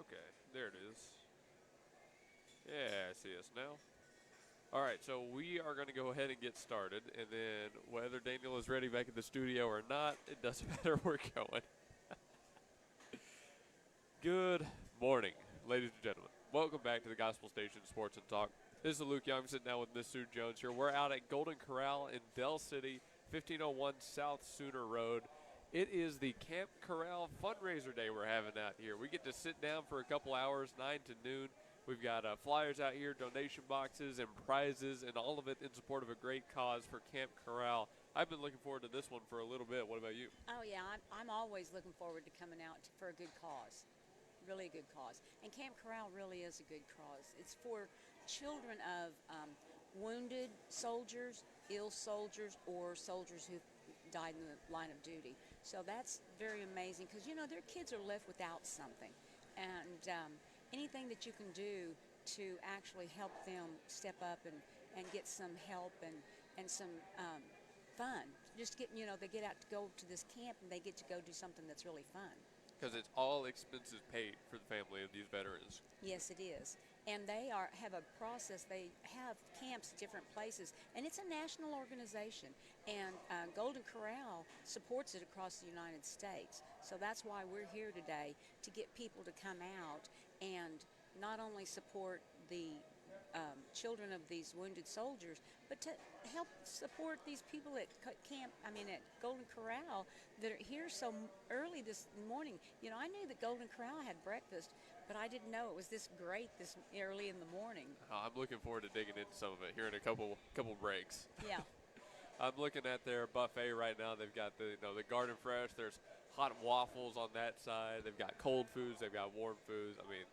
Okay, there it is. Yeah, I see us now. All right, so we are going to go ahead and get started, and then whether Daniel is ready back in the studio or not, it doesn't matter. We're going. Good morning, ladies and gentlemen. Welcome back to the Gospel Station Sports and Talk. This is Luke Young sitting down with Miss Sue Jones here. We're out at Golden Corral in Del City, 1501 South Sooner Road. It is the Camp Corral Fundraiser Day we're having out here. We get to sit down for a couple hours, 9 to noon. We've got flyers out here, donation boxes, and prizes, and all of it in support of a great cause for Camp Corral. I've been looking forward to this one for a little bit. What about you? Oh, yeah, I'm always looking forward to coming out for a good cause, really a good cause. And Camp Corral really is a good cause. It's for children of wounded soldiers, ill soldiers, or soldiers who died in the line of duty. So that's very amazing because, you know, their kids are left without something. And anything that you can do to actually help them step up and get some help and some fun. Just get, you know, they get out to go to this camp and they get to go do something that's really fun. Because it's all expenses paid for the family of these veterans. Yes, it is. And they have a process. They have camps at different places. And it's a national organization. And Golden Corral supports it across the United States. So that's why we're here today, to get people to come out and not only support the children of these wounded soldiers, but to help support these people at Golden Corral that are here so early this morning. You know, I knew that Golden Corral had breakfast, but I didn't know it was this great this early in the morning. I'm looking forward to digging into some of it here in a couple breaks. Yeah. I'm looking at their buffet right now. They've got the Garden Fresh. There's hot waffles on that side. They've got cold foods. They've got warm foods. I mean,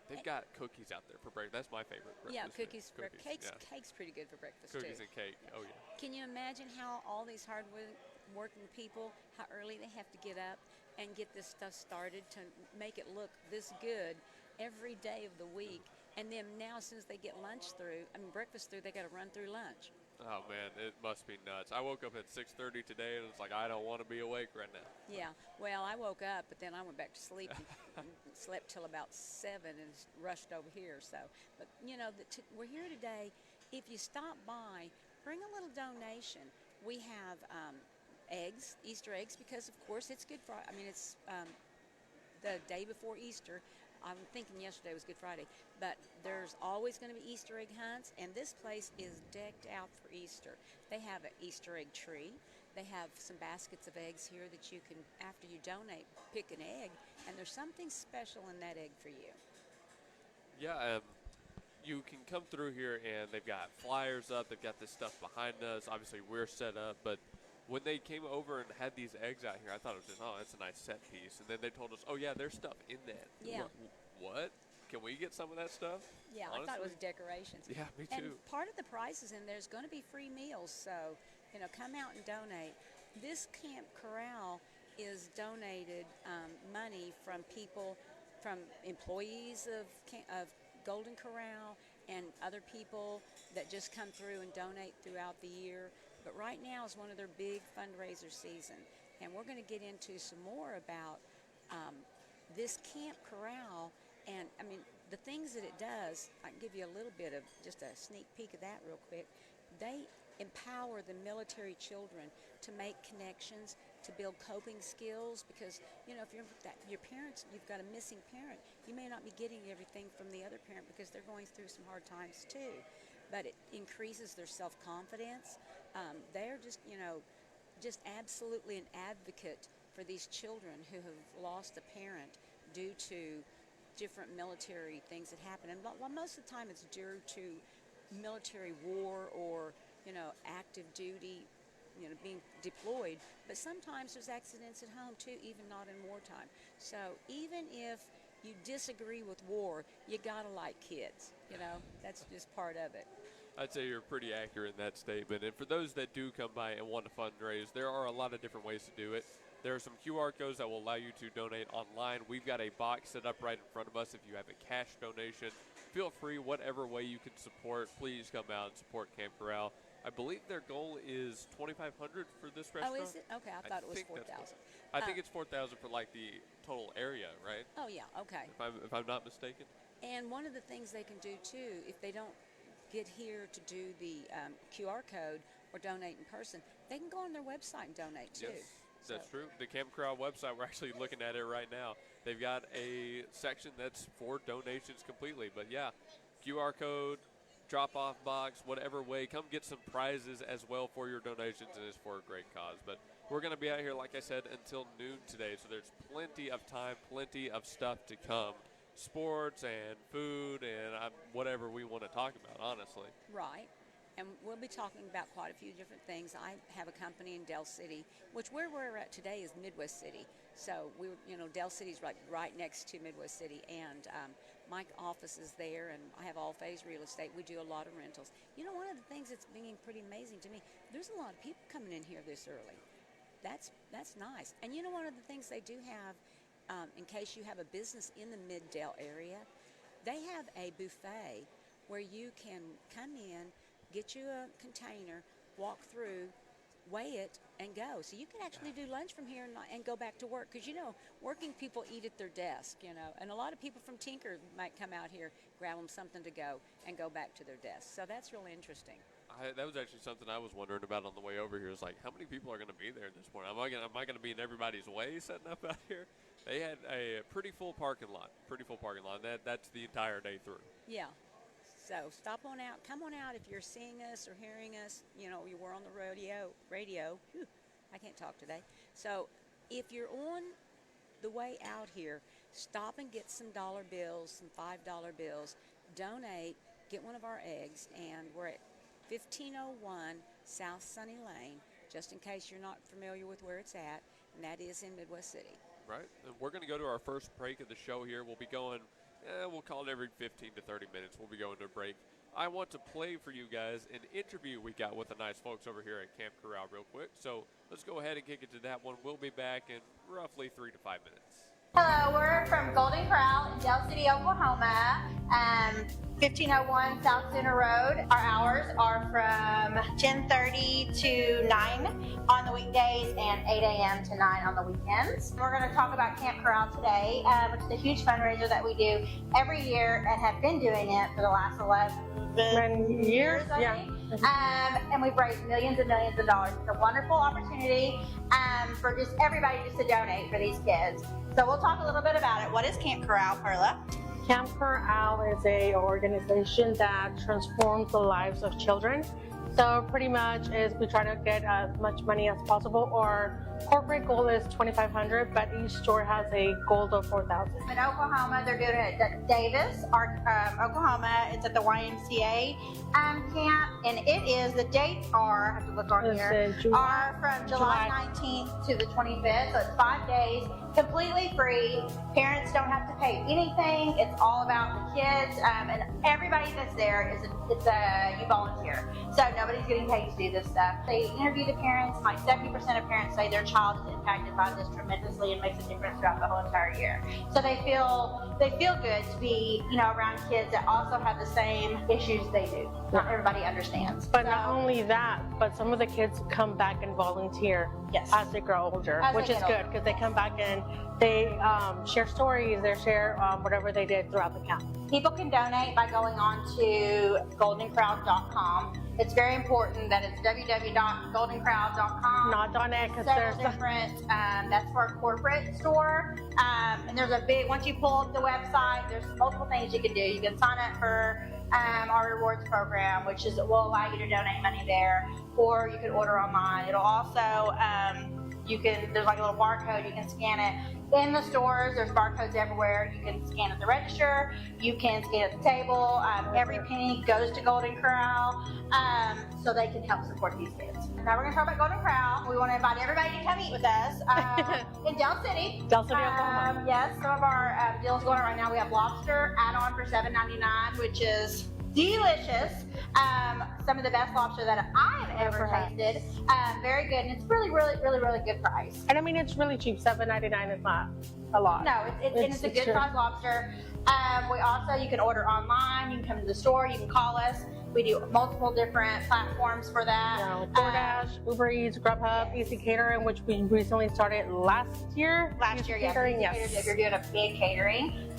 they've got cookies out there for breakfast. That's my favorite breakfast. Yeah, cookies. Cake's yeah. Cake's pretty good for breakfast Cookies too. and cake. Oh yeah. Can you imagine how all these hard-working people, how early they have to get up and get this stuff started to make it look this good every day of the week? And then now, as soon as they get breakfast through, they got to run through lunch. Oh man, it must be nuts. I woke up at 6:30 today, and it's like I don't want to be awake right now. Yeah, well, I woke up, but then I went back to sleep and slept till about 7 and rushed over here. So, but you know, we're here today. If you stop by, bring a little donation. We have eggs, Easter eggs, because of course it's Good Friday. I mean, it's the day before Easter. I'm thinking yesterday was Good Friday, but there's always going to be Easter egg hunts, and this place is decked out for Easter. They have an Easter egg tree. They have some baskets of eggs here that you can, after you donate, pick an egg, and there's something special in that egg for you. Yeah, you can come through here, and they've got flyers up. They've got this stuff behind us. Obviously, we're set up, but when they came over and had these eggs out here, I thought it was just, oh, that's a nice set piece. And then they told us, oh, yeah, there's stuff in that. Yeah. What? Can we get some of that stuff? Yeah, honestly? I thought it was decorations. Yeah, me too. And part of the prizes in there's going to be free meals, so, you know, come out and donate. This Camp Corral is donated money from people, from employees of Golden Corral and other people that just come through and donate throughout the year. But right now is one of their big fundraiser season, and we're going to get into some more about this Camp Corral. And I mean, the things that it does, I can give you a little bit of just a sneak peek of that real quick. They empower the military children to make connections, to build coping skills, because, you know, if your parents, you've got a missing parent, you may not be getting everything from the other parent because they're going through some hard times too. But it increases their self-confidence. They're just, you know, just absolutely an advocate for these children who have lost a parent due to different military things that happen. And while most of the time it's due to military war or, you know, active duty, you know, being deployed, but sometimes there's accidents at home too, even not in wartime. So even if you disagree with war, you gotta like kids, you know, that's just part of it. I'd say you're pretty accurate in that statement. And for those that do come by and want to fundraise, there are a lot of different ways to do it. There are some QR codes that will allow you to donate online. We've got a box set up right in front of us. If you have a cash donation, feel free, whatever way you can support, please come out and support Camp Corral. I believe their goal is 2,500 for this restaurant. Oh, is it? Okay, I thought it was think that's 4,000. I think it's 4,000 for like the total area, right? Oh, yeah, okay. If I'm not mistaken. And one of the things they can do too, if they don't get here to do the QR code or donate in person, they can go on their website and donate too. Yes, that's true. The Camp Corral website, we're actually looking at it right now. They've got a section that's for donations completely. But yeah, QR code, drop-off box, whatever way. Come get some prizes as well for your donations, and it's for a great cause. But we're going to be out here, like I said, until noon today, so there's plenty of time, plenty of stuff to come. Sports and food and whatever we want to talk about, honestly. Right. And we'll be talking about quite a few different things. I have a company in Del City, which where we're at today is Midwest City. So Del City's right next to Midwest City, and my office is there, and I have all phase real estate. We do a lot of rentals. One of the things that's being pretty amazing to me, there's a lot of people coming in here this early. That's nice. And one of the things they do have, in case you have a business in the Mid-Del area, they have a buffet where you can come in, get you a container, walk through, weigh it, and go. So you can actually do lunch from here and go back to work. Because, working people eat at their desk, And a lot of people from Tinker might come out here, grab them something to go, and go back to their desk. So that's really interesting. That was actually something I was wondering about on the way over here. Is like, how many people are going to be there this morning? Am I going to be in everybody's way setting up out here? They had a pretty full parking lot. That's the entire day through. Yeah. So stop on out. Come on out if you're seeing us or hearing us. You were on the radio. Whew, I can't talk today. So if you're on the way out here, stop and get some dollar bills, some $5 bills. Donate. Get one of our eggs. And we're at 1501 South Sunny Lane, just in case you're not familiar with where it's at, and that is in Midwest City. Right, and we're going to go to our first break of the show here. We'll be going, we'll call it every 15 to 30 minutes. We'll be going to a break. I want to play for you guys an interview we got with the nice folks over here at Camp Corral real quick. So let's go ahead and kick it to that one. We'll be back in roughly 3 to 5 minutes. Hello, we're from Golden Corral in Del City, Oklahoma, 1501 South Center Road. Our hours are from 10:30 to 9 on the weekdays and 8 a.m. to 9 on the weekends. We're going to talk about Camp Corral today, which is a huge fundraiser that we do every year and have been doing it for the last 11 years, I think. And we've raised millions and millions of dollars. It's a wonderful opportunity for just everybody just to donate for these kids. So we'll talk a little bit about it. What is Camp Corral, Perla? Camp Corral is an organization that transforms the lives of children. So pretty much is we try to get as much money as possible. Our corporate goal is $2,500, but each store has a goal of $4,000. In Oklahoma, they're doing it at Davis, Oklahoma. It's at the YMCA camp, and the dates are, I have to look on here, are from July 19th to the 25th, so it's 5 days, completely free. Parents don't have to pay anything. It's all about the kids, and everybody that's there you volunteer. So nobody's getting paid to do this stuff. They interview the parents. Like 70% of parents say their child is impacted by this tremendously and makes a difference throughout the whole entire year. So they feel good to be, around kids that also have the same issues they do. Not everybody understands. But not only that, but some of the kids come back and volunteer as they grow older, which is good because they come back and they share stories, they share whatever they did throughout the camp. People can donate by going on to goldencorral.com. It's very important that it's www.goldencorral.com. Not .net because there's different. That's for a corporate store, and there's once you pull up the website, there's multiple things you can do. You can sign up for our rewards program, which will allow you to donate money there, or you can order online. It'll also there's like a little barcode, you can scan it. In the stores, there's barcodes everywhere. You can scan at the register, you can scan at the table. Every penny goes to Golden Corral, so they can help support these kids. Now we're going to talk about Golden Corral. We want to invite everybody to come eat with us in Del City. Oklahoma. Yes, some of our deals going on right now. We have lobster add-on for $7.99, which is delicious. Some of the best lobster that I have ever tasted. Very good, and it's really good price. And I mean, it's really cheap. $7.99 is not a lot. No, it's a good sized lobster. We also, you can order online, you can come to the store, you can call us. We do multiple different platforms for that. DoorDash, Uber Eats, Grubhub, Easy Catering, which we recently started last year. Last year, yes. If you're doing a big catering.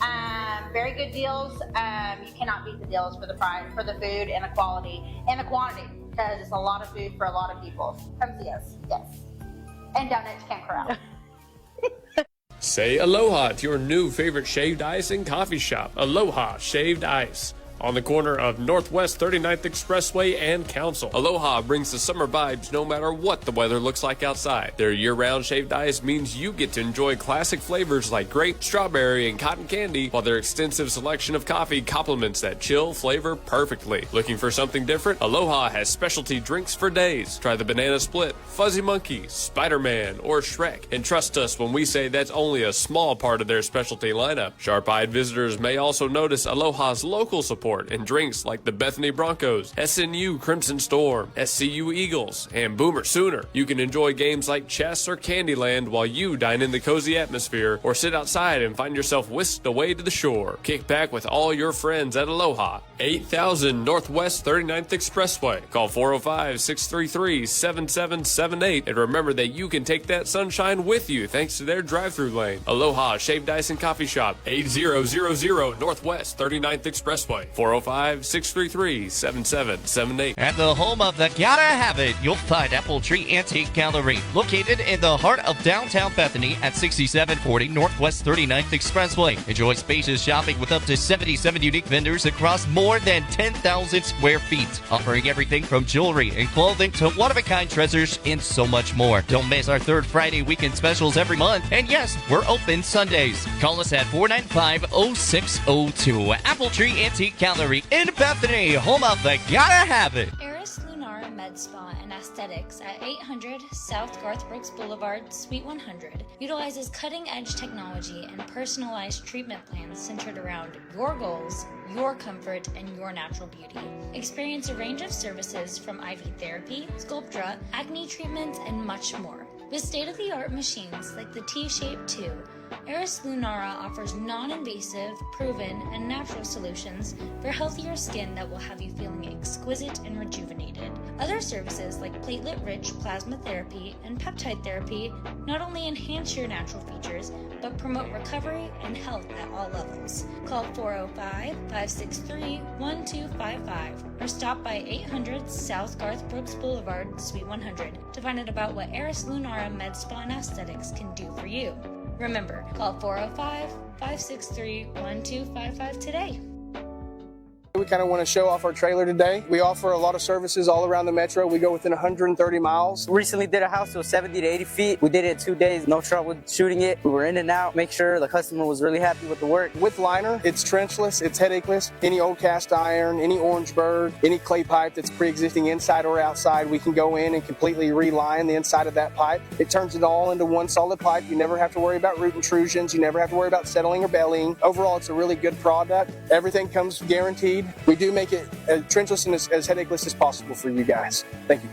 Very good deals. You cannot beat the deals for the price, for the food and the quality and the quantity, because it's a lot of food for a lot of people. Come see us, yes. And donate to Camp Corral. Say aloha to your new favorite shaved ice and coffee shop, Aloha Shaved Ice. On the corner of Northwest 39th Expressway and Council. Aloha brings the summer vibes no matter what the weather looks like outside. Their year-round shaved ice means you get to enjoy classic flavors like grape, strawberry, and cotton candy, while their extensive selection of coffee complements that chill flavor perfectly. Looking for something different? Aloha has specialty drinks for days. Try the Banana Split, Fuzzy Monkey, Spider-Man, or Shrek. And trust us when we say that's only a small part of their specialty lineup. Sharp-eyed visitors may also notice Aloha's local support and drinks like the Bethany Broncos, SNU Crimson Storm, SCU Eagles, and Boomer Sooner. You can enjoy games like chess or Candyland while you dine in the cozy atmosphere, or sit outside and find yourself whisked away to the shore. Kick back with all your friends at Aloha, 8000 Northwest 39th Expressway. Call 405-633-7778, and remember that you can take that sunshine with you thanks to their drive-thru lane. Aloha Shaved Ice and Coffee Shop, 8000 Northwest 39th Expressway. 405-633-7778. At the home of the Gotta Have It, you'll find Apple Tree Antique Gallery, located in the heart of downtown Bethany at 6740 Northwest 39th Expressway. Enjoy spacious shopping with up to 77 unique vendors across more than 10,000 square feet, offering everything from jewelry and clothing to one-of-a-kind treasures and so much more. Don't miss our third Friday weekend specials every month. And yes, we're open Sundays. Call us at 495-0602. Apple Tree Antique Gallery in Bethany, home of the Gotta Have It. Eris Lunara Med Spa and Aesthetics at 800 South Garth Brooks Boulevard, Suite 100 utilizes cutting-edge technology and personalized treatment plans centered around your goals, your comfort, and your natural beauty. Experience a range of services from IV therapy, Sculptra, acne treatments, and much more. With state-of-the-art machines like the T-Shape 2, Eris Lunara offers non-invasive, proven, and natural solutions for healthier skin that will have you feeling exquisite and rejuvenated. Other services like platelet-rich plasma therapy and peptide therapy not only enhance your natural features, but promote recovery and health at all levels. Call 405-563-1255 or stop by 800 South Garth Brooks Boulevard, Suite 100 to find out about what Eris Lunara Med Spa and Aesthetics can do for you. Remember, call 405-563-1255 today. We kind of want to show off our trailer today. We offer a lot of services all around the metro. We go within 130 miles. Recently did a house that was 70 to 80 feet. We did it in 2 days, no trouble shooting it. We were in and out, make sure the customer was really happy with the work. With liner, it's trenchless, it's headacheless. Any old cast iron, any Orangeburg, any clay pipe that's pre-existing inside or outside, we can go in and completely reline the inside of that pipe. It turns it all into one solid pipe. You never have to worry about root intrusions. You never have to worry about settling or bellying. Overall, it's a really good product. Everything comes guaranteed. We do make it as trenchless and as headacheless as possible for you guys. Thank you.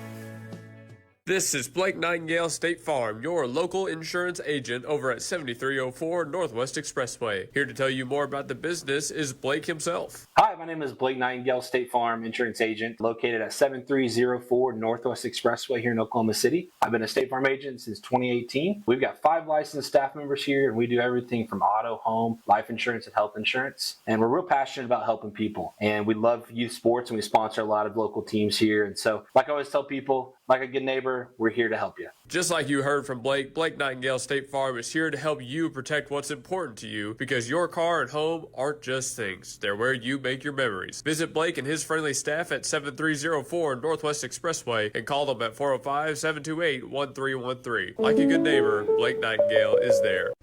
This is Blake Nightingale State Farm, your local insurance agent over at 7304 Northwest Expressway. Here to tell you more about the business is Blake himself. Hi, my name is Blake Nightingale, State Farm insurance agent located at 7304 Northwest Expressway here in Oklahoma City. I've been a State Farm agent since 2018. We've got 5 licensed staff members here, and we do everything from auto, home, life insurance, and health insurance. And we're real passionate about helping people. And we love youth sports, and we sponsor a lot of local teams here. And so, like I always tell people, like a good neighbor, we're here to help you. Just like you heard from Blake, Blake Nightingale State Farm is here to help you protect what's important to you, because your car and home aren't just things. They're where you make your memories. Visit Blake and his friendly staff at 7304 Northwest Expressway and call them at 405-728-1313. Like a good neighbor, Blake Nightingale is there.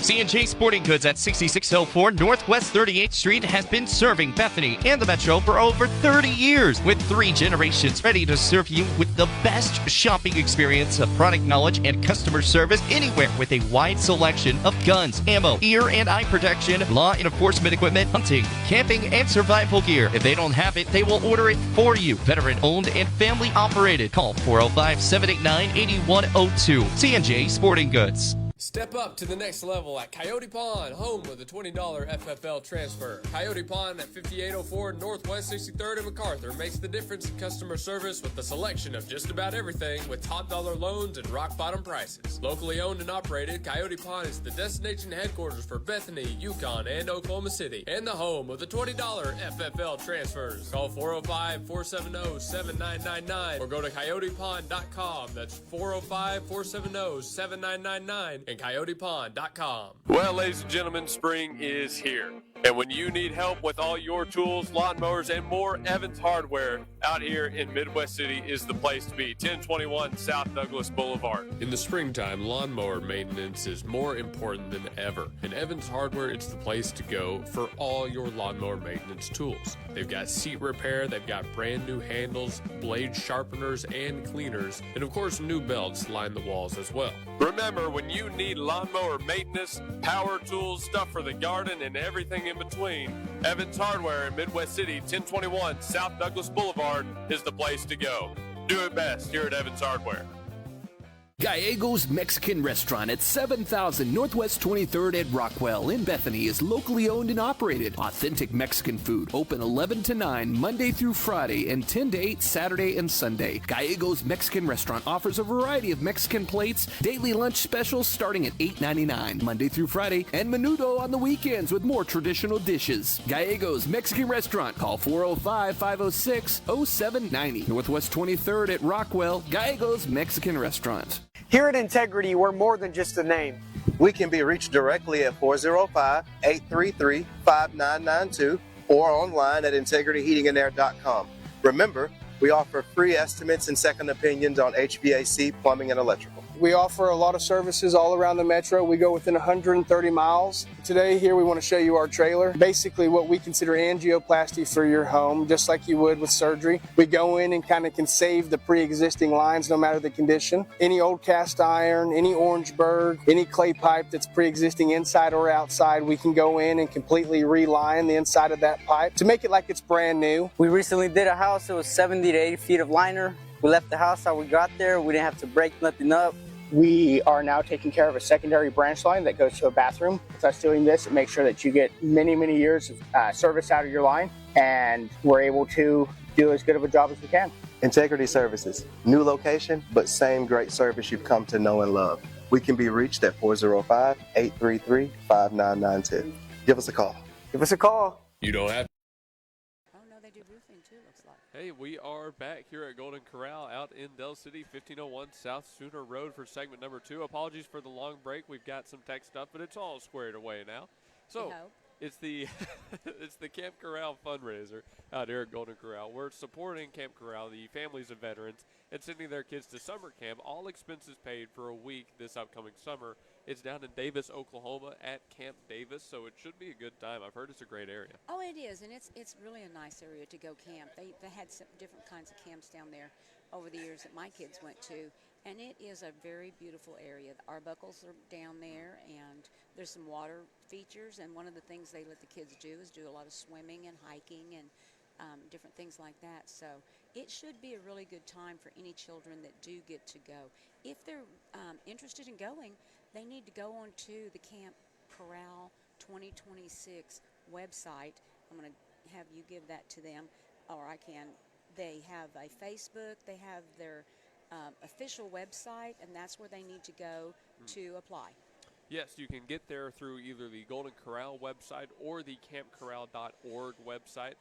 C&J Sporting Goods at 6604 Northwest 38th Street has been serving Bethany and the Metro for over 30 years, with 3 generations ready to serve you with the best shopping experience of product knowledge and customer service anywhere, with a wide selection of guns, ammo, ear and eye protection, law enforcement equipment, hunting, camping, and survival gear. If they don't have it, they will order it for you. Veteran owned and family operated. Call 405-789-8102. C&J Sporting Goods. Step up to the next level at Coyote Pond, home with a $20 FFL transfer. Coyote Pond at 5804 Northwest 63rd and MacArthur makes the difference in customer service with a selection of just about everything with top dollar loans and rock bottom prices. Locally owned and operated, Coyote Pond is the destination headquarters for Bethany, Yukon, and Oklahoma City, and the home of the $20 FFL transfers. Call 405-470-7999 or go to coyotepond.com. That's 405-470-7999 and coyotepond.com. Well, ladies and gentlemen, spring is here. And when you need help with all your tools, lawnmowers, and more, Evans Hardware out here in Midwest City is the place to be. 1021 South Douglas Boulevard. In the springtime, lawnmower maintenance is more important than ever. In Evans Hardware, it's the place to go for all your lawnmower maintenance tools. They've got seat repair, they've got brand new handles, blade sharpeners, and cleaners, and of course new belts line the walls as well. Remember, when you need lawnmower maintenance, power tools, stuff for the garden, and everything in between, Evans Hardware in Midwest City, 1021 South Douglas Boulevard is the place to go. Do it best here at Evans Hardware. Gallegos Mexican Restaurant at 7000 Northwest 23rd at Rockwell in Bethany is locally owned and operated. Authentic Mexican food. Open 11 to 9 Monday through Friday and 10 to 8 Saturday and Sunday. Gallegos Mexican Restaurant offers a variety of Mexican plates, daily lunch specials starting at $8.99 Monday through Friday, and menudo on the weekends with more traditional dishes. Gallegos Mexican Restaurant. Call 405-506-0790. Northwest 23rd at Rockwell. Gallegos Mexican Restaurant. Here at Integrity, we're more than just a name. We can be reached directly at 405-833-5992 or online at integrityheatingandair.com. Remember, we offer free estimates and second opinions on HVAC, plumbing, and electrical. We offer a lot of services all around the metro. We go within 130 miles. Today here we want to show you our trailer. Basically what we consider angioplasty for your home, just like you would with surgery. We go in and kind of can save the pre-existing lines no matter the condition. Any old cast iron, any Orangeburg, any clay pipe that's pre-existing inside or outside, we can go in and completely reline the inside of that pipe to make it like it's brand new. We recently did a house. It was 70 to 80 feet of liner. We left the house how we got there. We didn't have to break nothing up. We are now taking care of a secondary branch line that goes to a bathroom. With us doing this, it makes sure that you get many, many years of service out of your line, and we're able to do as good of a job as we can. Integrity Services, new location, but same great service you've come to know and love. We can be reached at 405-833-5992. Give us a call. Give us a call. You don't have. Oh, no, they do roofing too, looks like. Hey, we are back here at Golden Corral out in Del City, 1501 South Sooner Road for segment number 2. Apologies for the long break. We've got some tech stuff, but it's all squared away now. So it's the it's the Camp Corral fundraiser out here at Golden Corral. We're supporting Camp Corral, the families of veterans, and sending their kids to summer camp. All expenses paid for a week this upcoming summer. It's down in Davis, Oklahoma at Camp Davis, so it should be a good time. I've heard it's a great area. Oh, it is, and it's really a nice area to go camp. They had some different kinds of camps down there over the years that my kids went to, and it is a very beautiful area. The Arbuckles are down there, and there's some water features, and one of the things they let the kids do is do a lot of swimming and hiking and different things like that. So it should be a really good time for any children that do get to go. If they're interested in going, they need to go on to the Camp Corral 2026 website. I'm going to have you give that to them, or I can. They have a Facebook. They have their official website, and that's where they need to go to apply. Yes, you can get there through either the Golden Corral website or the campcorral.org website.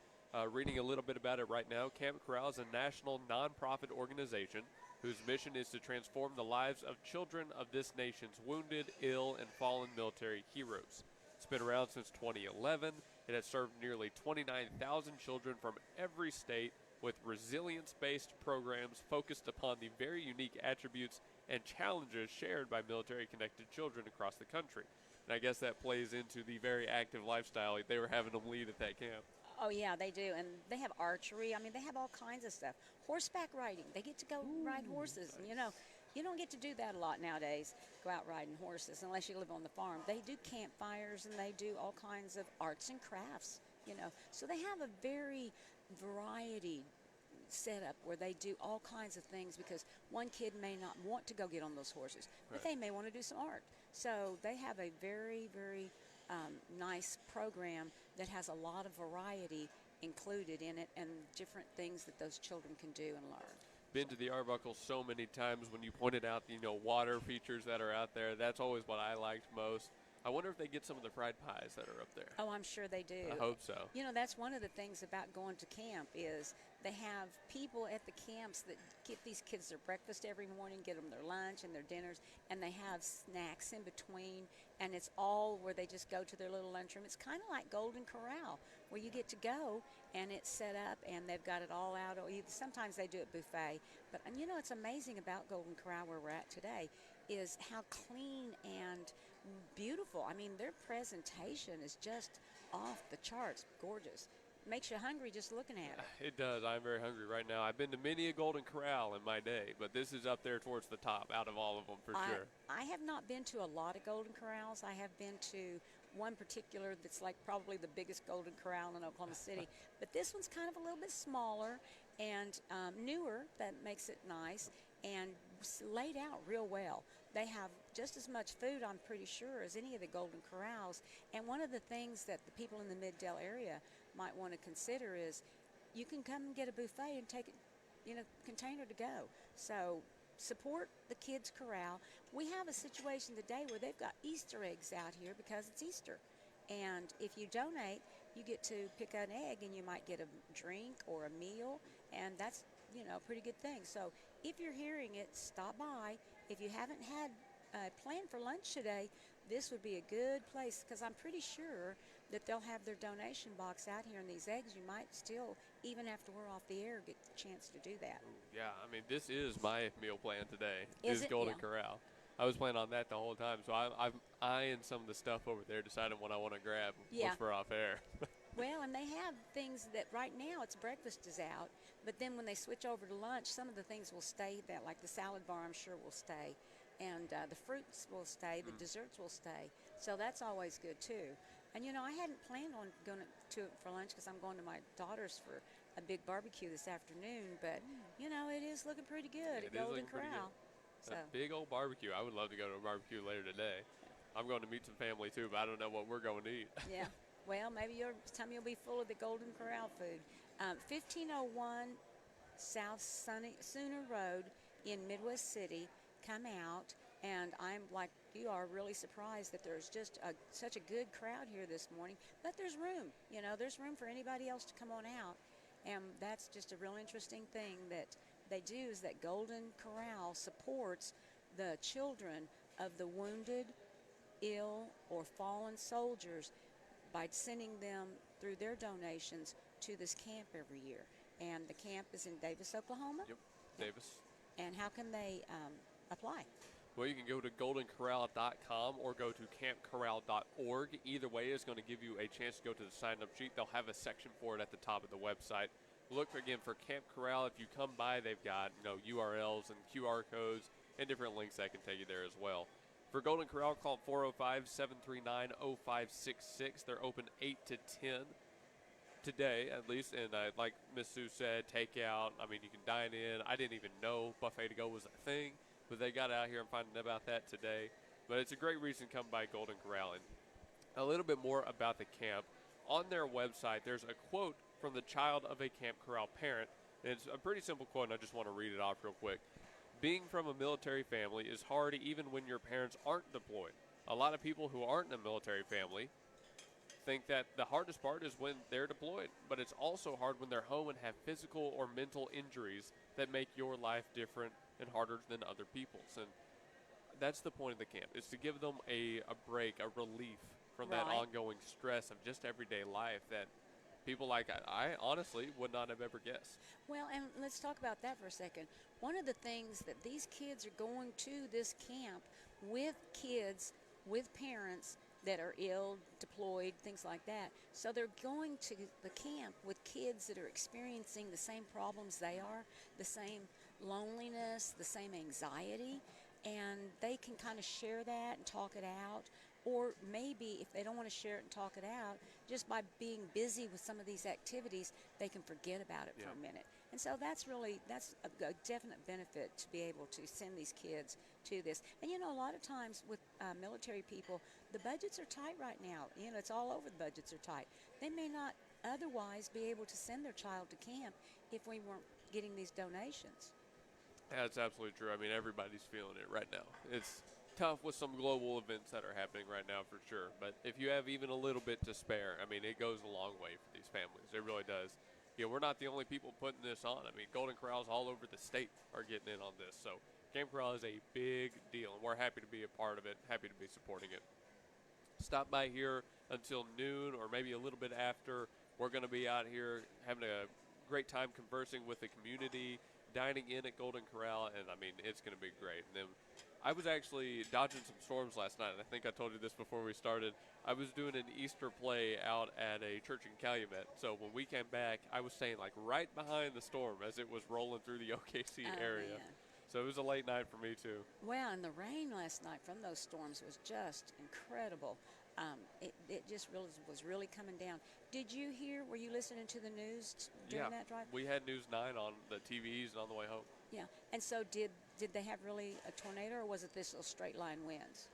Reading a little bit about it right now, Camp Corral is a national nonprofit organization whose mission is to transform the lives of children of this nation's wounded, ill, and fallen military heroes. It's been around since 2011. It has served nearly 29,000 children from every state with resilience-based programs focused upon the very unique attributes and challenges shared by military-connected children across the country. And I guess that plays into the very active lifestyle they were having them lead at that camp. Oh, yeah, they do. And they have archery. I mean, they have all kinds of stuff. Horseback riding. They get to go ride horses. Nice. And, you don't get to do that a lot nowadays, go out riding horses, unless you live on the farm. They do campfires, and they do all kinds of arts and crafts, So they have a very variety setup where they do all kinds of things, because one kid may not want to go get on those horses, but they may want to do some art. So they have a very, very nice program that has a lot of variety included in it, and different things that those children can do and learn. Been to the Arbuckle so many times. When you pointed out, water features that are out there, that's always what I liked most. I wonder if they get some of the fried pies that are up there. Oh, I'm sure they do. I hope so. That's one of the things about going to camp is they have people at the camps that get these kids their breakfast every morning, get them their lunch and their dinners, and they have snacks in between, and it's all where they just go to their little lunchroom. It's kind of like Golden Corral, where you get to go, and it's set up, and they've got it all out. Sometimes they do it buffet. But, it's amazing about Golden Corral, where we're at today, is how clean and beautiful. I mean, their presentation is just off the charts, gorgeous. Makes you hungry just looking at it. It does. I'm very hungry right now. I've been to many a Golden Corral in my day, but this is up there towards the top out of all of them for sure. I have not been to a lot of Golden Corrals. I have been to one particular that's like probably the biggest Golden Corral in Oklahoma City, but this one's kind of a little bit smaller and newer. That makes it nice and laid out real well. They have just as much food, I'm pretty sure, as any of the Golden Corrals. And one of the things that the people in the Mid-Dale area might want to consider is you can come and get a buffet and take it in a container to go. So support the kids' corral. We have a situation today where they've got Easter eggs out here because it's Easter. And if you donate, you get to pick an egg, and you might get a drink or a meal, and that's a pretty good thing. So if you're hearing it, stop by. If you haven't had a plan for lunch today, this would be a good place, because I'm pretty sure that they'll have their donation box out here, and these eggs you might still, even after we're off the air, get the chance to do that. Ooh, yeah, I mean, this is my meal plan today. Is it? Golden Yeah. Corral. I was planning on that the whole time, so I'm eyeing some of the stuff over there, deciding what I want to grab once we're off air. Well, and they have things that right now it's breakfast is out, but then when they switch over to lunch, some of the things will stay there, like the salad bar I'm sure will stay, and the fruits will stay, the desserts will stay. So that's always good too. And I hadn't planned on going to it for lunch, because I'm going to my daughter's for a big barbecue this afternoon, but it is looking pretty good at Golden Corral. So. A big old barbecue. I would love to go to a barbecue later today. I'm going to meet some family too, but I don't know what we're going to eat. Yeah. Well, maybe your tummy will be full of the Golden Corral food. 1501 South Sooner Road in Midwest City. Come out, and I'm, like you are, really surprised that there's just such a good crowd here this morning. But there's room. There's room for anybody else to come on out. And that's just a real interesting thing that they do, is that Golden Corral supports the children of the wounded, ill, or fallen soldiers by sending them through their donations to this camp every year. And the camp is in Davis, Oklahoma. Yep, Davis. And how can they apply? Well, you can go to goldencorral.com or go to campcorral.org. Either way is going to give you a chance to go to the sign-up sheet. They'll have a section for it at the top of the website. Look, again, for Camp Corral. If you come by, they've got URLs and QR codes and different links that can take you there as well. For Golden Corral, call 405-739-0566. They're open 8 to 10 today, at least. And like Miss Sue said, takeout. I mean, you can dine in. I didn't even know buffet to go was a thing, but they got out here and finding about that today. But it's a great reason to come by Golden Corral. And a little bit more about the camp. On their website, there's a quote from the child of a Camp Corral parent. And it's a pretty simple quote, and I just want to read it off real quick. Being from a military family is hard even when your parents aren't deployed. A lot of people who aren't in a military family think that the hardest part is when they're deployed, but it's also hard when they're home and have physical or mental injuries that make your life different and harder than other people's. And that's the point of the camp, is to give them a break, a relief from that ongoing stress of just everyday life that people like I honestly would not have ever guessed. Well, and let's talk about that for a second. One of the things that these kids are going to this camp with kids, with parents, that are ill, deployed, things like that. So they're going to the camp with kids that are experiencing the same problems they are, the same loneliness, the same anxiety, and they can kind of share that and talk it out. Or maybe if they don't want to share it and talk it out, just by being busy with some of these activities, they can forget about it for a minute. And so that's a definite benefit to be able to send these kids to this. And a lot of times with military people, the budgets are tight right now. It's all over, the budgets are tight. They may not otherwise be able to send their child to camp if we weren't getting these donations. That's absolutely true. I mean, everybody's feeling it right now. It's tough with some global events that are happening right now for sure. But if you have even a little bit to spare, I mean, it goes a long way for these families. It really does. We're not the only people putting this on. I mean, Golden Corrals all over the state are getting in on this. So Camp Corral is a big deal, and we're happy to be a part of it, happy to be supporting it. Stop by here until noon or maybe a little bit after. We're going to be out here having a great time conversing with the community, dining in at Golden Corral, and, I mean, it's going to be great. And then I was actually dodging some storms last night. I think I told you this before we started. I was doing an Easter play out at a church in Calumet. So when we came back, I was staying like right behind the storm as it was rolling through the OKC area. Man. So it was a late night for me too. Well, and the rain last night from those storms was just incredible. It just really was really coming down. Did you hear? Were you listening to the news during that drive? We had News 9 on the TVs and on the way home. Yeah, and so did they have really a tornado, or was it this little straight line winds?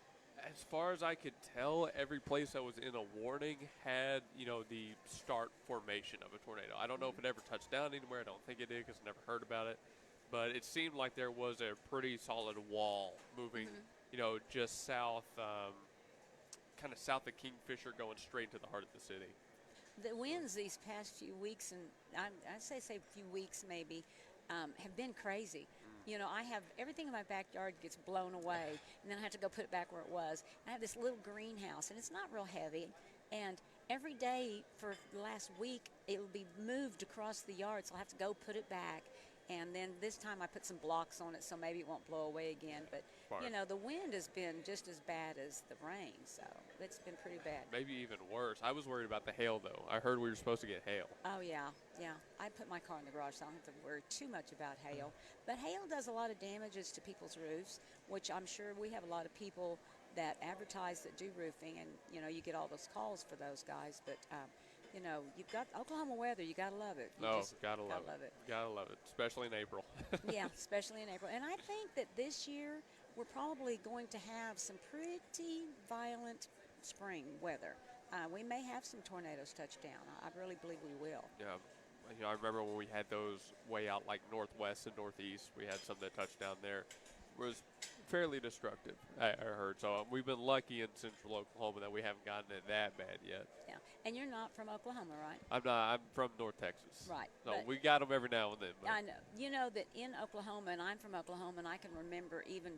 As far as I could tell, every place that was in a warning had, the start formation of a tornado. I don't know if it ever touched down anywhere. I don't think it did because I never heard about it. But it seemed like there was a pretty solid wall moving, just south, kind of south of Kingfisher, going straight into the heart of the city. The winds these past few weeks, and I'd say a few weeks maybe, have been crazy. I have everything in my backyard gets blown away, and then I have to go put it back where it was. I have this little greenhouse, and it's not real heavy. And every day for the last week, it'll be moved across the yard, so I'll have to go put it back. And then this time I put some blocks on it, so maybe it won't blow away again. But, the wind has been just as bad as the rain, so it's been pretty bad. Maybe even worse. I was worried about the hail, though. I heard we were supposed to get hail. Oh, yeah. I put my car in the garage, so I don't have to worry too much about hail. But hail does a lot of damages to people's roofs, which I'm sure we have a lot of people that advertise that do roofing, and, you get all those calls for those guys. But, you've got Oklahoma weather. You got to love it. Gotta love it. Gotta love it, especially in April. Yeah, especially in April. And I think that this year we're probably going to have some pretty violent spring weather. We may have some tornadoes touch down. I really believe we will. Yeah. I remember when we had those way out like northwest and northeast. We had some that touched down there. It was fairly destructive, I heard. So we've been lucky in central Oklahoma that we haven't gotten it that bad yet. Yeah. And you're not from Oklahoma, right? I'm not. I'm from North Texas. Right. So we got them every now and then. But. I know. You know that in Oklahoma, and I'm from Oklahoma, and I can remember even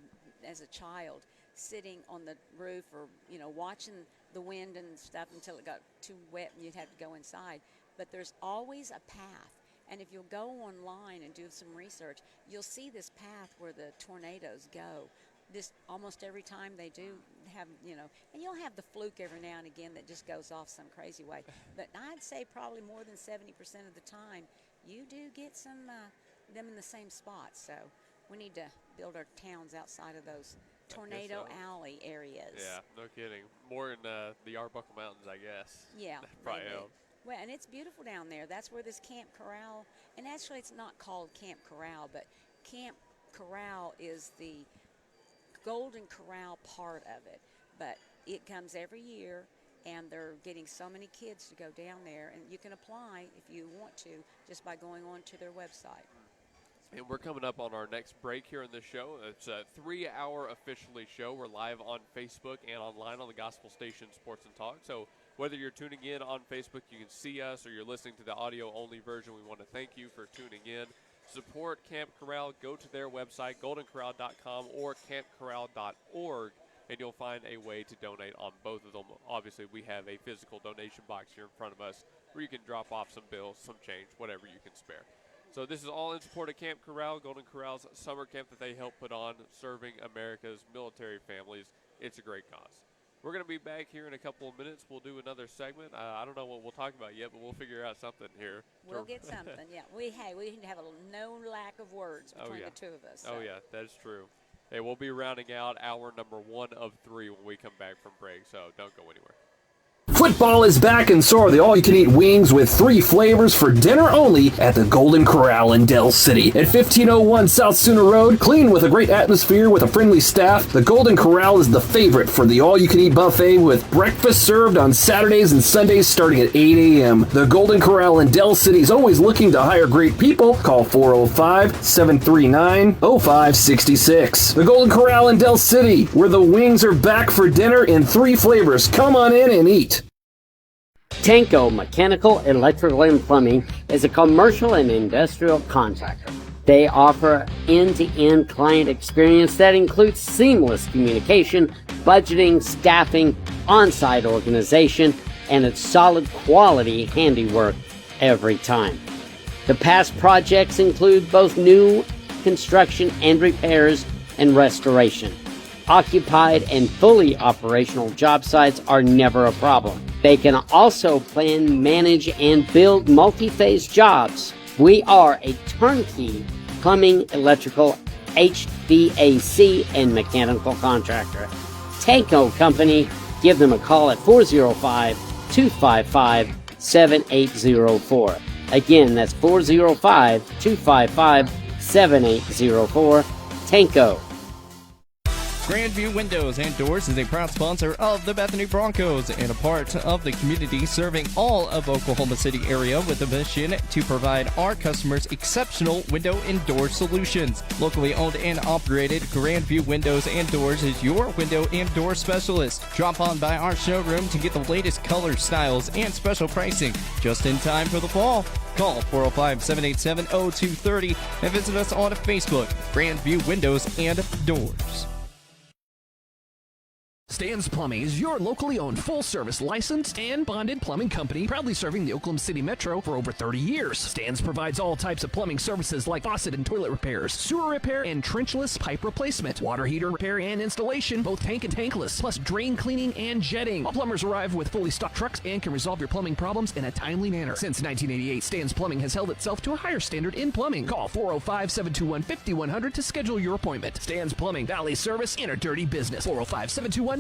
as a child sitting on the roof or, watching the wind and stuff until it got too wet and you'd have to go inside. But there's always a path. And if you'll go online and do some research, you'll see this path where the tornadoes go. This almost every time they do have, and you'll have the fluke every now and again that just goes off some crazy way. But I'd say probably more than 70% of the time, you do get some them in the same spot. So we need to build our towns outside of those tornado alley areas. Yeah, no kidding. More in the Arbuckle Mountains, I guess. Yeah. Probably help. Well, and it's beautiful down there. That's where this Camp Corral, and actually it's not called Camp Corral, but Camp Corral is the Golden Corral part of it. But it comes every year, and they're getting so many kids to go down there, and you can apply if you want to just by going on to their website. And we're coming up on our next break here in the show. It's a 3-hour officially show. We're live on Facebook and online on the Gospel Station Sports and Talk. So whether you're tuning in on Facebook, you can see us, or you're listening to the audio-only version, we want to thank you for tuning in. Support Camp Corral. Go to their website, goldencorral.com or campcorral.org, and you'll find a way to donate on both of them. Obviously, we have a physical donation box here in front of us where you can drop off some bills, some change, whatever you can spare. So this is all in support of Camp Corral, Golden Corral's summer camp that they help put on, serving America's military families. It's a great cause. We're going to be back here in a couple of minutes. We'll do another segment. I don't know what we'll talk about yet, but we'll figure out something here. We'll get something, yeah. We have no lack of words between the two of us. So. Oh, yeah, that's true. Hey, we'll be rounding out hour number 1 of 3 when we come back from break, so don't go anywhere. Football is back, and so are the all-you-can-eat wings with 3 flavors for dinner only at the Golden Corral in Del City. At 1501 South Sooner Road, clean with a great atmosphere with a friendly staff, the Golden Corral is the favorite for the all-you-can-eat buffet with breakfast served on Saturdays and Sundays starting at 8 a.m. The Golden Corral in Del City is always looking to hire great people. Call 405-739-0566. The Golden Corral in Del City, where the wings are back for dinner in 3 flavors. Come on in and eat. Tanko Mechanical, Electrical, and Plumbing is a commercial and industrial contractor. They offer end-to-end client experience that includes seamless communication, budgeting, staffing, on-site organization, and it's solid quality handiwork every time. The past projects include both new construction and repairs and restoration. Occupied and fully operational job sites are never a problem. They can also plan, manage, and build multi-phase jobs. We are a turnkey plumbing, electrical, HVAC, and mechanical contractor. Tanko Company, give them a call at 405-255-7804. Again, that's 405-255-7804. Tanko. Grandview Windows and Doors is a proud sponsor of the Bethany Broncos and a part of the community serving all of Oklahoma City area with a mission to provide our customers exceptional window and door solutions. Locally owned and operated, Grandview Windows and Doors is your window and door specialist. Drop on by our showroom to get the latest colors, styles, and special pricing just in time for the fall. Call 405-787-0230 and visit us on Facebook, Grandview Windows and Doors. Stan's Plumbing is your locally owned, full-service, licensed, and bonded plumbing company, proudly serving the Oklahoma City Metro for over 30 years. Stan's provides all types of plumbing services like faucet and toilet repairs, sewer repair, and trenchless pipe replacement, water heater repair and installation, both tank and tankless, plus drain cleaning and jetting. All plumbers arrive with fully stocked trucks and can resolve your plumbing problems in a timely manner. Since 1988, Stan's Plumbing has held itself to a higher standard in plumbing. Call 405-721-5100 to schedule your appointment. Stan's Plumbing, Valley Service in a dirty business. 405-721-5100.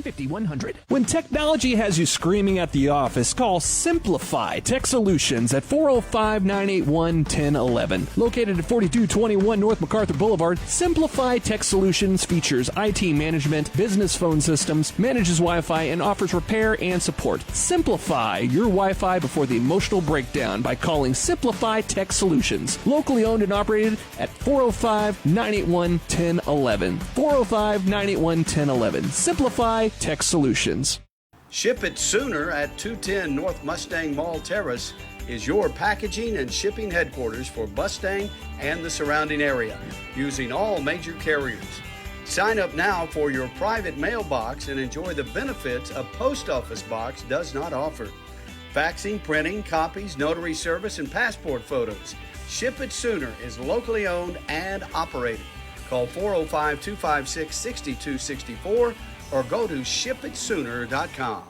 When technology has you screaming at the office, call Simplify Tech Solutions at 405-981-1011. Located at 4221 North MacArthur Boulevard, Simplify Tech Solutions features IT management, business phone systems, manages Wi-Fi, and offers repair and support. Simplify your Wi-Fi before the emotional breakdown by calling Simplify Tech Solutions. Locally owned and operated at 405-981-1011. 405-981-1011. Simplify Tech Solutions. Ship it sooner at 210 North Mustang Mall Terrace is your packaging and shipping headquarters for Mustang and the surrounding area, using all major carriers. Sign up now for your private mailbox and enjoy the benefits a post office box does not offer. Faxing, printing, copies, notary service, and passport photos. Ship It Sooner is locally owned and operated. Call 405-256-6264 or go to shipitsooner.com.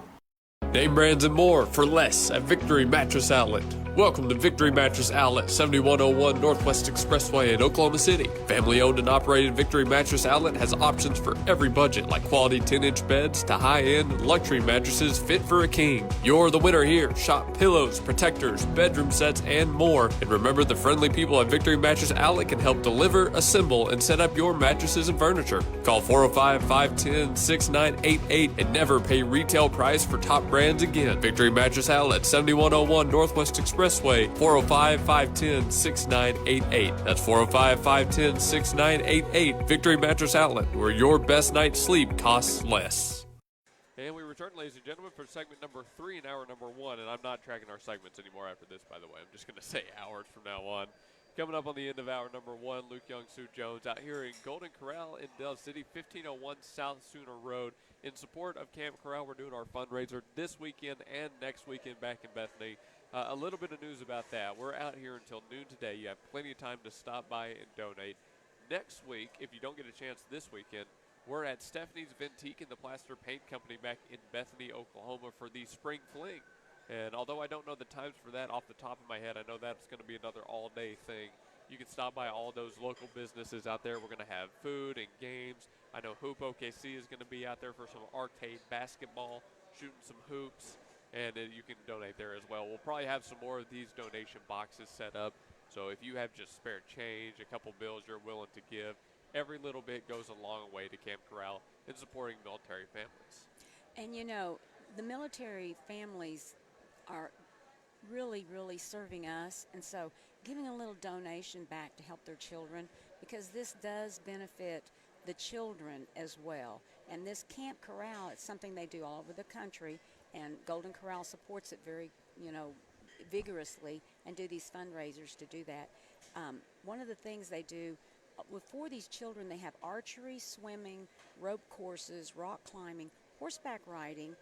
Name brands and more for less at Victory Mattress Outlet. Welcome to Victory Mattress Outlet, 7101 Northwest Expressway in Oklahoma City. Family owned and operated Victory Mattress Outlet has options for every budget, like quality 10-inch beds to high-end luxury mattresses fit for a king. You're the winner here. Shop pillows, protectors, bedroom sets, and more. And remember, the friendly people at Victory Mattress Outlet can help deliver, assemble, and set up your mattresses and furniture. Call 405-510-6988 and never pay retail price for top brands again. Victory Mattress Outlet, 7101 Northwest Expressway, 405-510-6988. That's 405-510-6988. Victory Mattress Outlet, where your best night's sleep costs less. And we return, ladies and gentlemen, for segment number 3 in hour number 1. And I'm not tracking our segments anymore after this, by the way. I'm just going to say hours from now on. Coming up on the end of hour number 1, Luke Young, Sue Jones out here in Golden Corral in Del City, 1501 South Sooner Road. In support of Camp Corral, we're doing our fundraiser this weekend and next weekend back in Bethany. A little bit of news about that. We're out here until noon today. You have plenty of time to stop by and donate. Next week, if you don't get a chance this weekend, we're at Stephanie's Ventique and the Plaster Paint Company back in Bethany, Oklahoma for the Spring Fling. And although I don't know the times for that off the top of my head, I know that's going to be another all-day thing. You can stop by all those local businesses out there. We're going to have food and games. I know Hoop OKC is going to be out there for some arcade basketball, shooting some hoops, and you can donate there as well. We'll probably have some more of these donation boxes set up. So if you have just spare change, a couple bills you're willing to give, every little bit goes a long way to Camp Corral in supporting military families. And you know, the military families are really, really serving us, and so giving a little donation back to help their children, because this does benefit the children as well. And this Camp Corral, it's something they do all over the country, and Golden Corral supports it very, vigorously, and do these fundraisers to do that. One of the things they do for these children, they have archery, swimming, rope courses, rock climbing, horseback riding,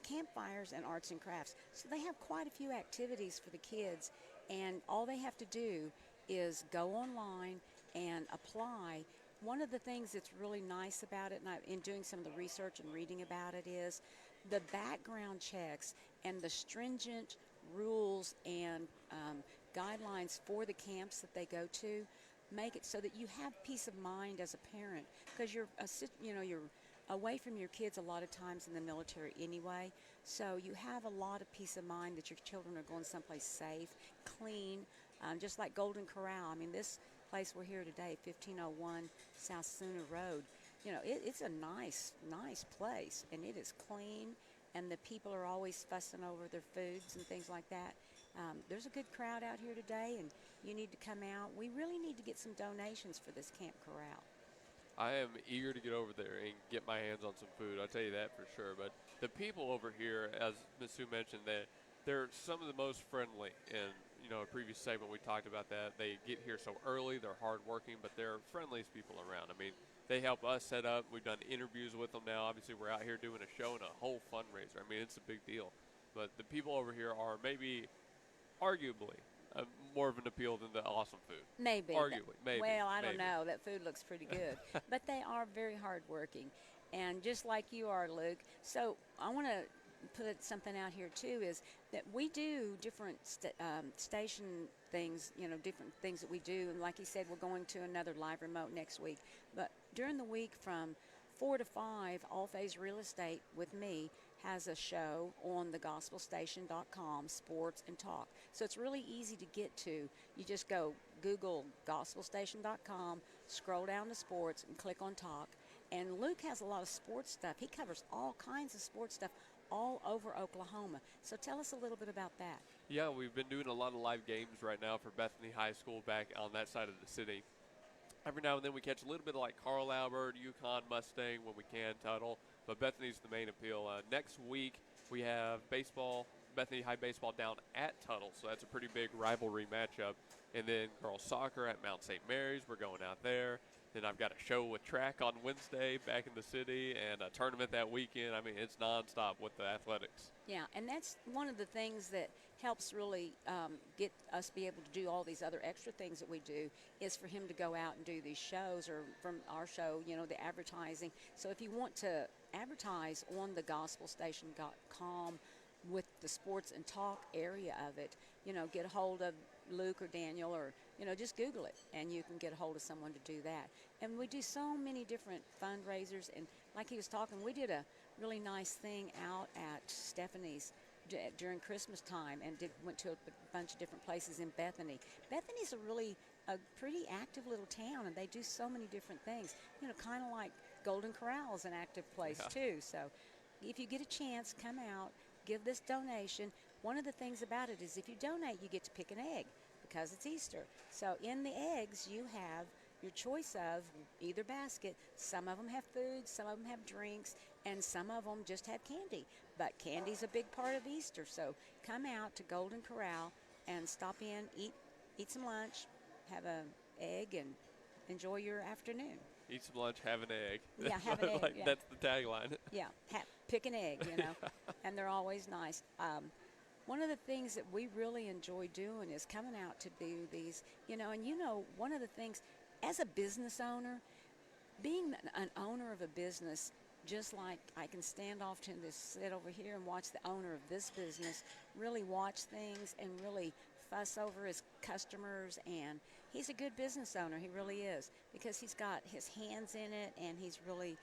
campfires, and arts and crafts. So they have quite a few activities for the kids, and all they have to do is go online and apply. One of the things that's really nice about it, and in doing some of the research and reading about it, is the background checks and the stringent rules and guidelines for the camps that they go to make it so that you have peace of mind as a parent, because you're away from your kids a lot of times in the military anyway, so you have a lot of peace of mind that your children are going someplace safe, clean, just like Golden Corral. I mean, this place we're here today, 1501 South Sooner Road, it's a nice place, and it is clean, and the people are always fussing over their foods and things like that. There's a good crowd out here today, and you need to come out. We really need to get some donations for this Camp Corral. I am eager to get over there and get my hands on some food. I'll tell you that for sure. But the people over here, as Ms. Sue mentioned, that they're some of the most friendly. And, a previous segment we talked about that. They get here so early. They're hardworking, but they're friendliest people around. I mean, they help us set up. We've done interviews with them now. Obviously, we're out here doing a show and a whole fundraiser. I mean, it's a big deal. But the people over here are maybe, arguably, more of an appeal than the awesome food. Maybe. Arguably, maybe. Well, I don't know. That food looks pretty good. But they are very hardworking, and just like you are, Luke. So I want to put something out here, too, is that we do different station things, different things that we do. And like he said, we're going to another live remote next week. But during the week from 4 to 5, All Phase Real Estate with me has a show on thegospelstation.com, Sports and Talk. So it's really easy to get to. You just go Google gospelstation.com, scroll down to sports, and click on Talk. And Luke has a lot of sports stuff. He covers all kinds of sports stuff all over Oklahoma. So tell us a little bit about that. Yeah, we've been doing a lot of live games right now for Bethany High School back on that side of the city. Every now and then we catch a little bit of like Carl Albert, Yukon Mustang when we can, Tuttle. But Bethany's the main appeal. Next week we have baseball, Bethany High baseball down at Tuttle, so that's a pretty big rivalry matchup. And then girls soccer at Mount St. Mary's. We're going out there. Then I've got a show with track on Wednesday back in the city, and a tournament that weekend. I mean, it's nonstop with the athletics. Yeah, and that's one of the things that helps really get us be able to do all these other extra things that we do, is for him to go out and do these shows, or from our show, the advertising. So if you want to advertise on thegospelstation.com with the sports and talk area of it, get a hold of Luke or Daniel, or just Google it, and you can get a hold of someone to do that. And we do so many different fundraisers, and like he was talking, we did a really nice thing out at Stephanie's during Christmas time, and went to a bunch of different places in Bethany. Bethany's a pretty active little town, and they do so many different things, kind of like Golden Corral is an active place too. So if you get a chance, come out, give this donation. One of the things about it is if you donate, you get to pick an egg, because it's Easter. So in the eggs, you have your choice of either basket. Some of them have food, some of them have drinks, and some of them just have candy. But candy's a big part of Easter. So come out to Golden Corral and stop in, eat some lunch, have an egg, and enjoy your afternoon. Eat some lunch, have an egg. Yeah, have an egg. Yeah. That's the tagline. Yeah, pick an egg, and they're always nice. One of the things that we really enjoy doing is coming out to do these, and one of the things, as a business owner, being an owner of a business, just like I can stand off to this, sit over here and watch the owner of this business really watch things and really fuss over his customers, and he's a good business owner. He really is, because he's got his hands in it, and he's really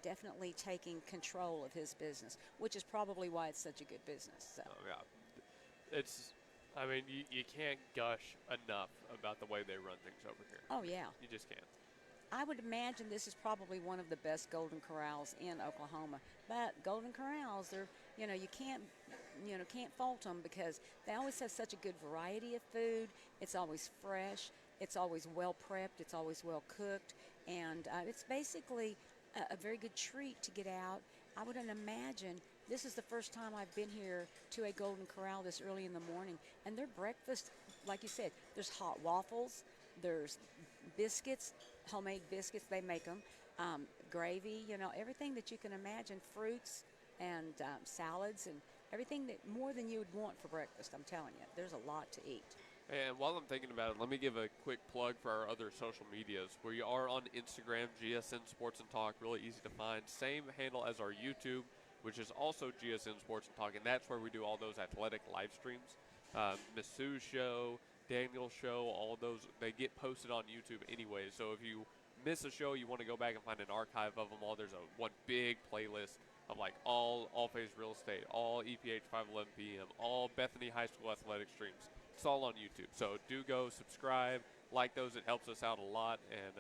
definitely taking control of his business, which is probably why it's such a good business. So. Oh, yeah. I mean, you can't gush enough about the way they run things over here. Oh, yeah. You just can't. I would imagine this is probably one of the best Golden Corrals in Oklahoma. But Golden Corrals, you can't fault them, because they always have such a good variety of food. It's always fresh. It's always well prepped. It's always well cooked. And it's basically a very good treat to get out. I wouldn't imagine this is the first time I've been here to a Golden Corral this early in the morning. And their breakfast, like you said, there's hot waffles, there's biscuits, homemade biscuits, they make them, gravy, everything that you can imagine, fruits and salads and everything that more than you would want for breakfast. I'm telling you, there's a lot to eat. And while I'm thinking about it, let me give a quick plug for our other social medias. We are on Instagram, GSN Sports and Talk, really easy to find. Same handle as our YouTube, which is also GSN Sports and Talk, and that's where we do all those athletic live streams. Miss Sue's show, Daniel's show, all of those, they get posted on YouTube anyway. So if you miss a show, you want to go back and find an archive of them all, there's one big playlist of like all Phase Real Estate, all EPH 511 PM, all Bethany High School athletic streams. It's all on YouTube. So do go subscribe, like those. It helps us out a lot, and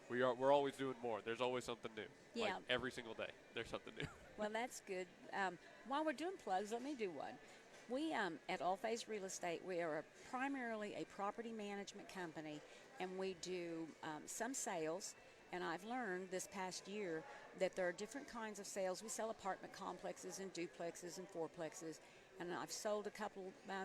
we're always doing more. There's always something new. Yeah. Like every single day, there's something new. Well, that's good. While we're doing plugs, let me do one. We, at All Phase Real Estate, we are primarily a property management company, and we do some sales. And I've learned this past year that there are different kinds of sales. We sell apartment complexes and duplexes and fourplexes. And I've sold a couple,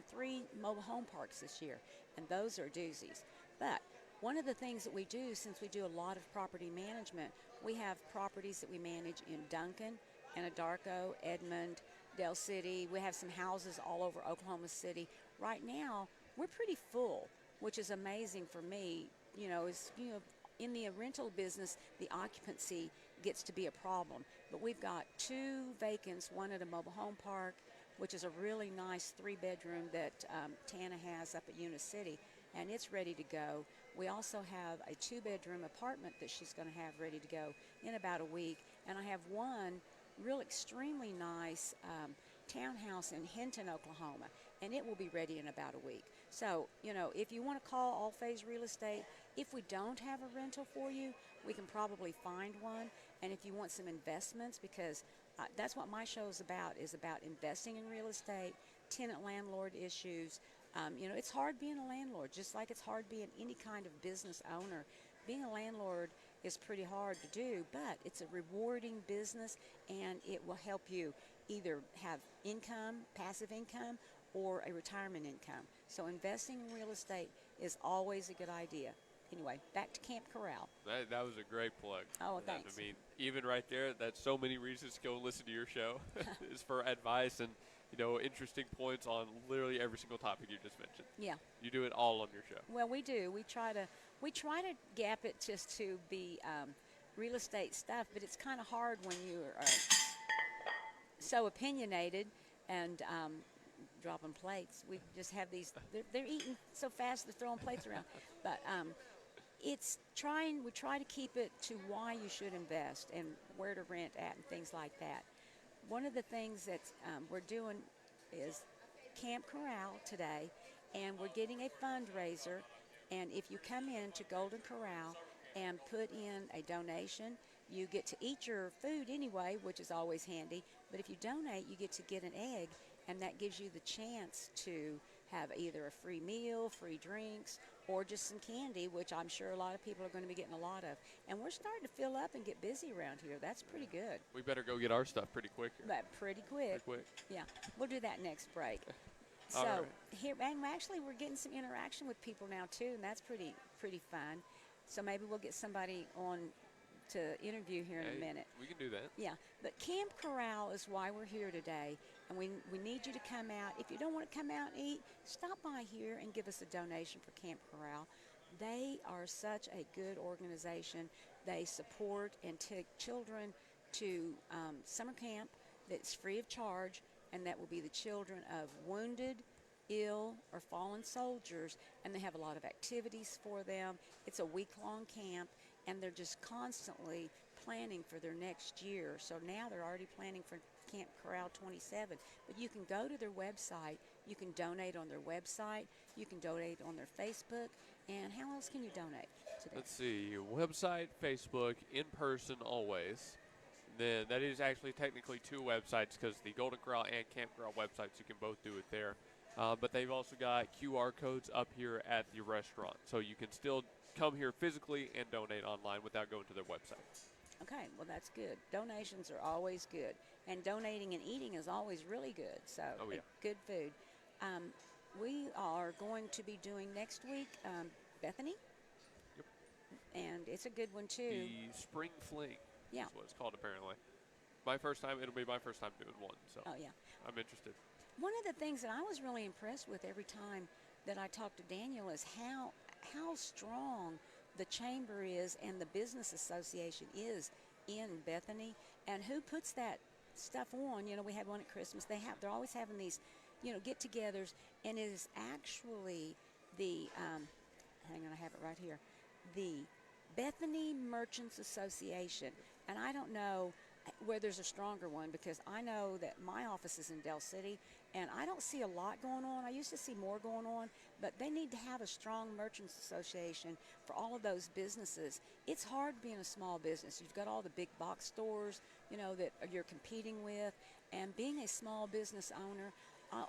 3 mobile home parks this year, and those are doozies. But one of the things that we do, since we do a lot of property management, we have properties that we manage in Duncan, Anadarko, Edmond, Del City. We have some houses all over Oklahoma City. Right now, we're pretty full, which is amazing for me. In the rental business, the occupancy gets to be a problem. But we've got 2 vacants, one at a mobile home park, which is a really nice 3-bedroom that Tana has up at Eunice City, and it's ready to go. We also have a 2-bedroom apartment that she's going to have ready to go in about a week, and I have one real extremely nice townhouse in Hinton, Oklahoma, and it will be ready in about a week. So, if you want to call All Phase Real Estate, if we don't have a rental for you, we can probably find one. And if you want some investments, because that's what my show is about investing in real estate, tenant-landlord issues. It's hard being a landlord, just like it's hard being any kind of business owner. Being a landlord is pretty hard to do, but it's a rewarding business, and it will help you either have income, passive income, or a retirement income. So investing in real estate is always a good idea. Anyway, back to Camp Corral. That was a great plug. Oh, thanks. I mean, even right there, that's so many reasons to go listen to your show. Is for advice and, interesting points on literally every single topic you just mentioned. Yeah. You do it all on your show. Well, we do. We try to gap it just to be real estate stuff, but it's kind of hard when you are so opinionated and dropping plates. We just have these. They're eating so fast they're throwing plates around, but. We try to keep it to why you should invest and where to rent at and things like that. One of the things that we're doing is Camp Corral today, and we're getting a fundraiser. And if you come in to Golden Corral and put in a donation, you get to eat your food anyway, which is always handy. But if you donate, you get to get an egg, and that gives you the chance to have either a free meal, free drinks, or just some candy, which I'm sure a lot of people are going to be getting a lot of. And we're starting to fill up and get busy around here. That's pretty good. We better go get our stuff pretty quick here. But pretty quick. Yeah, we'll do that next break. So right. Here, and actually we're getting some interaction with people now too, and that's pretty fun. So maybe we'll get somebody on to interview here in a minute. We can do that. Yeah, but Camp Corral is why we're here today, and we need you to come out. If you don't want to come out and eat, stop by here and give us a donation for Camp Corral. They are such a good organization. They support and take children to summer camp that's free of charge, and that will be the children of wounded, ill, or fallen soldiers, and they have a lot of activities for them. It's a week-long camp, and they're just constantly planning for their next year. So now they're already planning for Camp Corral 27. But you can go to their website. You can donate on their website. You can donate on their Facebook. And how else can you donate to them? Let's see, website, Facebook, in person always. Then that is actually technically two websites, because the Golden Corral and Camp Corral websites, you can both do it there. But they've also got QR codes up here at the restaurant. So you can still come here physically and donate online without going to their website. Okay, well, that's good. Donations are always good. And donating and eating is always really good. So good food. We are going to be doing next week Bethany. Yep. And it's a good one, too. The Spring Fling. Yeah. That's what it's called, apparently. It'll be my first time doing one. So I'm interested. One of the things that I was really impressed with every time that I talked to Daniel is how strong the chamber is and the business association is in Bethany, and who puts that stuff on. You know, we had one at Christmas. They're always having these, get-togethers, and it is actually the hang on, I have it right here, the Bethany Merchants Association, and I don't know where there's a stronger one, because I know that my office is in Del City, and I don't see a lot going on. I used to see more going on, but they need to have a strong merchants association for all of those businesses. It's hard being a small business. You've got all the big box stores, that you're competing with, and being a small business owner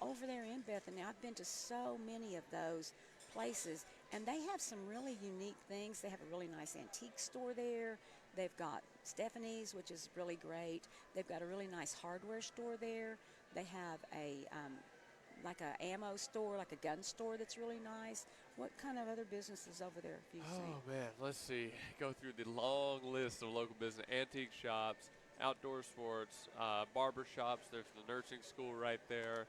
over there in Bethany, I've been to so many of those places, and they have some really unique things. They have a really nice antique store there. They've got Stephanie's, which is really great. They've got a really nice hardware store there. They have like a ammo store, like a gun store that's really nice. What kind of other businesses over there have you seen? Oh, man, let's see. Go through the long list of local business. Antique shops, outdoor sports, barber shops. There's the nursing school right there.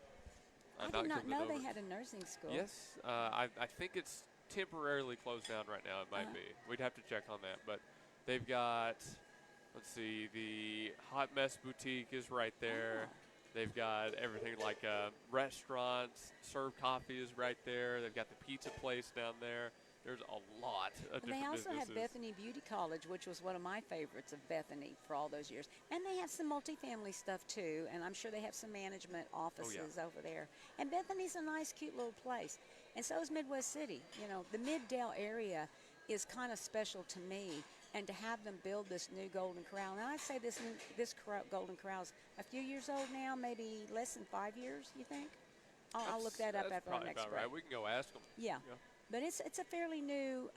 I did not know they had a nursing school. Yes. I think it's temporarily closed down right now. It might be. We'd have to check on that. But they've got, let's see, the Hot Mess Boutique is right there. They've got everything like restaurants, serve coffee is right there. They've got the pizza place down there. There's a lot of different businesses. They also have Bethany Beauty College, which was one of my favorites of Bethany for all those years. And they have some multifamily stuff, too, and I'm sure they have some management offices over there. And Bethany's a nice, cute little place. And so is Midwest City. The Mid-Dale area is kind of special to me, and to have them build this new Golden Corral. And I'd say this Golden Corral's a few years old now, maybe less than 5 years, you think? I'll look that up after our next break. Right. We can go ask them. Yeah. But it's a fairly new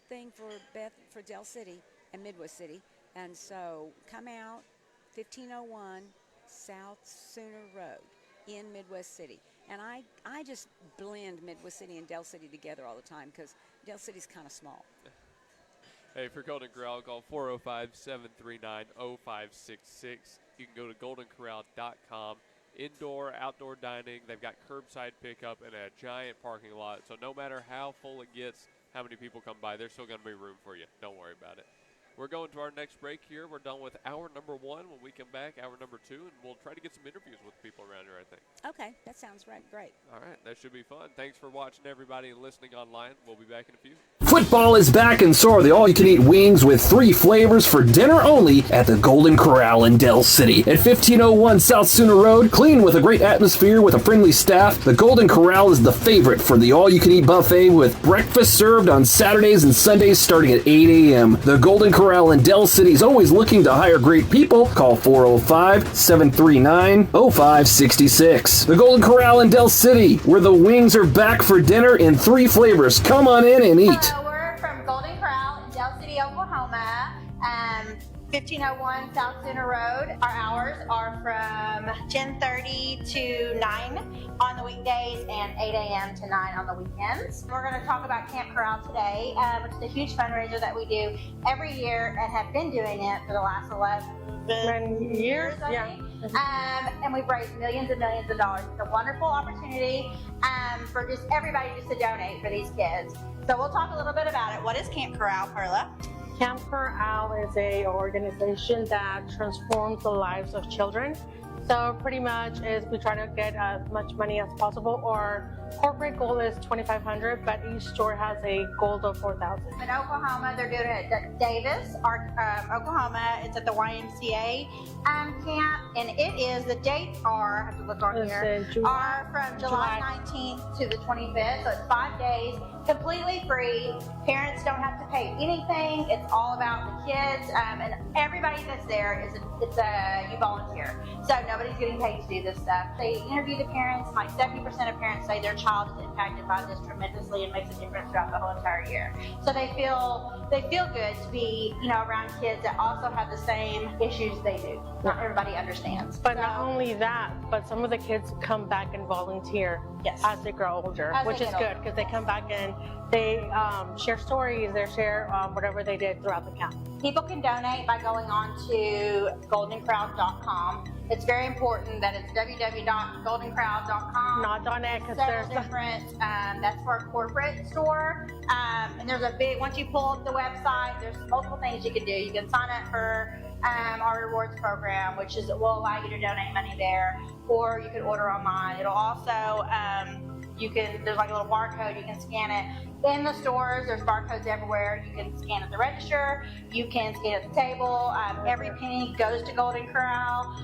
thing for Del City and Midwest City. And so come out, 1501 South Sooner Road in Midwest City. And I just blend Midwest City and Del City together all the time, because Del City's kind of small. Hey, for Golden Corral, call 405-739-0566. You can go to goldencorral.com. Indoor, outdoor dining. They've got curbside pickup and a giant parking lot. So no matter how full it gets, how many people come by, there's still going to be room for you. Don't worry about it. We're going to our next break here. We're done with hour number 1. When we come back, hour number 2, and we'll try to get some interviews with people around here, I think. Okay, that sounds great. All right, that should be fun. Thanks for watching, everybody, and listening online. We'll be back in a few. Football is back, and so are the all-you-can-eat wings with 3 flavors for dinner only at the Golden Corral in Del City. At 1501 South Sooner Road, clean with a great atmosphere with a friendly staff, the Golden Corral is the favorite for the all-you-can-eat buffet with breakfast served on Saturdays and Sundays starting at 8 a.m. The Golden Corral in Del City is always looking to hire great people. Call 405-739-0566. The Golden Corral in Del City, where the wings are back for dinner in 3 flavors. Come on in and eat. We're from Golden Corral in Del City, Oklahoma, 1501 South Sooner Road. Our hours are from 10:30 to 9 on the weekdays and 8 a.m. to 9 on the weekends. We're going to talk about Camp Corral today, which is a huge fundraiser that we do every year and have been doing it for the last 11 years, I think. And we've raised millions and millions of dollars. It's a wonderful opportunity for just everybody just to donate for these kids. So we'll talk a little bit about it. What is Camp Corral, Perla? Camp Corral is an organization that transforms the lives of children. So pretty much is we try to get as much money as possible. Our corporate goal is $2,500, but each store has a goal of $4,000. In Oklahoma, they're doing it at Davis, Oklahoma. It's at the YMCA camp, and the dates are, I have to look on here, are from July 19th to the 25th, so it's 5 days, completely free. Parents don't have to pay anything. It's all about the kids, and everybody that's there you volunteer. So nobody's getting paid to do this stuff. They interview the parents, and like 70% of parents say their child is impacted by this tremendously and makes a difference throughout the whole entire year. So they feel good to be, around kids that also have the same issues they do. Not everybody understands. But not only that, but some of the kids come back and volunteer as they grow older, which is good because they come back and they share stories, they share whatever they did throughout the camp. People can donate by going on to goldencorral.com. It's very important that it's www.goldencorral.com. Not .net because there's different. That's for a corporate store, and there's once you pull up the website, there's multiple things you can do. You can sign up for our rewards program, which will allow you to donate money there, or you can order online. It'll also there's like a little barcode, you can scan it. In the stores, there's barcodes everywhere. You can scan at the register, you can scan at the table. Every penny goes to Golden Corral,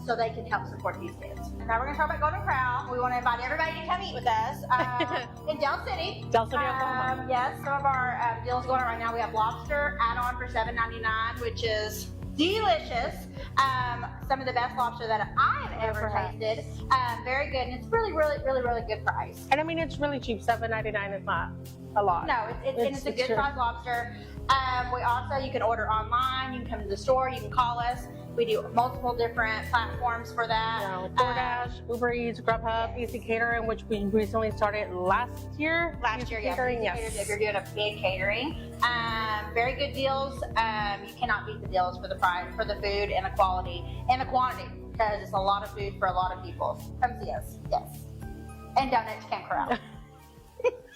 so they can help support these kids. Now we're going to talk about Golden Corral. We want to invite everybody to come eat with us in Del City. Oklahoma. Yes, some of our deals going on right now. We have lobster add-on for $7.99, which is delicious. Some of the best lobster that I've ever tasted. Very good, and it's really, really, really, really good price. And I mean, it's really cheap. $7.99 is not a lot. No, it's a good size lobster. You can order online. You can come to the store. You can call us. We do multiple different platforms for that. DoorDash, Uber Eats, Grubhub, Easy Catering, which we recently started last year. Catering, yes. If you're doing a big catering, very good deals. You cannot beat the deals for the price, for the food and the quality and the quantity, because it's a lot of food for a lot of people. Come see us, yes, and donate to Camp Corral.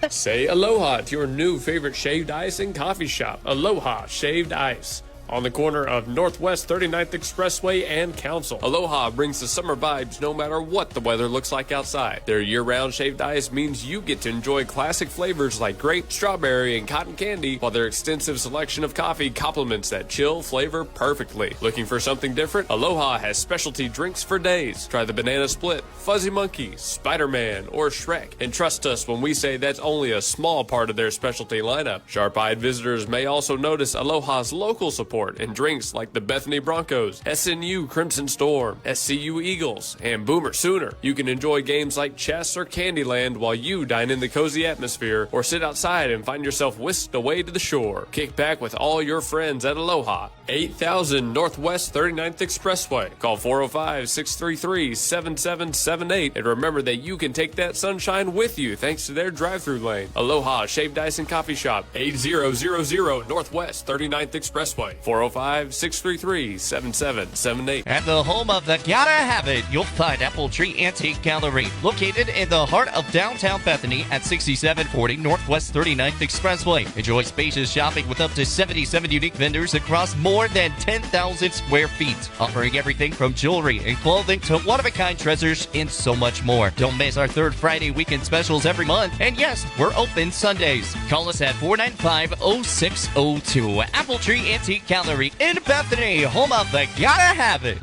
Say aloha to your new favorite shaved ice and coffee shop, Aloha Shaved Ice. On the corner of Northwest 39th Expressway and Council. Aloha brings the summer vibes no matter what the weather looks like outside. Their year-round shaved ice means you get to enjoy classic flavors like grape, strawberry, and cotton candy, while their extensive selection of coffee complements that chill flavor perfectly. Looking for something different? Aloha has specialty drinks for days. Try the Banana Split, Fuzzy Monkey, Spider-Man, or Shrek. And trust us when we say that's only a small part of their specialty lineup. Sharp-eyed visitors may also notice Aloha's local support and drinks like the Bethany Broncos, SNU Crimson Storm, SCU Eagles, and Boomer Sooner. You can enjoy games like chess or Candyland while you dine in the cozy atmosphere, or sit outside and find yourself whisked away to the shore. Kick back with all your friends at Aloha, 8000 Northwest 39th Expressway. Call 405-633-7778, and remember that you can take that sunshine with you thanks to their drive-thru lane. Aloha Shaved Ice and Coffee Shop, 8000 Northwest 39th Expressway. 405-633-7778. At the home of the Gotta Have It, you'll find Apple Tree Antique Gallery, located in the heart of downtown Bethany at 6740 Northwest 39th Expressway. Enjoy spacious shopping with up to 77 unique vendors across more than 10,000 square feet, offering everything from jewelry and clothing to one-of-a-kind treasures and so much more. Don't miss our third Friday weekend specials every month. And yes, we're open Sundays. Call us at 495-0602. Apple Tree Antique Gallery in Bethany, home of the Gotta Have It.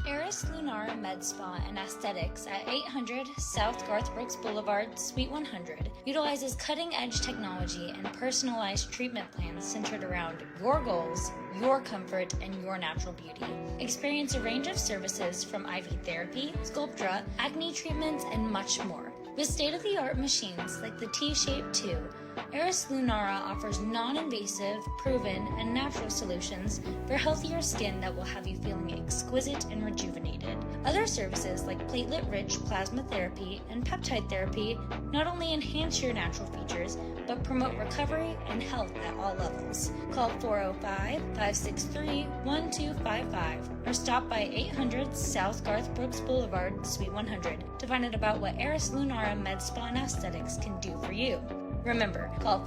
Med Spa and Aesthetics at 800 South Garth Brooks Boulevard, Suite 100 utilizes cutting-edge technology and personalized treatment plans centered around your goals, your comfort, and your natural beauty. Experience a range of services from IV therapy, Sculptra, acne treatments, and much more. With state-of-the-art machines like the T-Shape 2, Eris Lunara offers non-invasive, proven, and natural solutions for healthier skin that will have you feeling exquisite and rejuvenated. Other services like platelet-rich plasma therapy and peptide therapy not only enhance your natural features, but promote recovery and health at all levels. Call 405-563-1255 or stop by 800 South Garth Brooks Boulevard, Suite 100 to find out about what Eris Lunara Med Spa and Aesthetics can do for you. Remember, call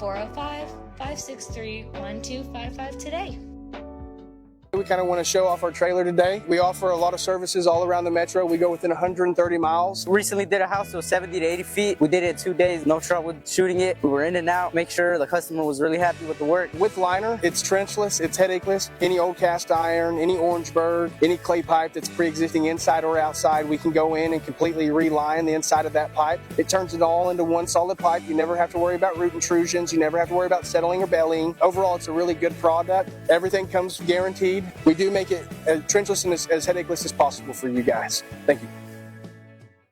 405-563-1255 today. We kind of want to show off our trailer today. We offer a lot of services all around the metro. We go within 130 miles. Recently did a house that was 70 to 80 feet. We did it in 2 days, no trouble shooting it. We were in and out, make sure the customer was really happy with the work. With liner, it's trenchless, it's headacheless. Any old cast iron, any Orangeburg, any clay pipe that's pre-existing inside or outside, we can go in and completely reline the inside of that pipe. It turns it all into one solid pipe. You never have to worry about root intrusions. You never have to worry about settling or bellying. Overall, it's a really good product. Everything comes guaranteed. We do make it as trenchless and as headacheless as possible for you guys. Thank you.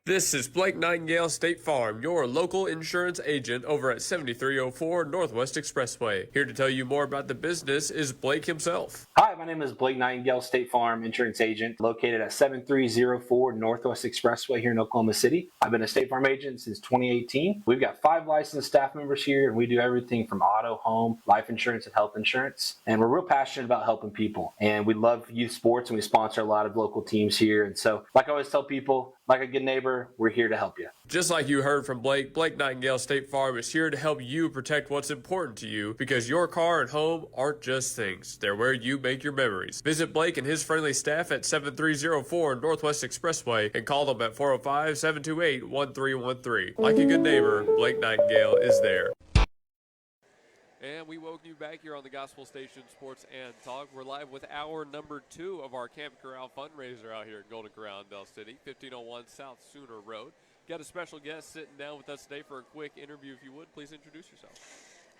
This is Blake Nightingale State Farm, your local insurance agent over at 7304 Northwest Expressway. Here to tell you more about the business is Blake himself. Hi, my name is Blake Nightingale, State Farm insurance agent located at 7304 Northwest Expressway here in Oklahoma City. I've been a State Farm agent since 2018. We've got 5 licensed staff members here, and we do everything from auto, home, life insurance, and health insurance. And we're real passionate about helping people. And we love youth sports, and we sponsor a lot of local teams here. And so, like I always tell people, like a good neighbor, we're here to help you. Just like you heard from Blake, Blake Nightingale State Farm is here to help you protect what's important to you, because your car and home aren't just things. They're where you make your memories. Visit Blake and his friendly staff at 7304 Northwest Expressway and call them at 405-728-1313. Like a good neighbor, Blake Nightingale is there. And we welcome you back here on the Gospel Station Sports and Talk. We're live with hour number 2 of our Camp Corral fundraiser out here in Golden Corral in Del City, 1501 South Sooner Road. Got a special guest sitting down with us today for a quick interview. If you would, please introduce yourself.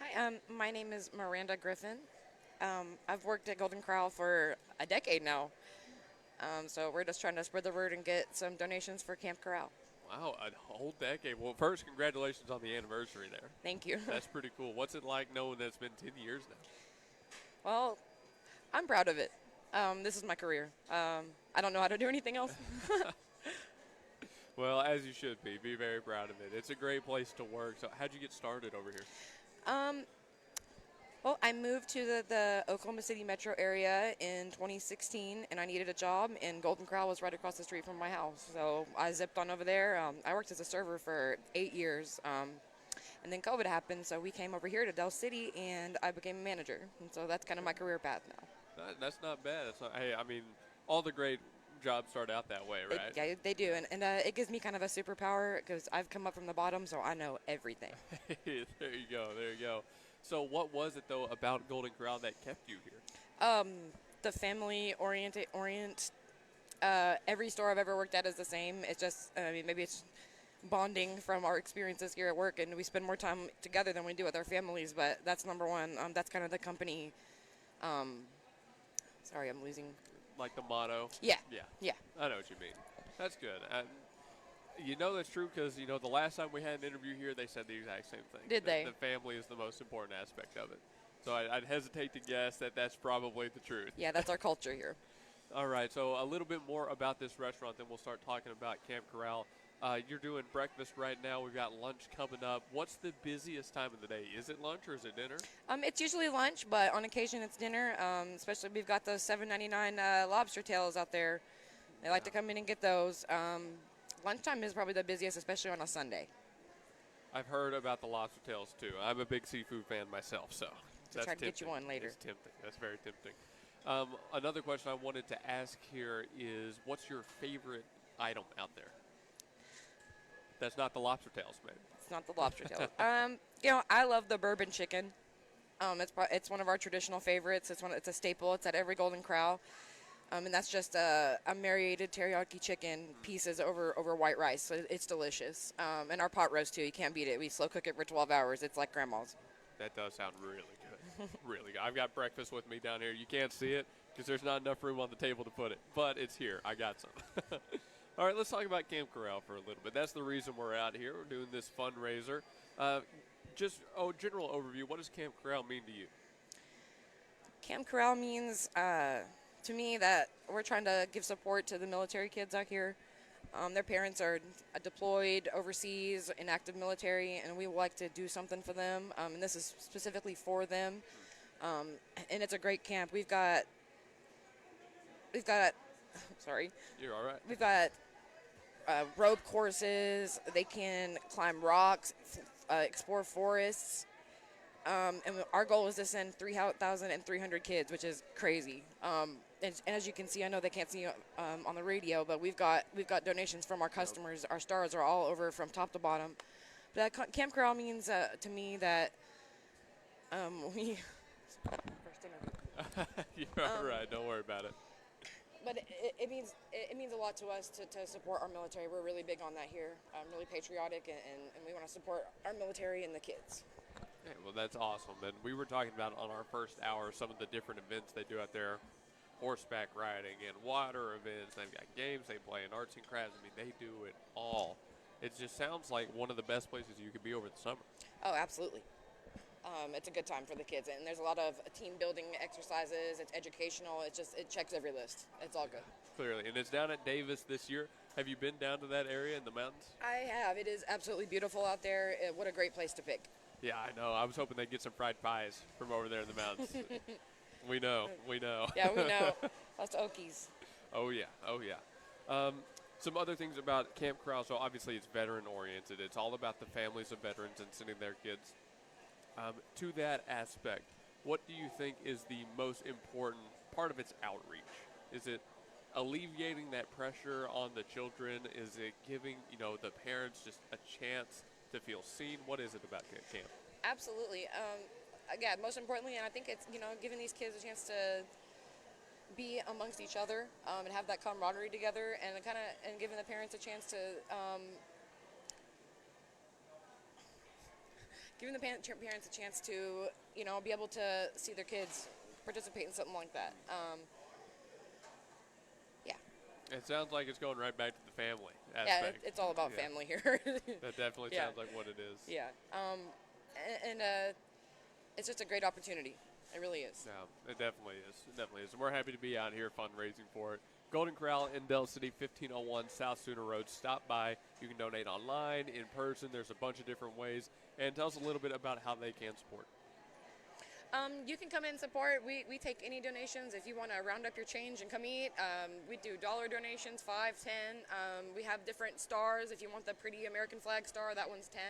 Hi, my name is Miranda Griffin. I've worked at Golden Corral for a decade now. So we're just trying to spread the word and get some donations for Camp Corral. Wow, a whole decade. Well, first, congratulations on the anniversary there. Thank you. That's pretty cool. What's it like knowing that it's been 10 years now? Well, I'm proud of it. This is my career. I don't know how to do anything else. Well, as you should be. Be very proud of it. It's a great place to work. So how'd you get started over here? Well, I moved to the Oklahoma City metro area in 2016, and I needed a job, and Golden Corral was right across the street from my house. So I zipped on over there. I worked as a server for 8 years, and then COVID happened, so we came over here to Del City, and I became a manager. And so that's kind of my career path now. That's not bad. Hey, I mean, all the great jobs start out that way, right? Yeah, they do, and it gives me kind of a superpower because I've come up from the bottom, so I know everything. There you go. There you go. So what was it, though, about Golden Corral that kept you here? The family every store I've ever worked at is the same. It's just, maybe it's bonding from our experiences here at work, and we spend more time together than we do with our families, but that's number one. That's kind of the company. Sorry, I'm losing. Like the motto? Yeah. Yeah. I know what you mean. That's good. You know that's true because, the last time we had an interview here, they said the exact same thing. Did they? The family is the most important aspect of it. So I'd hesitate to guess that that's probably the truth. Yeah, that's our culture here. All right, so a little bit more about this restaurant, then we'll start talking about Camp Corral. You're doing breakfast right now. We've got lunch coming up. What's the busiest time of the day? Is it lunch or is it dinner? It's usually lunch, but on occasion it's dinner. Especially we've got those $7.99 lobster tails out there. They like to come in and get those. Lunchtime is probably the busiest, especially on a Sunday. I've heard about the lobster tails, too. I'm a big seafood fan myself, so that's try to get you one later. It's tempting. That's very tempting. Another question I wanted to ask here is, what's your favorite item out there? That's not the lobster tails, maybe. It's not the lobster tails. I love the bourbon chicken. It's one of our traditional favorites. It's a staple. It's at every Golden Corral. And that's just a marinated teriyaki chicken pieces over white rice. So it's delicious. And our pot roast, too. You can't beat it. We slow cook it for 12 hours. It's like grandma's. That does sound really good. Really good. I've got breakfast with me down here. You can't see it because there's not enough room on the table to put it. But it's here. I got some. All right, let's talk about Camp Corral for a little bit. That's the reason we're out here. We're doing this fundraiser. Just a general overview. What does Camp Corral mean to you? Camp Corral means... to me, that we're trying to give support to the military kids out here. Their parents are deployed overseas in active military, and we would like to do something for them. And this is specifically for them. And it's a great camp. We've got. Sorry. You're all right. We've got rope courses. They can climb rocks, explore forests. And our goal is to send 3,300 kids, which is crazy. And as you can see, I know they can't see on the radio, but we've got donations from our customers. Our stars are all over from top to bottom. But Camp Corral means to me that we. You're all right. Don't worry about it. But it means a lot to us to support our military. We're really big on that here. I'm really patriotic, and we want to support our military and the kids. Okay, well, that's awesome. And we were talking about on our first hour some of the different events they do out there. Horseback riding and water events. They've got games they play and arts and crafts. I mean, they do it all. It just sounds like one of the best places you could be over the summer. Oh, absolutely. It's a good time for the kids, and there's a lot of team building exercises. It's educational. It checks every list. It's all good. Clearly, and it's down at Davis this year. Have you been down to that area in the mountains? I have. It is absolutely beautiful out there. What a great place to pick. Yeah, I know. I was hoping they'd get some fried pies from over there in the mountains. We know. Yeah, we know. Us Okies. Oh, yeah. Some other things about Camp Corral. So, obviously, it's veteran-oriented. It's all about the families of veterans and sending their kids. To that aspect, what do you think is the most important part of its outreach? Is it alleviating that pressure on the children? Is it giving, the parents just a chance to feel seen? What is it about camp? Absolutely. Again, most importantly, and I think it's, giving these kids a chance to be amongst each other and have that camaraderie together, and and giving the parents a chance to giving the parents a chance to, be able to see their kids participate in something like that. Yeah. It sounds like it's going right back to the family aspect. Yeah, it's all about family here. That definitely sounds like what it is. Yeah. And it's just a great opportunity. It really is. Yeah, it definitely is. It definitely is. And we're happy to be out here fundraising for it. Golden Corral in Del City, 1501 South Sooner Road. Stop by. You can donate online, in person. There's a bunch of different ways. And tell us a little bit about how they can support. You can come in and support. We take any donations. If you want to round up your change and come eat, we do dollar donations, 5, 10. We have different stars. If you want the pretty American flag star, that one's 10.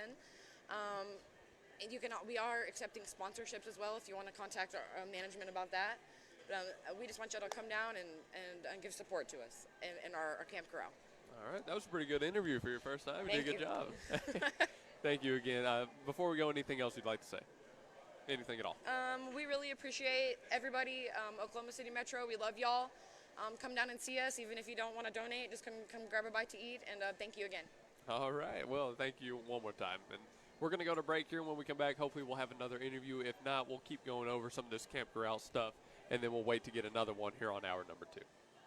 And we are accepting sponsorships as well if you want to contact our management about that. But we just want you to come down and give support to us in our Camp Corral. All right. That was a pretty good interview for your first time. You did a good job. Thank you again. Before we go, anything else you'd like to say? Anything at all? We really appreciate everybody. Oklahoma City Metro, we love y'all. Come down and see us. Even if you don't want to donate, just come grab a bite to eat. And thank you again. All right. Well, thank you one more time. And we're going to go to break here. When we come back, hopefully we'll have another interview. If not, we'll keep going over some of this Camp Corral stuff, and then we'll wait to get another one here on hour number 2.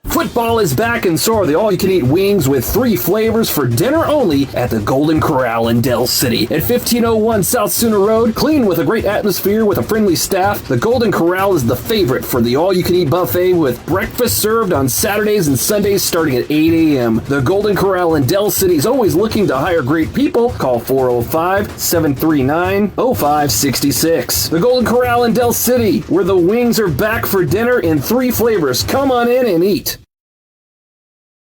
Football is back, and so are the all-you-can-eat wings with 3 flavors for dinner only at the Golden Corral in Del City. At 1501 South Sooner Road, clean with a great atmosphere with a friendly staff, the Golden Corral is the favorite for the all-you-can-eat buffet with breakfast served on Saturdays and Sundays starting at 8 a.m. The Golden Corral in Del City is always looking to hire great people. Call 405-739-0566. The Golden Corral in Del City, where the wings are back for dinner in 3 flavors. Come on in and eat.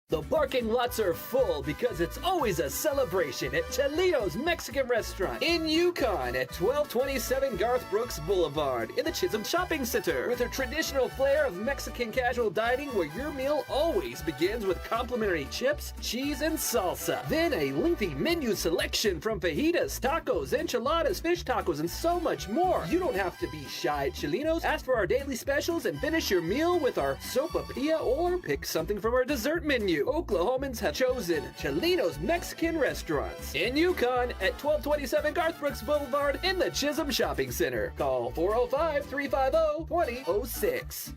The parking lots are full because it's always a celebration at Chelito's Mexican Restaurant in Yukon at 1227 Garth Brooks Boulevard in the Chisholm Shopping Center. With a traditional flair of Mexican casual dining where your meal always begins with complimentary chips, cheese, and salsa. Then a lengthy menu selection from fajitas, tacos, enchiladas, fish tacos, and so much more. You don't have to be shy at Chelito's. Ask for our daily specials and finish your meal with our sopapilla or pick something from our dessert menu. Oklahomans have chosen Chelito's Mexican Restaurants in Yukon at 1227 Garth Brooks Boulevard in the Chisholm Shopping Center. Call 405-350-2006.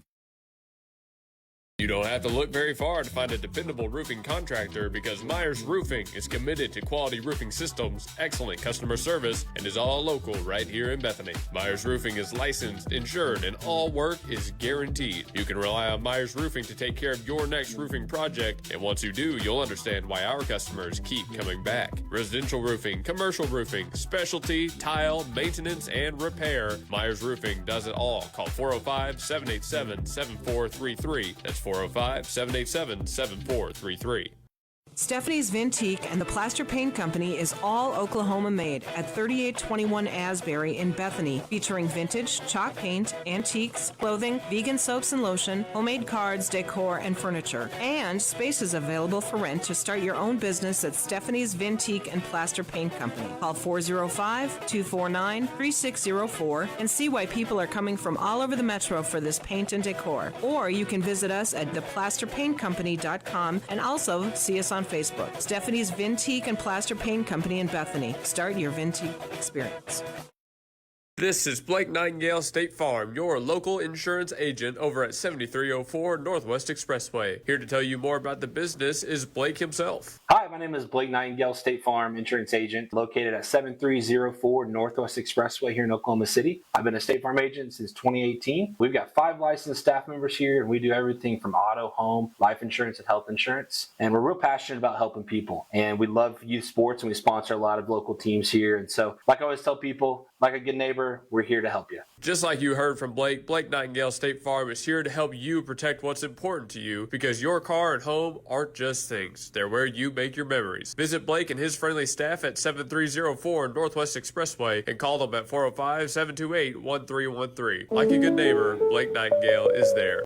You don't have to look very far to find a dependable roofing contractor because Myers Roofing is committed to quality roofing systems, excellent customer service, and is all local right here in Bethany. Myers Roofing is licensed, insured, and all work is guaranteed. You can rely on Myers Roofing to take care of your next roofing project, and once you do, you'll understand why our customers keep coming back. Residential roofing, commercial roofing, specialty, tile, maintenance, and repair. Myers Roofing does it all. Call 405-787-7433. That's 405-787-7433. Stephanie's Vintique and the Plaster Paint Company is all Oklahoma made at 3821 Asbury in Bethany, featuring vintage, chalk paint, antiques, clothing, vegan soaps and lotion, homemade cards, decor, and furniture. And space is available for rent to start your own business at Stephanie's Vintique and Plaster Paint Company. Call 405-249-3604 and see why people are coming from all over the metro for this paint and decor. Or you can visit us at theplasterpaintcompany.com and also see us on Facebook. Stephanie's Vintique and Plaster Paint Company in Bethany. Start your Vintique experience. This is Blake Nightingale State Farm, your local insurance agent over at 7304 Northwest Expressway. Here to tell you more about the business is Blake himself. Hi, my name is Blake Nightingale, State Farm insurance agent located at 7304 Northwest Expressway here in Oklahoma City. I've been a State Farm agent since 2018. We've got 5 licensed staff members here, and we do everything from auto, home, life insurance, and health insurance. And we're real passionate about helping people. And we love youth sports, and we sponsor a lot of local teams here. And so, like I always tell people, like a good neighbor, we're here to help you. Just like you heard from Blake, Blake Nightingale State Farm is here to help you protect what's important to you, because your car and home aren't just things. They're where you make your memories. Visit Blake and his friendly staff at 7304 Northwest Expressway and call them at 405-728-1313. Like a good neighbor, Blake Nightingale is there.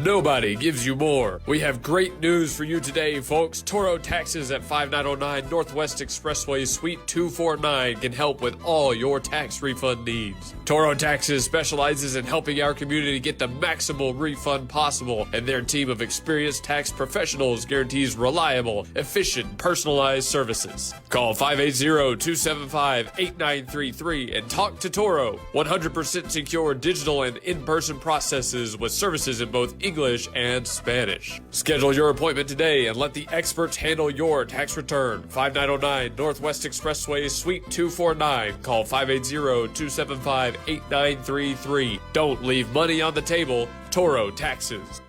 Nobody gives you more. We have great news for you today, folks. Toro Taxes at 5909 Northwest Expressway, Suite 249 can help with all your tax refund needs. Toro Taxes specializes in helping our community get the maximal refund possible, and their team of experienced tax professionals guarantees reliable, efficient, personalized services. Call 580-275-8933 and talk to Toro. 100% secure digital and in-person processes with services in both English and Spanish. Schedule your appointment today and let the experts handle your tax return. 5909 Northwest Expressway, Suite 249. Call 580-275-8933. Don't leave money on the table. Toro Taxes.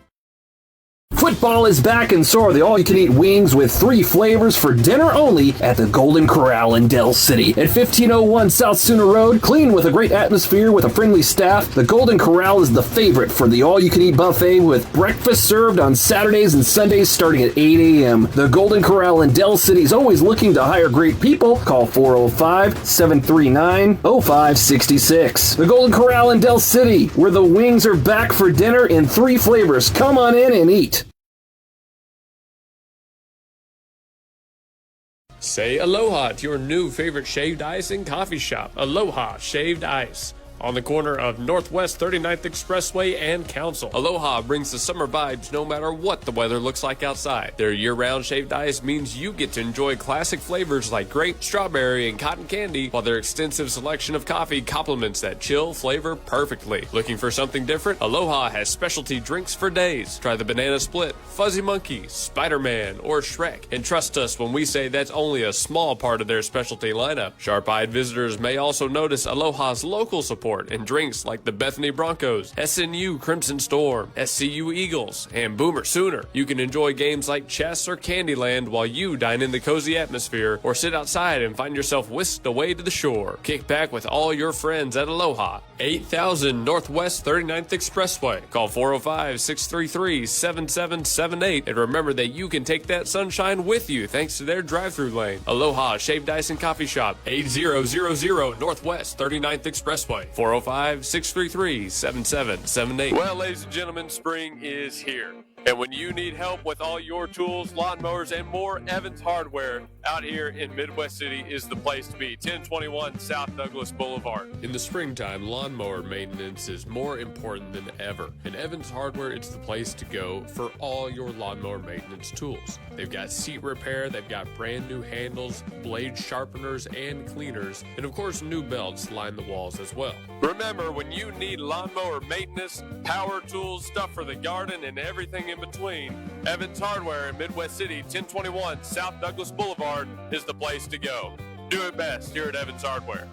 Football is back, and so are the all-you-can-eat wings with 3 flavors for dinner only at the Golden Corral in Del City. At 1501 South Sooner Road, clean with a great atmosphere with a friendly staff, the Golden Corral is the favorite for the all-you-can-eat buffet with breakfast served on Saturdays and Sundays starting at 8 a.m. The Golden Corral in Del City is always looking to hire great people. Call 405-739-0566. The Golden Corral in Del City, where the wings are back for dinner in 3 flavors. Come on in and eat. Say aloha to your new favorite shaved ice and coffee shop, Aloha Shaved Ice. On the corner of Northwest 39th Expressway and Council. Aloha brings the summer vibes no matter what the weather looks like outside. Their year-round shaved ice means you get to enjoy classic flavors like grape, strawberry, and cotton candy, while their extensive selection of coffee complements that chill flavor perfectly. Looking for something different? Aloha has specialty drinks for days. Try the Banana Split, Fuzzy Monkey, Spider-Man, or Shrek. And trust us when we say that's only a small part of their specialty lineup. Sharp-eyed visitors may also notice Aloha's local support and drinks like the Bethany Broncos, SNU Crimson Storm, SCU Eagles, and Boomer Sooner. You can enjoy games like chess or Candyland while you dine in the cozy atmosphere, or sit outside and find yourself whisked away to the shore. Kick back with all your friends at Aloha, 8000 Northwest 39th Expressway. Call 405-633-7778, and remember that you can take that sunshine with you thanks to their drive-thru lane. Aloha Shaved Ice and Coffee Shop, 8000 Northwest 39th Expressway. 405-633-7778. Well, ladies and gentlemen, spring is here. And when you need help with all your tools, lawnmowers, and more, Evans Hardware out here in Midwest City is the place to be. 1021 South Douglas Boulevard. In the springtime, lawnmower maintenance is more important than ever. In Evans Hardware, it's the place to go for all your lawnmower maintenance tools. They've got seat repair, they've got brand new handles, blade sharpeners, and cleaners, and of course, new belts line the walls as well. Remember, when you need lawnmower maintenance, power tools, stuff for the garden, and everything in between, Evans Hardware in Midwest City, 1021 South Douglas Boulevard is the place to go. Do it best here at Evans Hardware.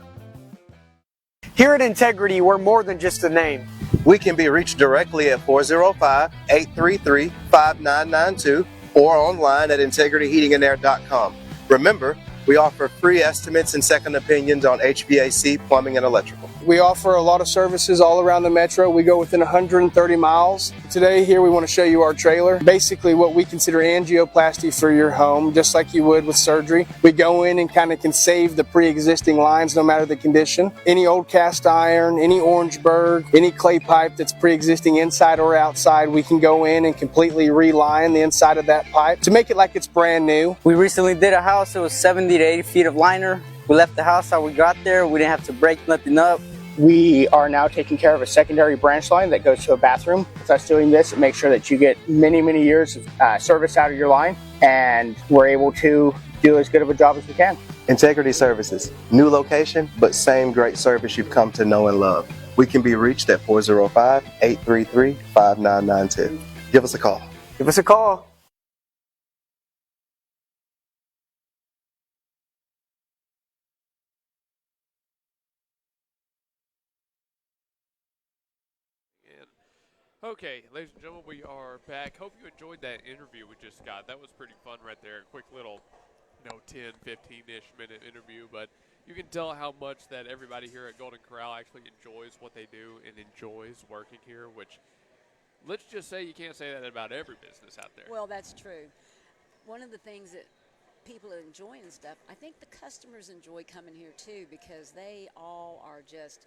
Here at Integrity, we're more than just a name. We can be reached directly at 405-833-5992 or online at integrityheatingandair.com. Remember, we offer free estimates and second opinions on HVAC, plumbing, and electrical. We offer a lot of services all around the metro. We go within 130 miles. Today here we want to show you our trailer. Basically what we consider angioplasty for your home, just like you would with surgery. We go in and kind of can save the pre-existing lines no matter the condition. Any old cast iron, any Orangeburg, any clay pipe that's pre-existing inside or outside, we can go in and completely reline the inside of that pipe to make it like it's brand new. We recently did a house. It was 70 to 80 feet of liner. We left the house how we got there. We didn't have to break nothing up. We are now taking care of a secondary branch line that goes to a bathroom. With us doing this, it makes sure that you get many, many years of service out of your line, and we're able to do as good of a job as we can. Integrity Services. New location, but same great service you've come to know and love. We can be reached at 405-833-5992. Give us a call. Give us a call. Okay, ladies and gentlemen, we are back. Hope you enjoyed that interview we just got. That was pretty fun right there. A quick little, 10, 15-ish minute interview, but you can tell how much that everybody here at Golden Corral actually enjoys what they do and enjoys working here, which, let's just say you can't say that about every business out there. Well, that's true. One of the things that people enjoy and stuff, I think the customers enjoy coming here too, because they all are just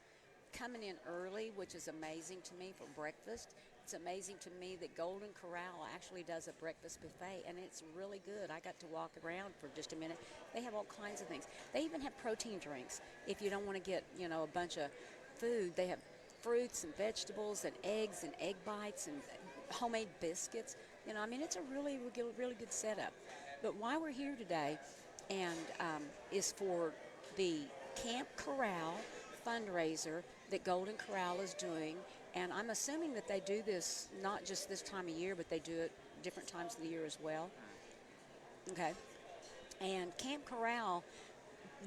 coming in early, which is amazing to me for breakfast. It's amazing to me that Golden Corral actually does a breakfast buffet, and it's really good. I got to walk around for just a minute. They have all kinds of things. They even have protein drinks. If you don't want to get, a bunch of food, they have fruits and vegetables and eggs and egg bites and homemade biscuits. It's a really, really good setup. But why we're here today and is for the Camp Corral fundraiser that Golden Corral is doing, and I'm assuming that they do this not just this time of year, but they do it different times of the year as well. Okay. And Camp Corral,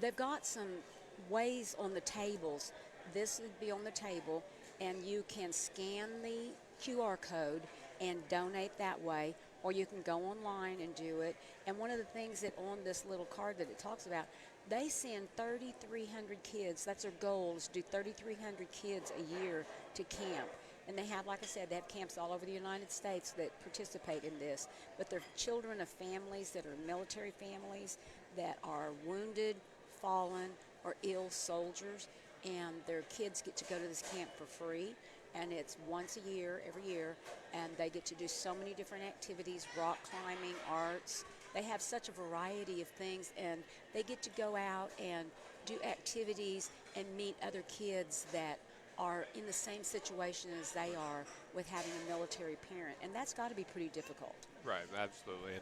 they've got some ways on the tables. This would be on the table, and you can scan the QR code and donate that way, or you can go online and do it. And one of the things that on this little card that it talks about, they send 3,300 kids. That's their goal, is to do 3,300 kids a year to camp. And they have, like I said, they have camps all over the United States that participate in this. But they're children of families that are military families that are wounded, fallen, or ill soldiers. And their kids get to go to this camp for free. And it's once a year, every year. And they get to do so many different activities, rock climbing, arts. They have such a variety of things, and they get to go out and do activities and meet other kids that are in the same situation as they are with having a military parent, and that's got to be pretty difficult. Right, absolutely.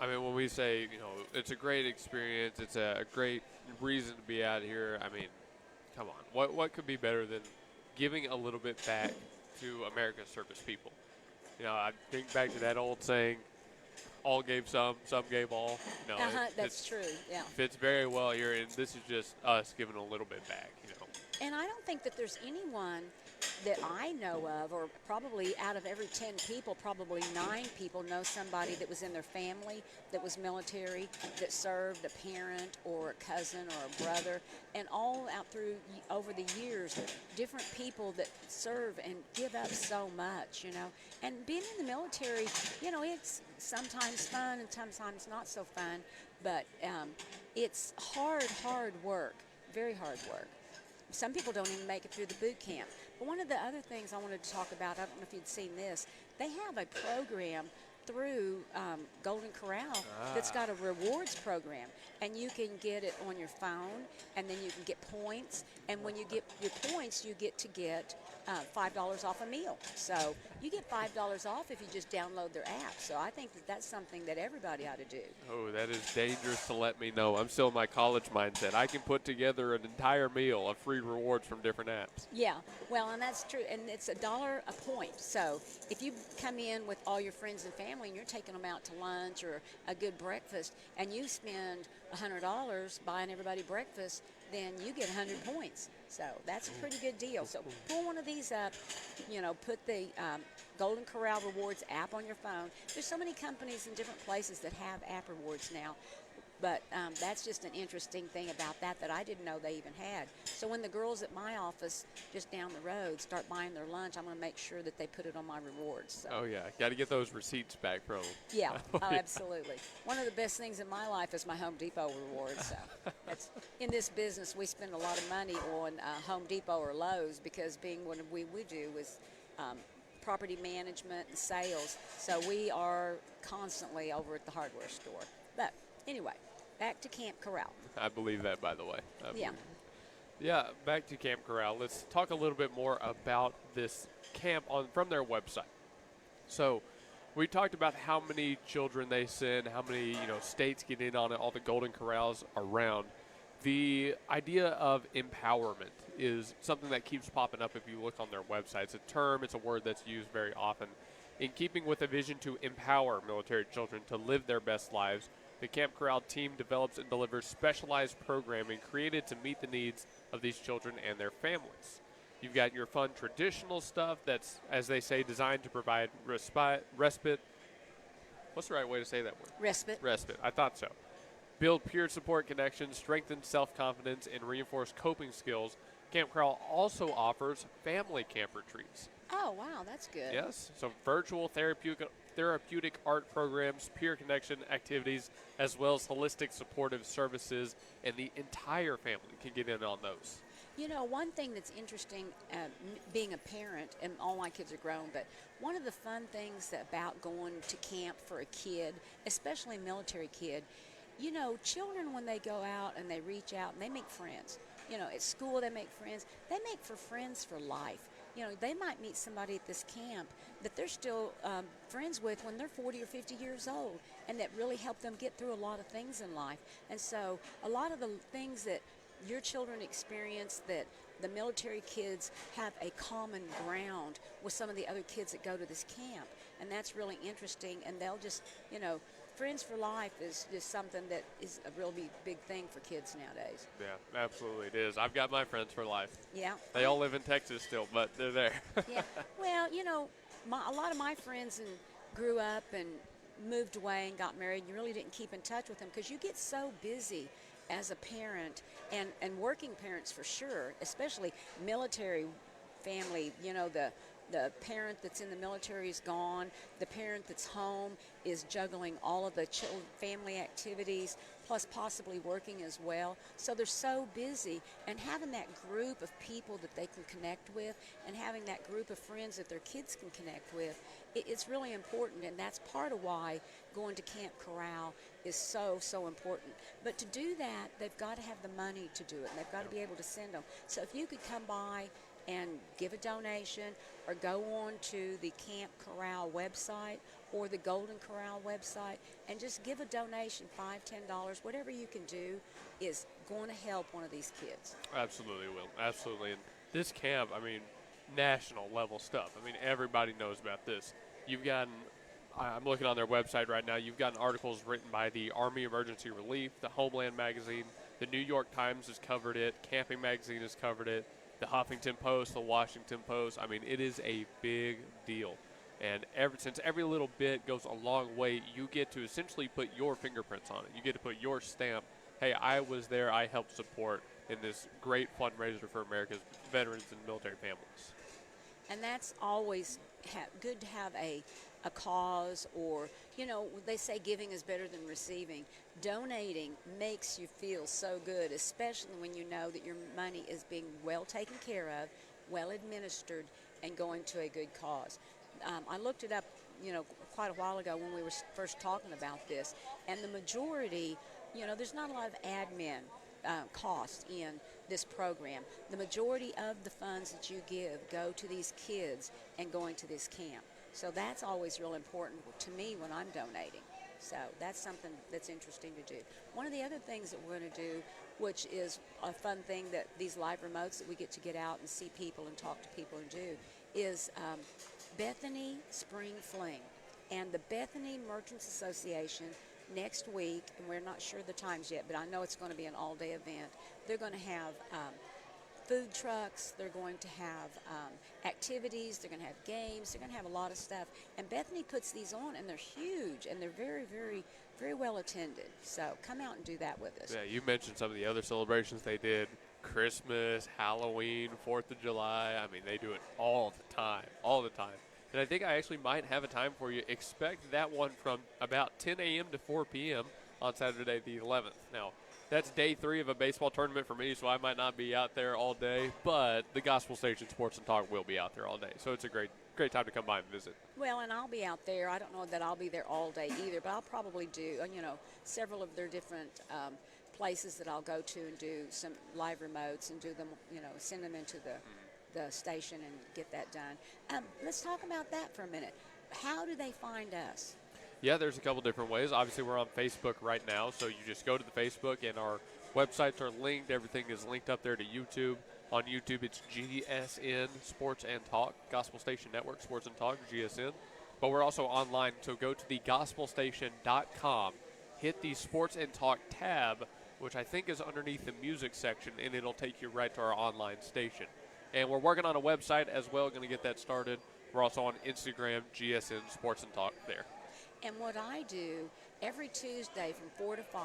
And when we say, it's a great experience, it's a great reason to be out here, come on. What could be better than giving a little bit back to America's service people? I think back to that old saying, all gave some gave all. That's true, yeah. Fits very well here, and this is just us giving a little bit back, And I don't think that there's anyone that I know of, or probably out of every 10 people, probably 9 people know somebody that was in their family that was military, that served a parent or a cousin or a brother, and all out through over the years, different people that serve and give up so much, And being in the military, it's sometimes fun and sometimes not so fun, but it's hard work, very hard work. Some people don't even make it through the boot camp. But one of the other things I wanted to talk about, I don't know if you'd seen this, they have a program through Golden Corral that's got a rewards program, and you can get it on your phone, and then you can get points, and when you get your points, you get to get $5 off a meal. So you get $5 off if you just download their app. So I think that that's something that everybody ought to do. Oh, that is dangerous to let me know. I'm still in my college mindset. I can put together an entire meal of free rewards from different apps. Yeah, well, and that's true. And it's $1 a point. So if you come in with all your friends and family and you're taking them out to lunch or a good breakfast, and you spend $100 buying everybody breakfast, then you get 100 points. So that's a pretty good deal. So pull one of these up, put the Golden Corral Rewards app on your phone. There's so many companies in different places that have app rewards now. But that's just an interesting thing about that I didn't know they even had. So when the girls at my office just down the road start buying their lunch, I'm going to make sure that they put it on my rewards. So. Oh, yeah. Got to get those receipts back from them. Yeah, Oh, yeah. absolutely. One of the best things in my life is my Home Depot rewards. So that's, in this business, we spend a lot of money on Home Depot or Lowe's because being what we do is property management and sales. So we are constantly over at the hardware store. But anyway, back to Camp Corral. I believe that, by the way. Yeah. Yeah, back to Camp Corral. Let's talk a little bit more about this camp from their website. So we talked about how many children they send, how many states get in on it, all the Golden Corrals around. The idea of empowerment is something that keeps popping up if you look on their website. It's a term, it's a word that's used very often. In keeping with a vision to empower military children to live their best lives, the Camp Corral team develops and delivers specialized programming created to meet the needs of these children and their families. You've got your fun traditional stuff that's, as they say, designed to provide respite. What's the right way to say that word? Respite. Respite. I thought so. Build peer support connections, strengthen self-confidence, and reinforce coping skills. Camp Corral also offers family camp retreats. Oh, wow, that's good. Yes, so virtual therapeutic art programs, peer connection activities, as well as holistic supportive services, and the entire family can get in on those. One thing that's interesting, being a parent, and all my kids are grown, but one of the fun things about going to camp for a kid, especially a military kid, children when they go out and they reach out and they make friends. At school they make friends. They make friends for life. They might meet somebody at this camp that they're still friends with when they're 40 or 50 years old, and that really help them get through a lot of things in life. And so a lot of the things that your children experience, that the military kids have a common ground with some of the other kids that go to this camp. And that's really interesting, and they'll just, friends for life is just something that is a really big thing for kids nowadays. Yeah, absolutely it is. I've got my friends for life. Yeah. They all live in Texas still, but they're there. Yeah. Well, a lot of my friends grew up and moved away and got married. You really didn't keep in touch with them because you get so busy as a parent and working parents for sure, especially military family. The parent that's in the military is gone. The parent that's home is juggling all of the family activities, plus possibly working as well. So they're so busy, and having that group of people that they can connect with and having that group of friends that their kids can connect with, it's really important, and that's part of why going to Camp Corral is so, so important. But to do that, they've got to have the money to do it, and they've got to be able to send them. So if you could come by and give a donation or go on to the Camp Corral website or the Golden Corral website and just give a donation, $5, $10, whatever you can do is going to help one of these kids. Absolutely will. Absolutely. And this camp, national level stuff. Everybody knows about this. You've gotten, I'm looking on their website right now, you've gotten articles written by the Army Emergency Relief, the Homeland Magazine, the New York Times has covered it, Camping Magazine has covered it, the Huffington Post, the Washington Post. It is a big deal. And since every little bit goes a long way, you get to essentially put your fingerprints on it. You get to put your stamp. Hey, I was there. I helped support in this great fundraiser for America's veterans and military families. And that's always good to have a cause, or, they say giving is better than receiving. Donating makes you feel so good, especially when you know that your money is being well taken care of, well administered, and going to a good cause. I looked it up, quite a while ago when we were first talking about this, and the majority, there's not a lot of admin cost in this program. The majority of the funds that you give go to these kids and going to this camp. So that's always real important to me when I'm donating. So that's something that's interesting to do. One of the other things that we're going to do, which is a fun thing that these live remotes that we get out and see people and talk to people and do, is Bethany Spring Fling. And the Bethany Merchants Association next week, and we're not sure the times yet, but I know it's going to be an all-day event. They're going to have food trucks. They're going to have activities. They're going to have games. They're going to have a lot of stuff. And Bethany puts these on, and they're huge, and they're very, very, very well attended. So come out and do that with us. Yeah, you mentioned some of the other celebrations they did. Christmas, Halloween, 4th of July. I mean, they do it all the time. And I think I actually might have a time for you. Expect that one from about 10 a.m. to 4 p.m. on Saturday the 11th. Now, that's day 3 of a baseball tournament for me, so I might not be out there all day, but the Gospel Station Sports and Talk will be out there all day. So it's a great time to come by and visit. Well, and I'll be out there. I don't know that I'll be there all day either, but I'll probably do, several of their different places that I'll go to and do some live remotes and do them, send them into the station and get that done. Let's talk about that for a minute. How do they find us? Yeah, there's a couple different ways. Obviously, we're on Facebook right now, so you just go to the Facebook, and our websites are linked. Everything is linked up there to YouTube. On YouTube, it's GSN Sports and Talk, Gospel Station Network Sports and Talk, GSN. But we're also online, so go to thegospelstation.com, hit the Sports and Talk tab, which I think is underneath the music section, and it'll take you right to our online station. And we're working on a website as well, going to get that started. We're also on Instagram, GSN Sports and Talk there. And what I do every Tuesday from 4 to 5,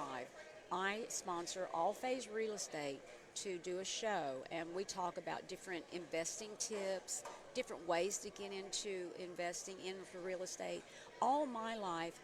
I sponsor All Phase Real Estate to do a show, and we talk about different investing tips, different ways to get into investing in for real estate. All my life,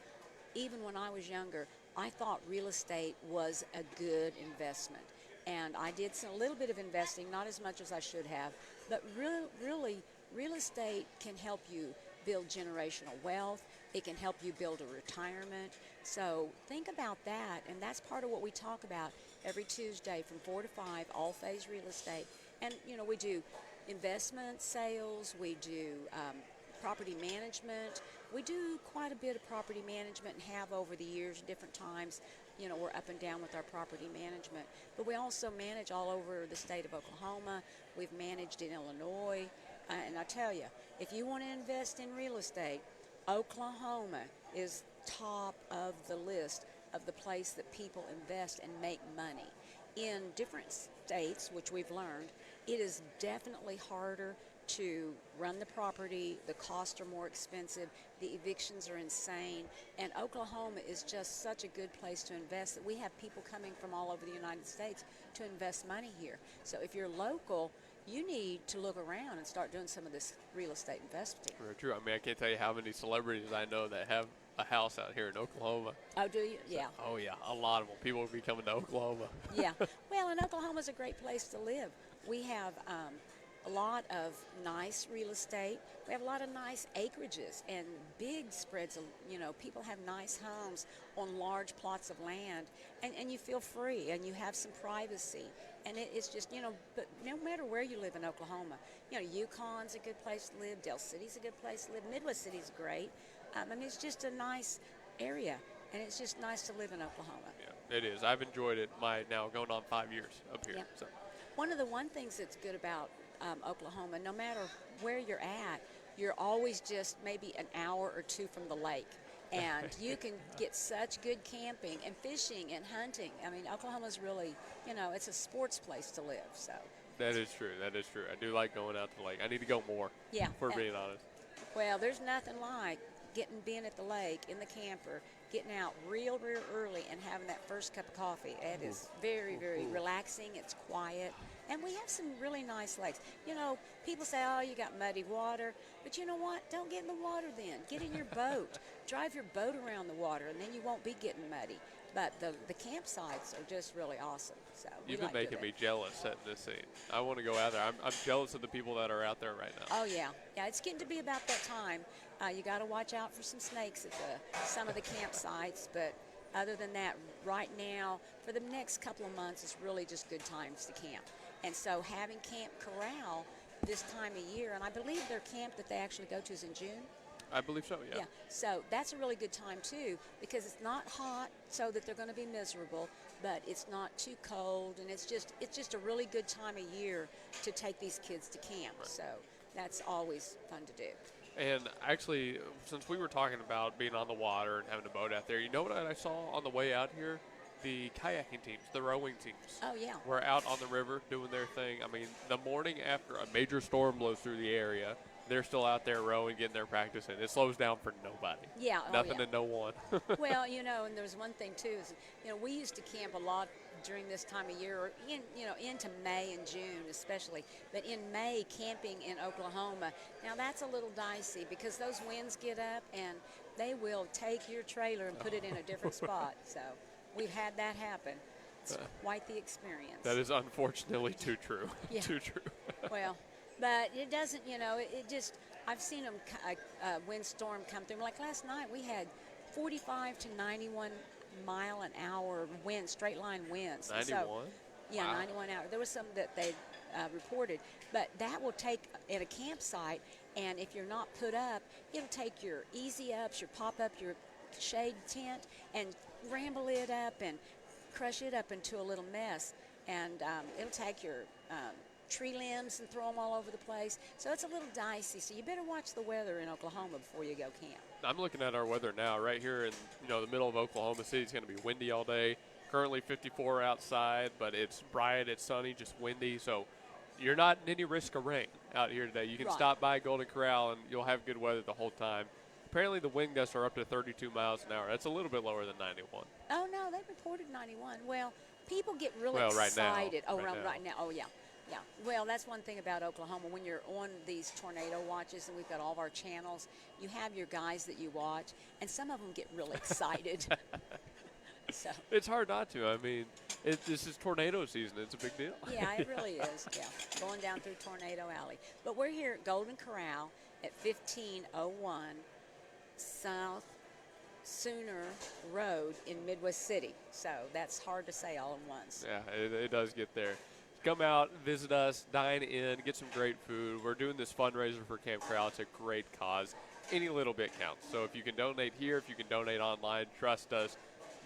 even when I was younger, I thought real estate was a good investment. And I did a little bit of investing, not as much as I should have, but really, real estate can help you build generational wealth. It can help you build a retirement. So think about that, and that's part of what we talk about every Tuesday from 4 to 5, All Phase Real Estate. And, we do investment sales, we do property management. We do quite a bit of property management and have over the years, different times. We're up and down with our property management. But we also manage all over the state of Oklahoma. We've managed in Illinois. And I tell you, if you want to invest in real estate, Oklahoma is top of the list of the place that people invest and make money. In different states, which we've learned, it is definitely harder to run the property. The costs are more expensive. The evictions are insane. And Oklahoma is just such a good place to invest that we have people coming from all over the United States to invest money here. So if you're local, you need to look around and start doing some of this real estate investing. Very true. I mean, I can't tell you how many celebrities I know that have a house out here in Oklahoma. Oh, do you? Yeah. Oh, yeah. A lot of them. People will be coming to Oklahoma. Yeah. Well, and Oklahoma's a great place to live. We have a lot of nice real estate. We have a lot of nice acreages and big spreads of, people have nice homes on large plots of land, and you feel free and you have some privacy. And it's just, but no matter where you live in Oklahoma, Yukon's a good place to live, Del City's a good place to live, Midwest City's great. It's just a nice area, and it's just nice to live in Oklahoma. Yeah, it is. I've enjoyed it now going on 5 years up here. Yeah. So. One things that's good about Oklahoma, no matter where you're at, you're always just maybe an hour or two from the lake. And you can get such good camping and fishing and hunting. I mean, Oklahoma's really, it's a sports place to live. So That is true. I do like going out to the lake. I need to go more. Yeah. For being honest. Well, there's nothing like being at the lake in the camper, getting out real early and having that first cup of coffee. It is very, very relaxing. It's quiet. And we have some really nice lakes. People say, oh, you got muddy water. But you know what? Don't get in the water then. Get in your boat. Drive your boat around the water, and then you won't be getting muddy. But the campsites are just really awesome. So You've been making me jealous setting this scene. I want to go out there. I'm jealous of the people that are out there right now. Oh, yeah. Yeah, it's getting to be about that time. You got to watch out for some snakes at some of the campsites. But other than that, right now, for the next couple of months, it's really just good times to camp. And so having Camp Corral this time of year, and I believe their camp that they actually go to is in June. I believe so, yeah. Yeah, so that's a really good time, too, because it's not hot so that they're going to be miserable, but it's not too cold, and it's just a really good time of year to take these kids to camp. Right. So that's always fun to do. And actually, since we were talking about being on the water and having a boat out there, you know what I saw on the way out here? the kayaking teams, the rowing teams. Oh, yeah. Were out on the river doing their thing. I mean, the morning after a major storm blows through the area, they're still out there rowing, getting their practice in. It slows down for nobody. Yeah. Nothing yeah. and no one. Well, and there's one thing, too, is, we used to camp a lot during this time of year, or into May and June especially. But in May, camping in Oklahoma, now that's a little dicey because those winds get up and they will take your trailer and put it in a different spot. So we've had that happen. It's quite the experience. That is unfortunately too true. Yeah. Too true. Well, but it doesn't, it just, I've seen them, a windstorm come through. Like last night, we had 45 to 91 mile an hour wind, straight line winds. 91? So, yeah, wow. 91 hours. There was some that they reported, but that will take at a campsite, and if you're not put up, it'll take your easy ups, your pop up, your shade tent, and ramble it up and crush it up into a little mess, and it'll take your tree limbs and throw them all over the place. So it's a little dicey. So you better watch the weather in Oklahoma before you go camp. I'm looking at our weather now. Right here in the middle of Oklahoma City, it's going to be windy all day. Currently 54 outside, but it's bright, it's sunny, just windy. So you're not in any risk of rain out here today. You can stop by Golden Corral and you'll have good weather the whole time. Apparently the wind gusts are up to 32 miles an hour. That's a little bit lower than 91. Oh, no, they reported 91. Well, people get really right now. excited. Right now. Oh, yeah. Yeah. Well, that's one thing about Oklahoma. When you're on these tornado watches, and we've got all of our channels, you have your guys that you watch, and some of them get real excited. So it's hard not to. I mean, this is tornado season. It's a big deal. Yeah, it really is. Yeah, going down through Tornado Alley. But we're here at Golden Corral at 1501 South Sooner Road in Midwest City. So that's hard to say all at once. Yeah, it does get there. Come out, visit us, dine in, get some great food. We're doing this fundraiser for Camp Corral. It's a great cause. Any little bit counts. So if you can donate here, if you can donate online, trust us,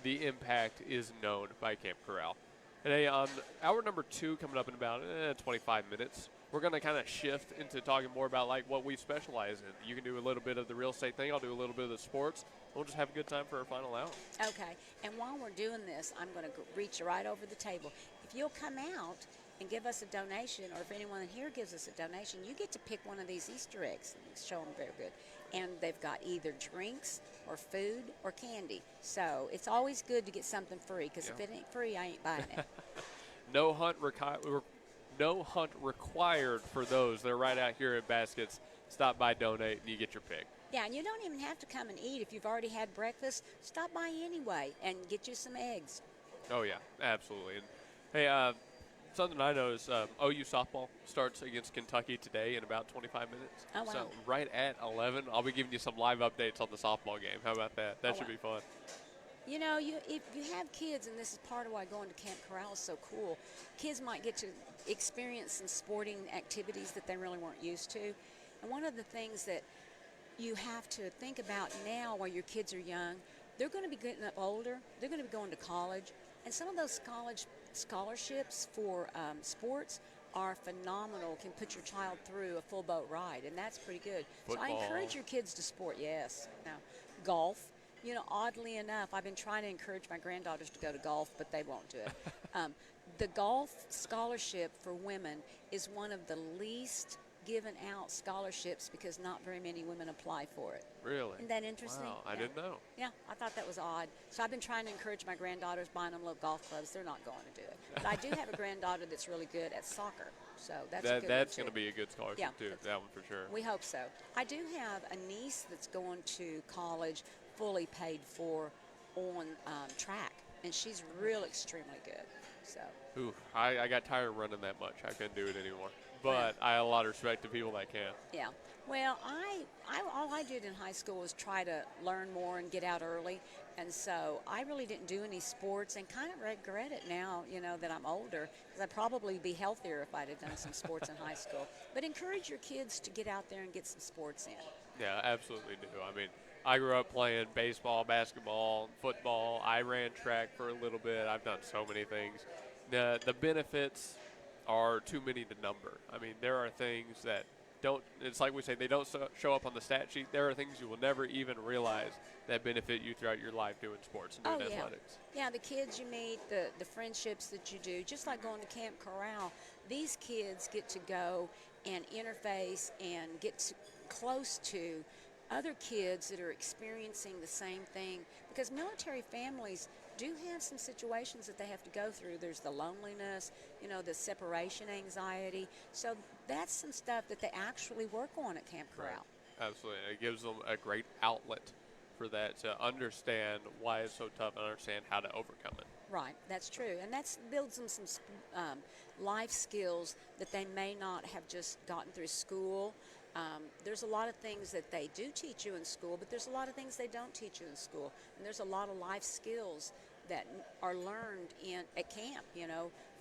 the impact is known by Camp Corral. And hey, on hour number 2 coming up in about 25 minutes, we're going to kind of shift into talking more about like what we specialize in. You can do a little bit of the real estate thing. I'll do a little bit of the sports. We'll just have a good time for our final hour. Okay. And while we're doing this, I'm going to reach right over the table. If you'll come out and give us a donation, or if anyone here gives us a donation, you get to pick one of these Easter eggs. Show them very good. And they've got either drinks or food or candy. So it's always good to get something free, because if it ain't free, I ain't buying it. No hunt required for those. They're right out here at Baskets. Stop by, donate, and you get your pick. Yeah, and you don't even have to come and eat. If you've already had breakfast, stop by anyway and get you some eggs. Oh, yeah, absolutely. And hey, something I know is OU softball starts against Kentucky today in about 25 minutes. Oh, wow. So right at 11, I'll be giving you some live updates on the softball game. How about that? That should be fun. You know, if you have kids, and this is part of why going to Camp Corral is so cool, kids might get to experience some sporting activities that they really weren't used to. And one of the things that you have to think about now while your kids are young, they're going to be getting up older, they're going to be going to college, and some of those college scholarships for sports are phenomenal, can put your child through a full boat ride, and that's pretty good. Football. So I encourage your kids to sport, yes. Now, golf. You know, oddly enough, I've been trying to encourage my granddaughters to go to golf, but they won't do it. The golf scholarship for women is one of the least given out scholarships because not very many women apply for it. Really? Isn't that interesting? Wow, I didn't know. Yeah, I thought that was odd. So I've been trying to encourage my granddaughters, buying them little golf clubs. They're not going to do it. But I do have a granddaughter that's really good at soccer. So that's a good one, That's too. going to be a good scholarship, too. That one for sure. We hope so. I do have a niece that's going to college fully paid for on track, and she's real extremely good. So. Ooh, I got tired of running that much. I couldn't do it anymore. But I have a lot of respect to people that can. Yeah. Well, all I did in high school was try to learn more and get out early. And so I really didn't do any sports, and kind of regret it now, you know, that I'm older, because I'd probably be healthier if I'd have done some sports in high school. But encourage your kids to get out there and get some sports in. Yeah, absolutely do. I mean, I grew up playing baseball, basketball, football. I ran track for a little bit. I've done so many things. The benefits are too many to number. I mean, there are things that don't. It's like we say, they don't show up on the stat sheet. There are things you will never even realize that benefit you throughout your life doing sports and doing athletics. Yeah, the kids you meet, the friendships that you do, just like going to Camp Corral. These kids get to go and interface and get close to other kids that are experiencing the same thing, because military families do have some situations that they have to go through. There's the loneliness, the separation anxiety. So that's some stuff that they actually work on at Camp Corral. Right. Absolutely. It gives them a great outlet for that, to understand why it's so tough and understand how to overcome it. Right, that's true. And that builds them some life skills that they may not have just gotten through school. There's a lot of things that they do teach you in school, but there's a lot of things they don't teach you in school. And there's a lot of life skills that are learned at camp,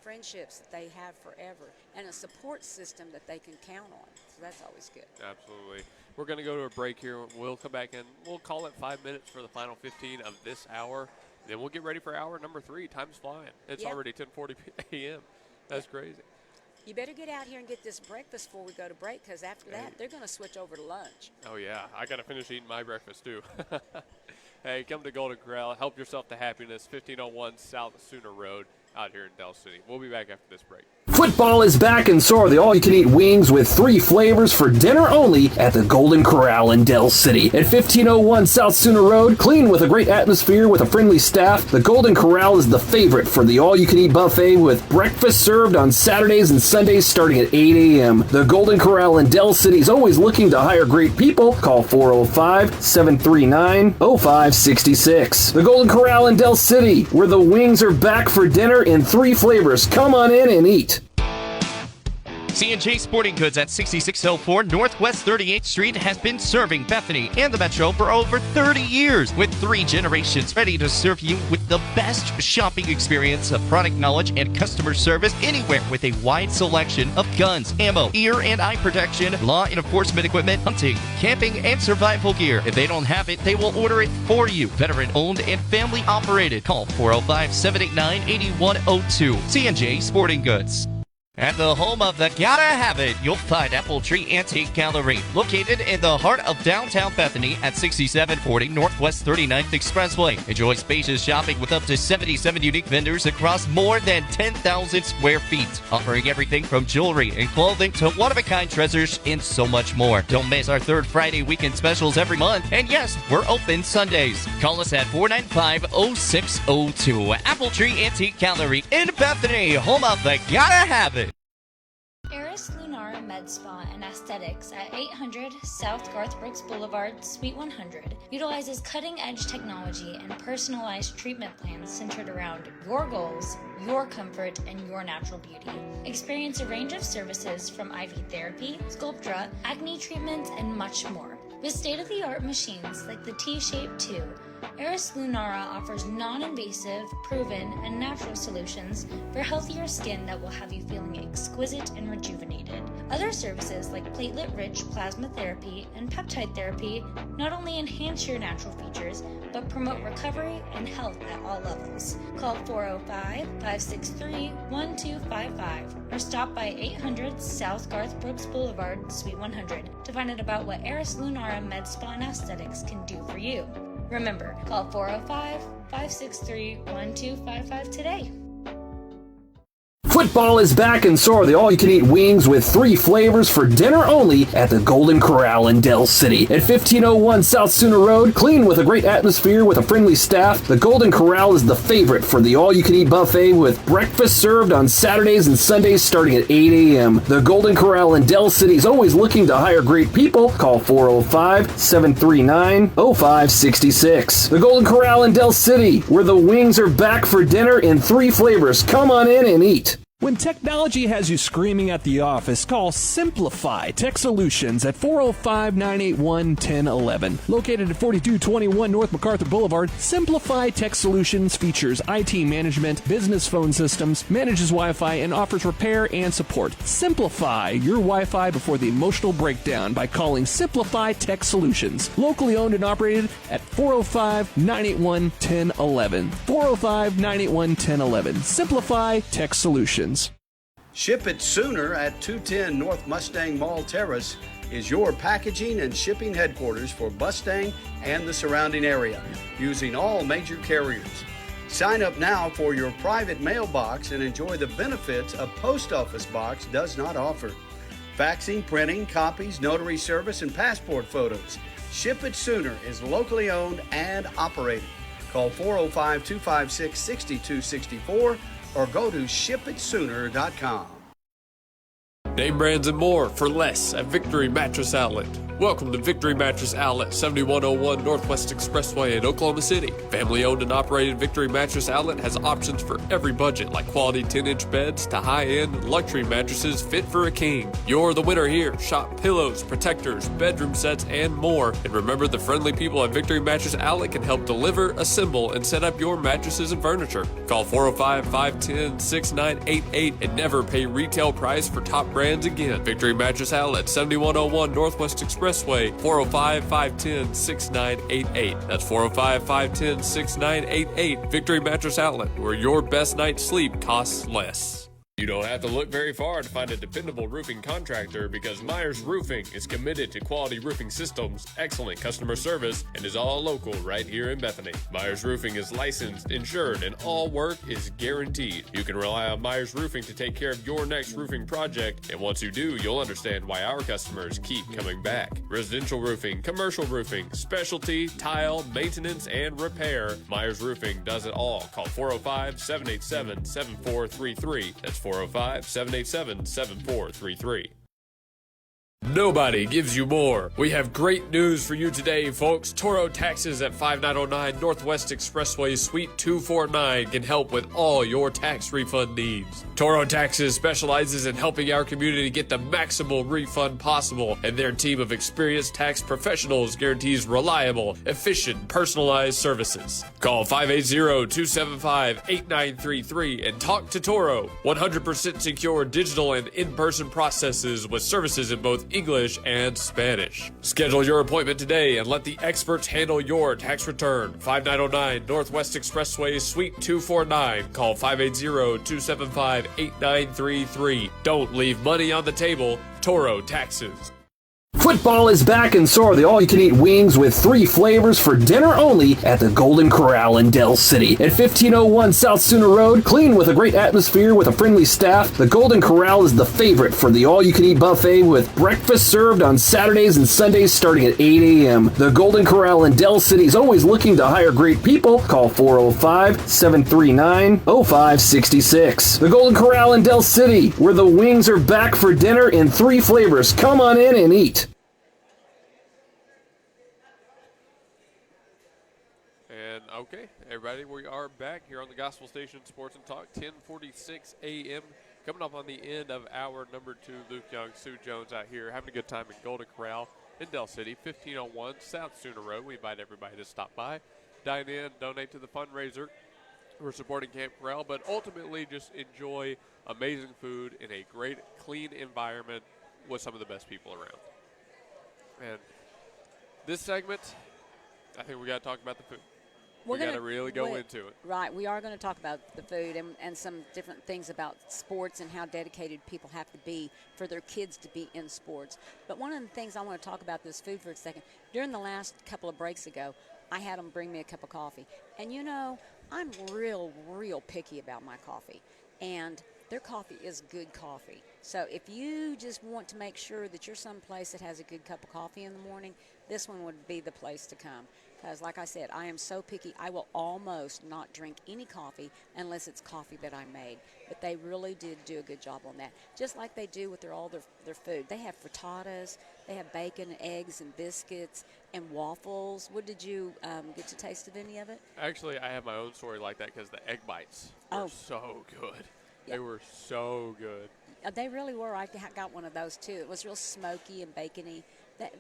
friendships that they have forever, and a support system that they can count on. So that's always good. Absolutely. We're going to go to a break here. We'll come back and we'll call it 5 minutes for the final 15 of this hour. Then we'll get ready for hour number 3. Time's flying. It's already 10:40 a.m. That's crazy. You better get out here and get this breakfast before we go to break, because after that, they're going to switch over to lunch. Oh, yeah. I got to finish eating my breakfast, too. Hey, come to Golden Corral. Help yourself to happiness. 1501 South Sooner Road out here in Del City. We'll be back after this break. Football is back, and so are the all-you-can-eat wings with 3 flavors for dinner only at the Golden Corral in Del City. At 1501 South Sooner Road, clean with a great atmosphere with a friendly staff, the Golden Corral is the favorite for the all-you-can-eat buffet with breakfast served on Saturdays and Sundays starting at 8 a.m. The Golden Corral in Del City is always looking to hire great people. Call 405-739-0566. The Golden Corral in Del City, where the wings are back for dinner in 3 flavors. Come on in and eat. C&J Sporting Goods at 6604 Northwest 38th Street has been serving Bethany and the Metro for over 30 years, with 3 generations ready to serve you with the best shopping experience of product knowledge and customer service anywhere, with a wide selection of guns, ammo, ear and eye protection, law enforcement equipment, hunting, camping, and survival gear. If they don't have it, they will order it for you. Veteran owned and family operated. Call 405-789-8102. C&J Sporting Goods. At the home of the Gotta Have It, you'll find Apple Tree Antique Gallery, located in the heart of downtown Bethany at 6740 Northwest 39th Expressway. Enjoy spacious shopping with up to 77 unique vendors across more than 10,000 square feet, offering everything from jewelry and clothing to one-of-a-kind treasures and so much more. Don't miss our 3rd Friday weekend specials every month. And yes, we're open Sundays. Call us at 495-0602. Apple Tree Antique Gallery in Bethany, home of the Gotta Have It. Eris Lunara Med Spa and Aesthetics at 800 South Garth Brooks Boulevard, Suite 100 utilizes cutting-edge technology and personalized treatment plans centered around your goals, your comfort, and your natural beauty. Experience a range of services from IV therapy, Sculptra, acne treatments, and much more. With state-of-the-art machines like the T-Shape 2, Eris Lunara offers non-invasive, proven, and natural solutions for healthier skin that will have you feeling exquisite and rejuvenated. Other services like platelet-rich plasma therapy and peptide therapy not only enhance your natural features, but promote recovery and health at all levels. Call 405-563-1255 or stop by 800 South Garth Brooks Boulevard, Suite 100 to find out about what Eris Lunara Med Spa and Aesthetics can do for you. Remember, call 405-563-1255 today. Football is back, and so are the all-you-can-eat wings with 3 flavors for dinner only at the Golden Corral in Del City. At 1501 South Sooner Road, clean with a great atmosphere with a friendly staff, the Golden Corral is the favorite for the all-you-can-eat buffet with breakfast served on Saturdays and Sundays starting at 8 a.m. The Golden Corral in Del City is always looking to hire great people. Call 405-739-0566. The Golden Corral in Del City, where the wings are back for dinner in 3 flavors. Come on in and eat. When technology has you screaming at the office, call Simplify Tech Solutions at 405-981-1011. Located at 4221 North MacArthur Boulevard, Simplify Tech Solutions features IT management, business phone systems, manages Wi-Fi, and offers repair and support. Simplify your Wi-Fi before the emotional breakdown by calling Simplify Tech Solutions. Locally owned and operated at 405-981-1011. 405-981-1011. Simplify Tech Solutions. Ship it sooner at 210 North Mustang Mall Terrace is your packaging and shipping headquarters for Mustang and the surrounding area, using all major carriers. Sign up now for your private mailbox and enjoy the benefits a post office box does not offer. Faxing, printing, copies, notary service, and passport photos. Ship It Sooner is locally owned and operated. Call 405-256-6264 or go to shipitsooner.com. Name brands and more for less at Victory Mattress Outlet. Welcome to Victory Mattress Outlet, 7101 Northwest Expressway in Oklahoma City. Family owned and operated Victory Mattress Outlet has options for every budget, like quality 10-inch beds to high-end luxury mattresses fit for a king. You're the winner here. Shop pillows, protectors, bedroom sets, and more. And remember, the friendly people at Victory Mattress Outlet can help deliver, assemble, and set up your mattresses and furniture. Call 405-510-6988 and never pay retail price for top brands again. Victory Mattress Outlet, 7101 Northwest Expressway, 405-510-6988. That's 405-510-6988. Victory Mattress Outlet, where your best night's sleep costs less. You don't have to look very far to find a dependable roofing contractor, because Myers Roofing is committed to quality roofing systems, excellent customer service, and is all local right here in Bethany. Myers Roofing is licensed, insured, and all work is guaranteed. You can rely on Myers Roofing to take care of your next roofing project, and once you do, you'll understand why our customers keep coming back. Residential roofing, commercial roofing, specialty, tile, maintenance, and repair. Myers Roofing does it all. Call 405-787-7433. That's 405-787-7433. Nobody gives you more. We have great news for you today, folks. Toro Taxes at 5909 Northwest Expressway, Suite 249 can help with all your tax refund needs. Toro Taxes specializes in helping our community get the maximal refund possible, and their team of experienced tax professionals guarantees reliable, efficient, personalized services. Call 580-275-8933 and talk to Toro. 100% secure digital and in-person processes with services in both English and Spanish. Schedule your appointment today and let the experts handle your tax return. 5909 Northwest Expressway, Suite 249. Call 580-275-8933. Don't leave money on the table. Toro Taxes. Football is back, and so are the all-you-can-eat wings with 3 flavors for dinner only at the Golden Corral in Del City. At 1501 South Sooner Road, clean with a great atmosphere with a friendly staff, the Golden Corral is the favorite for the all-you-can-eat buffet with breakfast served on Saturdays and Sundays starting at 8 a.m. The Golden Corral in Del City is always looking to hire great people. Call 405-739-0566. The Golden Corral in Del City, where the wings are back for dinner in 3 flavors. Come on in and eat. Okay, everybody, we are back here on the Gospel Station Sports and Talk, 10:46 a.m. Coming up on the end of hour number 2, Luke Young, Sue Jones out here having a good time in Golden Corral in Del City, 1501 South Sooner Road. We invite everybody to stop by, dine in, donate to the fundraiser. We're supporting Camp Corral, but ultimately just enjoy amazing food in a great, clean environment with some of the best people around. And this segment, I think we got to talk about the food. We got to really go into it. Right. We are going to talk about the food and some different things about sports and how dedicated people have to be for their kids to be in sports. But one of the things I want to talk about this food for a second. During the last couple of breaks ago, I had them bring me a cup of coffee. And, you know, I'm real picky about my coffee. And their coffee is good coffee. So if you just want to make sure that you're someplace that has a good cup of coffee in the morning, this one would be the place to come. Because, like I said, I am so picky, I will almost not drink any coffee unless it's coffee that I made. But they really did do a good job on that, just like they do with all their food. They have frittatas, they have bacon, eggs, and biscuits, and waffles. What did you get to taste of any of it? Actually, I have my own story like that because the egg bites were so good. Yeah. They were so good. They really were. I got one of those, too. It was real smoky and bacony.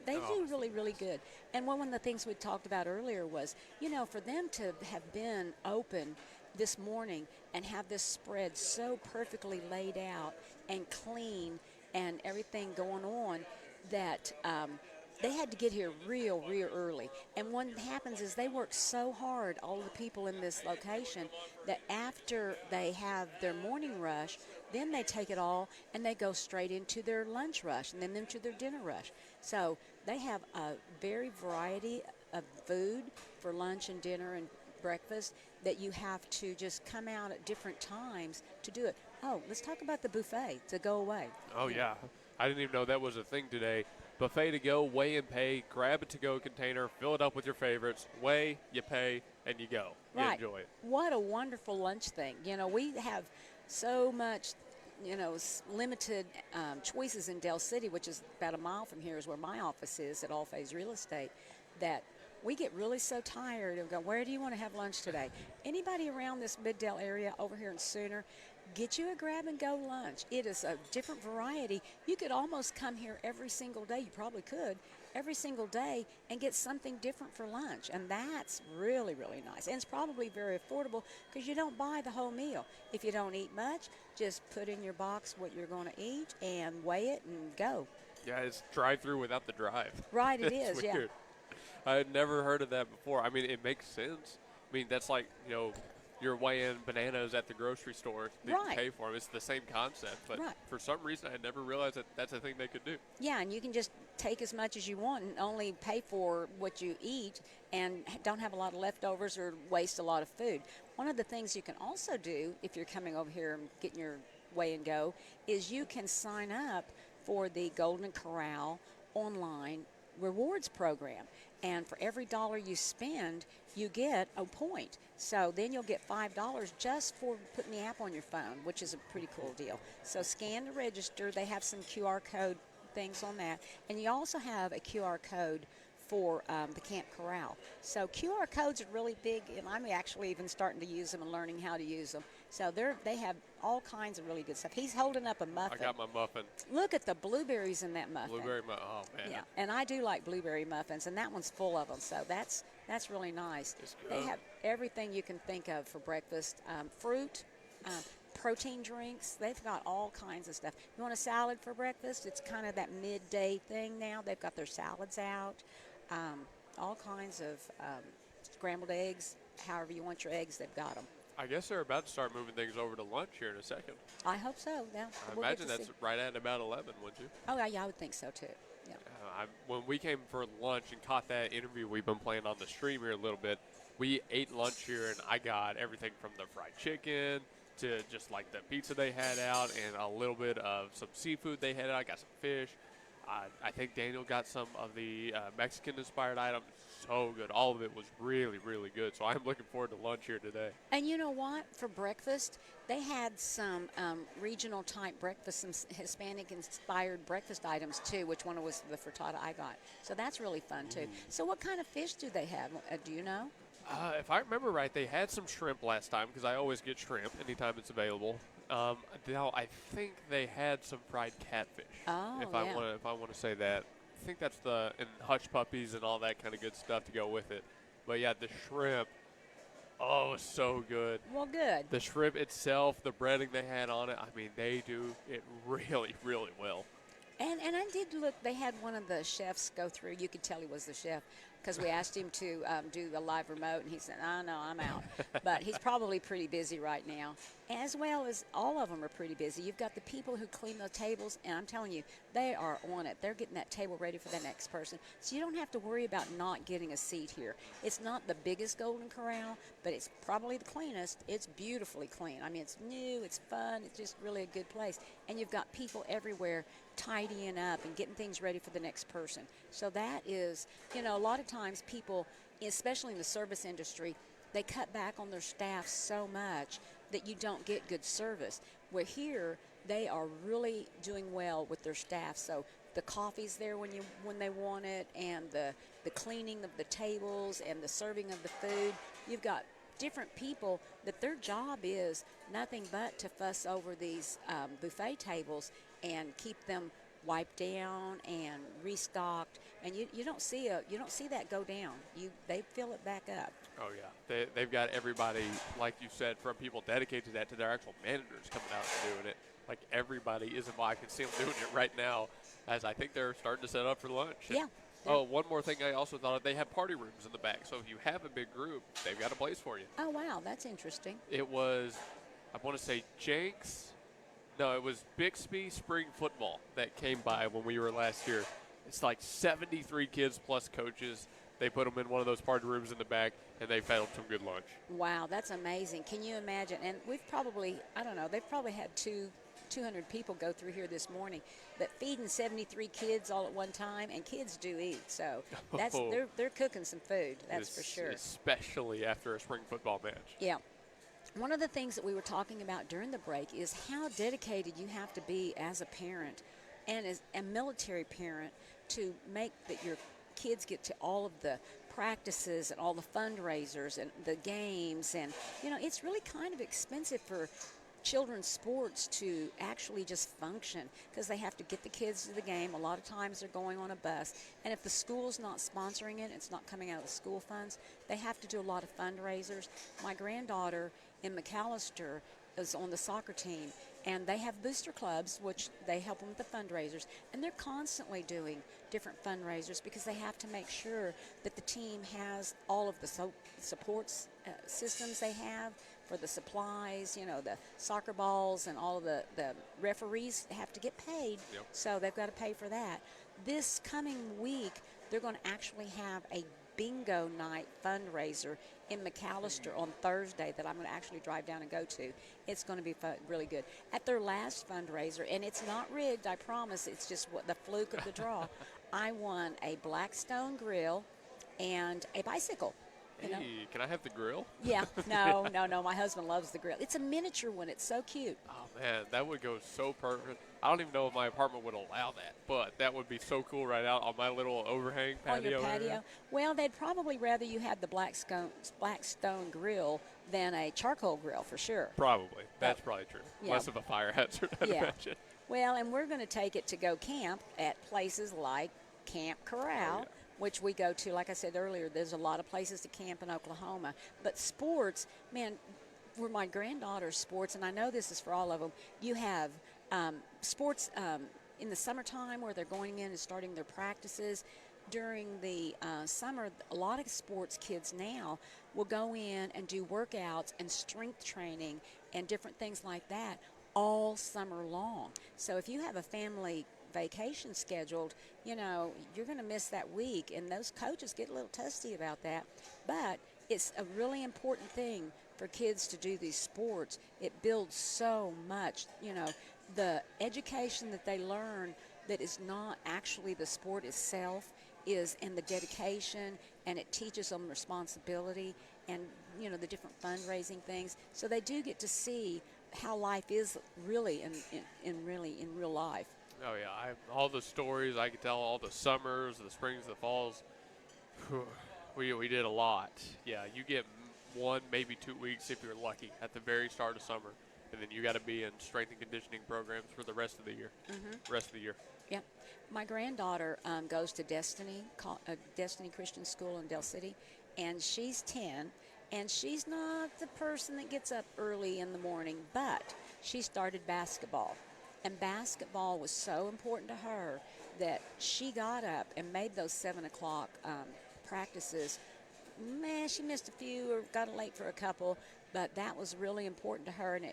They do really good. And one of the things we talked about earlier was, you know, for them to have been open this morning and have this spread so perfectly laid out and clean and everything going on, that they had to get here real early. And what happens is they work so hard, all the people in this location, that after they have their morning rush, then they take it all and they go straight into their lunch rush and then into their dinner rush. So they have a very variety of food for lunch and dinner and breakfast that you have to just come out at different times to do it. Oh, let's talk about the buffet to go away. Oh, yeah. I didn't even know that was a thing today. Buffet to go, weigh and pay, grab a to-go container, fill it up with your favorites, weigh, you pay, and you go. You Right. enjoy it. What a wonderful lunch thing. You know, we have so much, limited choices in Del City, which is about a mile from here is where my office is at All Phase Real Estate, that we get really so tired of going, where do you want to have lunch today? Anybody around this Mid-Del area over here in Sooner, get you a grab-and-go lunch. It is a different variety. You could almost come here every single day. You probably could every single day and get something different for lunch, and that's really nice. And it's probably very affordable because you don't buy the whole meal. If you don't eat much, just put in your box what you're going to eat and weigh it and go. Yeah, it's drive-through without the drive. Right, it It's is, yeah. weird. I had never heard of that before. I mean, it makes sense. I mean, that's like, you're weighing bananas at the grocery store that you Right. pay for them. It's the same concept. But Right. for some reason, I never realized that that's a thing they could do. Yeah, and you can just take as much as you want and only pay for what you eat and don't have a lot of leftovers or waste a lot of food. One of the things you can also do if you're coming over here and getting your weigh and go is you can sign up for the Golden Corral online rewards program. And for every dollar you spend, you get a point. So then you'll get $5 just for putting the app on your phone, which is a pretty cool deal. So scan to register. They have some QR code things on that. And you also have a QR code for the Camp Corral. So QR codes are really big, and I'm actually even starting to use them and learning how to use them. So they have all kinds of really good stuff. He's holding up a muffin. I got my muffin. Look at the blueberries in that muffin. Blueberry muffin. Oh, man. Yeah, and I do like blueberry muffins, and that one's full of them, so that's really nice. They have everything you can think of for breakfast, fruit, protein drinks. They've got all kinds of stuff. You want a salad for breakfast? It's kind of that midday thing now. They've got their salads out, all kinds of scrambled eggs. However you want your eggs, they've got them. I guess they're about to start moving things over to lunch here in a second. I hope so. Yeah, I imagine that's right at about 11, wouldn't you? Oh, yeah, I would think so, too. Yeah. When we came for lunch and caught that interview we've been playing on the stream here a little bit, we ate lunch here, and I got everything from the fried chicken to just like the pizza they had out and a little bit of some seafood they had out. I got some fish. I think Daniel got some of the Mexican-inspired items. So good. All of it was really good. So I'm looking forward to lunch here today. And you know what? For breakfast, they had some regional-type breakfast, some Hispanic-inspired breakfast items, too, which one was the frittata I got. So that's really fun, too. So what kind of fish do they have? Do you know? If I remember right, they had some shrimp last time because I always get shrimp anytime it's available. Now I think they had some fried catfish. Oh, if I want to say that, I think that's and hush puppies and all that kind of good stuff to go with it. But yeah, the shrimp. Oh, it's so good. Well, good. The shrimp itself, the breading they had on it. I mean, they do it really well. And I did look. They had one of the chefs go through. You could tell he was the chef because we asked him to do the live remote, and he said, "Oh no, I'm out." But he's probably pretty busy right now, as well as all of them are pretty busy. You've got the people who clean the tables, and I'm telling you, they are on it. They're getting that table ready for the next person, so you don't have to worry about not getting a seat here. It's not the biggest Golden Corral, but it's probably the cleanest. It's beautifully clean. I mean, it's new, it's fun, it's just really a good place, and you've got people everywhere tidying up and getting things ready for the next person. So that is, a lot of times people, especially in the service industry, they cut back on their staff so much that you don't get good service. Where here, they are really doing well with their staff. So the coffee's there when they want it, and the cleaning of the tables and the serving of the food. You've got different people that their job is nothing but to fuss over these buffet tables and keep them wiped down and restocked, and you don't see that go down. They fill it back up. Oh yeah, they've got everybody, like you said, from people dedicated to that to their actual managers coming out and doing it. Like everybody is involved. I can see them doing it right now, as I think they're starting to set up for lunch. Yeah, Oh, one more thing I also thought of, they have party rooms in the back. So if you have a big group, they've got a place for you. Oh, wow, that's interesting. It was, I want to say Jenks. No, it was Bixby Spring Football that came by when we were last year. It's like 73 kids plus coaches. They put them in one of those party rooms in the back, and they fed them some good lunch. Wow, that's amazing. Can you imagine? And we've probably, I don't know, they've probably had 200 people go through here this morning, but feeding 73 kids all at one time, and kids do eat, so that's they're cooking some food, that's for sure. Especially after a spring football match. Yeah. One of the things that we were talking about during the break is how dedicated you have to be as a parent and as a military parent to make that your kids get to all of the practices and all the fundraisers and the games. And, you know, it's really kind of expensive for children's sports to actually just function because they have to get the kids to the game. A lot of times they're going on a bus. And if the school's not sponsoring it, it's not coming out of the school funds, they have to do a lot of fundraisers. My granddaughter in McAllister is on the soccer team, and they have booster clubs, which they help them with the fundraisers, and they're constantly doing different fundraisers because they have to make sure that the team has all of the supports systems they have for the supplies, you know, the soccer balls and all of the referees have to get paid, so they've got to pay for that. This coming week, they're going to actually have a bingo night fundraiser in McAllister on Thursday that I'm going to actually drive down and go to. It's going to be really good. At their last fundraiser, and it's not rigged, I promise, it's just the fluke of the draw, I won a Blackstone grill and a bicycle. Hey, can I have the grill? Yeah, no, my husband loves the grill. It's a miniature one. It's so cute. Oh, man, that would go so perfect. I don't even know if my apartment would allow that, but that would be so cool right out on my little overhang patio. On your patio? Area. Well, they'd probably rather you had the Blackstone grill than a charcoal grill for sure. Probably. That's probably true. Yeah. Less of a fire hazard, I'd imagine. Well, and we're going to take it to go camp at places like Camp Corral, which we go to. Like I said earlier, there's a lot of places to camp in Oklahoma. But sports, man, for my granddaughter's sports, and I know this is for all of them, you have sports in the summertime where they're going in and starting their practices. During the summer, a lot of sports kids now will go in and do workouts and strength training and different things like that all summer long. So if you have a family vacation scheduled, you know, you're going to miss that week, and those coaches get a little testy about that. But it's a really important thing for kids to do these sports. It builds so much, you know, the education that they learn that is not actually the sport itself is in the dedication, and it teaches them responsibility and, you know, the different fundraising things. So they do get to see how life is really in real life. Oh, yeah. All the stories I could tell, all the summers, the springs, the falls, we did a lot. Yeah, you get 1, maybe 2 weeks if you're lucky at the very start of summer. And then you got to be in strength and conditioning programs for the rest of the year. Rest of the year. Yeah. My granddaughter goes to Destiny Christian School in Del City, and she's 10, and she's not the person that gets up early in the morning, but she started basketball. And basketball was so important to her that she got up and made those 7 o'clock practices. Man, she missed a few or got late for a couple, but that was really important to her, and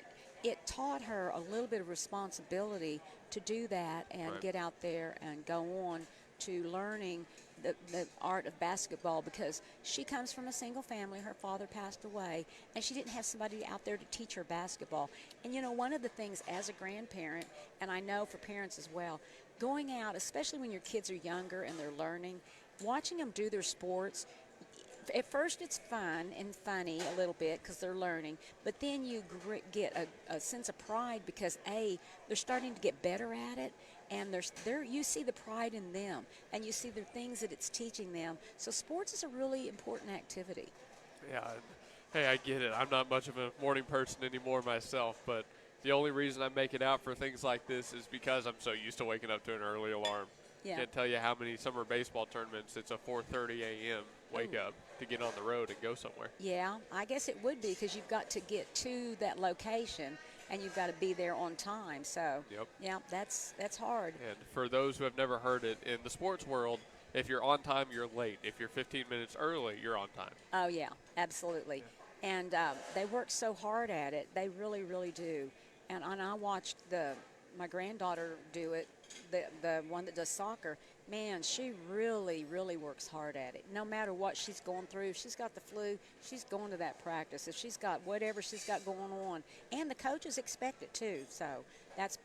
it taught her a little bit of responsibility to do that and get out there and go on to learning the art of basketball, because she comes from a single family. Her father passed away, and she didn't have somebody out there to teach her basketball. And, you know, one of the things as a grandparent, and I know for parents as well, going out, especially when your kids are younger and they're learning, watching them do their sports, at first it's fun and funny a little bit because they're learning, but then you get a sense of pride because, A, they're starting to get better at it, and you see the pride in them, and you see the things that it's teaching them. So sports is a really important activity. Yeah. Hey, I get it. I'm not much of a morning person anymore myself, but the only reason I make it out for things like this is because I'm so used to waking up to an early alarm. Yeah. Can't tell you how many summer baseball tournaments it's a 4:30 a.m. wake up to get on the road and go somewhere. Yeah, I guess it would be because you've got to get to that location and you've got to be there on time. So, yeah, that's hard. And for those who have never heard it, in the sports world, If you're on time, you're late. If you're 15 minutes early, you're on time. Oh, yeah, absolutely. Yeah. And they work so hard at it. They really, really do. And I watched my granddaughter do it, the one that does soccer. Man, she really, really works hard at it. No matter what she's going through, if she's got the flu, she's going to that practice. If she's got whatever she's got going on, and the coaches expect it too. So that's,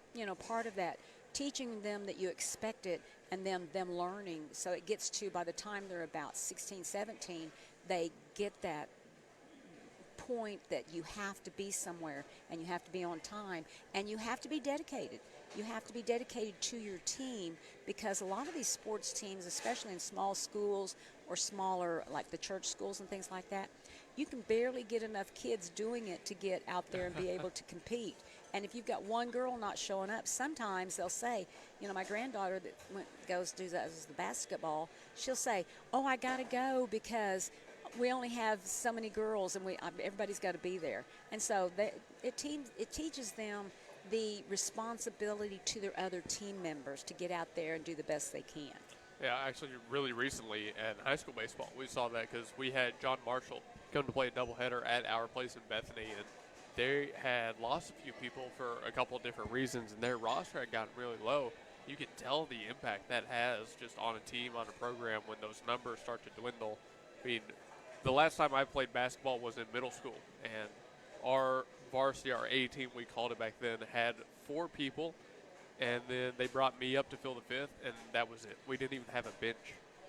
part of that, teaching them that you expect it and them learning. So it gets to, by the time they're about 16, 17, they get that point that you have to be somewhere and you have to be on time and you have to be dedicated. You have to be dedicated to your team, because a lot of these sports teams, especially in small schools or smaller, like the church schools and things like that, you can barely get enough kids doing it to get out there and be able to compete. And if you've got one girl not showing up, sometimes they'll say, my granddaughter that does the basketball, she'll say, oh, I got to go because we only have so many girls and everybody's got to be there. And so it teaches them the responsibility to their other team members to get out there and do the best they can. Yeah, actually, really recently in high school baseball, we saw that because we had John Marshall come to play a doubleheader at our place in Bethany, and they had lost a few people for a couple of different reasons, and their roster had gotten really low. You can tell the impact that has just on a team, on a program, when those numbers start to dwindle. I mean, the last time I played basketball was in middle school, and our varsity, our A team, we called it back then, had 4 people, and then they brought me up to fill the 5th, and that was it. We didn't even have a bench.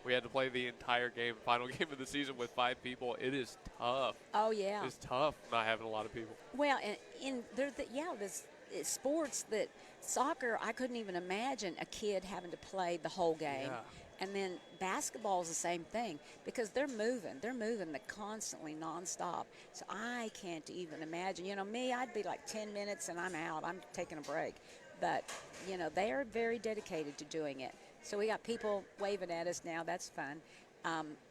We had to play the entire game, final game of the season with 5 people. It is tough. Oh, yeah. It's tough not having a lot of people. Well, and there's sports that soccer, I couldn't even imagine a kid having to play the whole game. Yeah. And then basketball is the same thing, because they're moving constantly, nonstop. So I can't even imagine. Me, I'd be like 10 minutes and I'm out. I'm taking a break. But, they are very dedicated to doing it. So we got people waving at us now. That's fun.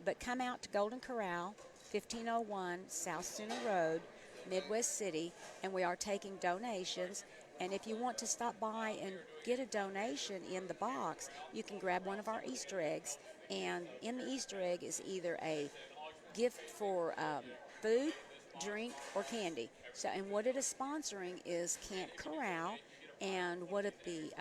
But come out to Golden Corral, 1501 South Sooner Road, Midwest City, and we are taking donations. And if you want to stop by and get a donation in the box, you can grab one of our Easter eggs. And in the Easter egg is either a gift for food, drink, or candy. And what it is sponsoring is Camp Corral. And what the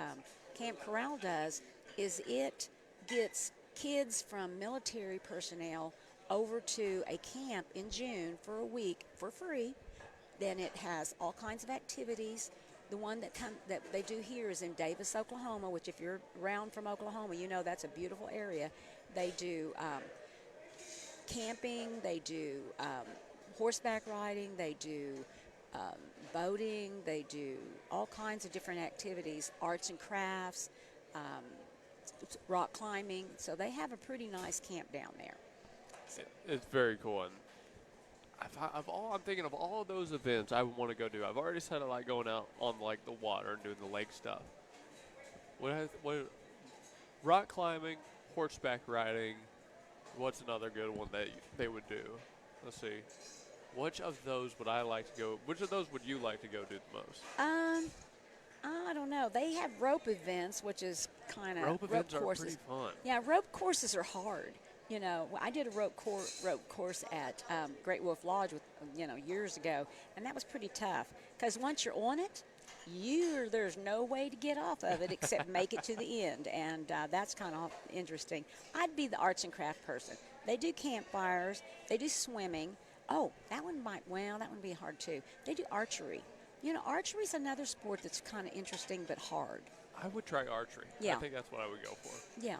Camp Corral does is it gets kids from military personnel over to a camp in June for a week for free. Then it has all kinds of activities. The one that they do here is in Davis, Oklahoma, which if you're around from Oklahoma, that's a beautiful area. They do camping, they do horseback riding, they do boating, they do all kinds of different activities, arts and crafts, rock climbing. So they have a pretty nice camp down there. It's very cool. And I'm thinking of all of those events I would want to go do. I've already said I like going out on like the water and doing the lake stuff. Rock climbing, horseback riding. What's another good one that they would do? Let's see. Which of those would I like to go? Which of those would you like to go do the most? I don't know. They have rope events, which is kind of rope events courses. Are pretty fun. Yeah, rope courses are hard. I did a rope course at Great Wolf Lodge years ago, and that was pretty tough because once you're on it, there's no way to get off of it except make it to the end, and that's kind of interesting. I'd be the arts and craft person. They do campfires. They do swimming. Oh, that one would be hard too. They do archery. Archery is another sport that's kind of interesting but hard. I would try archery. Yeah. I think that's what I would go for. Yeah,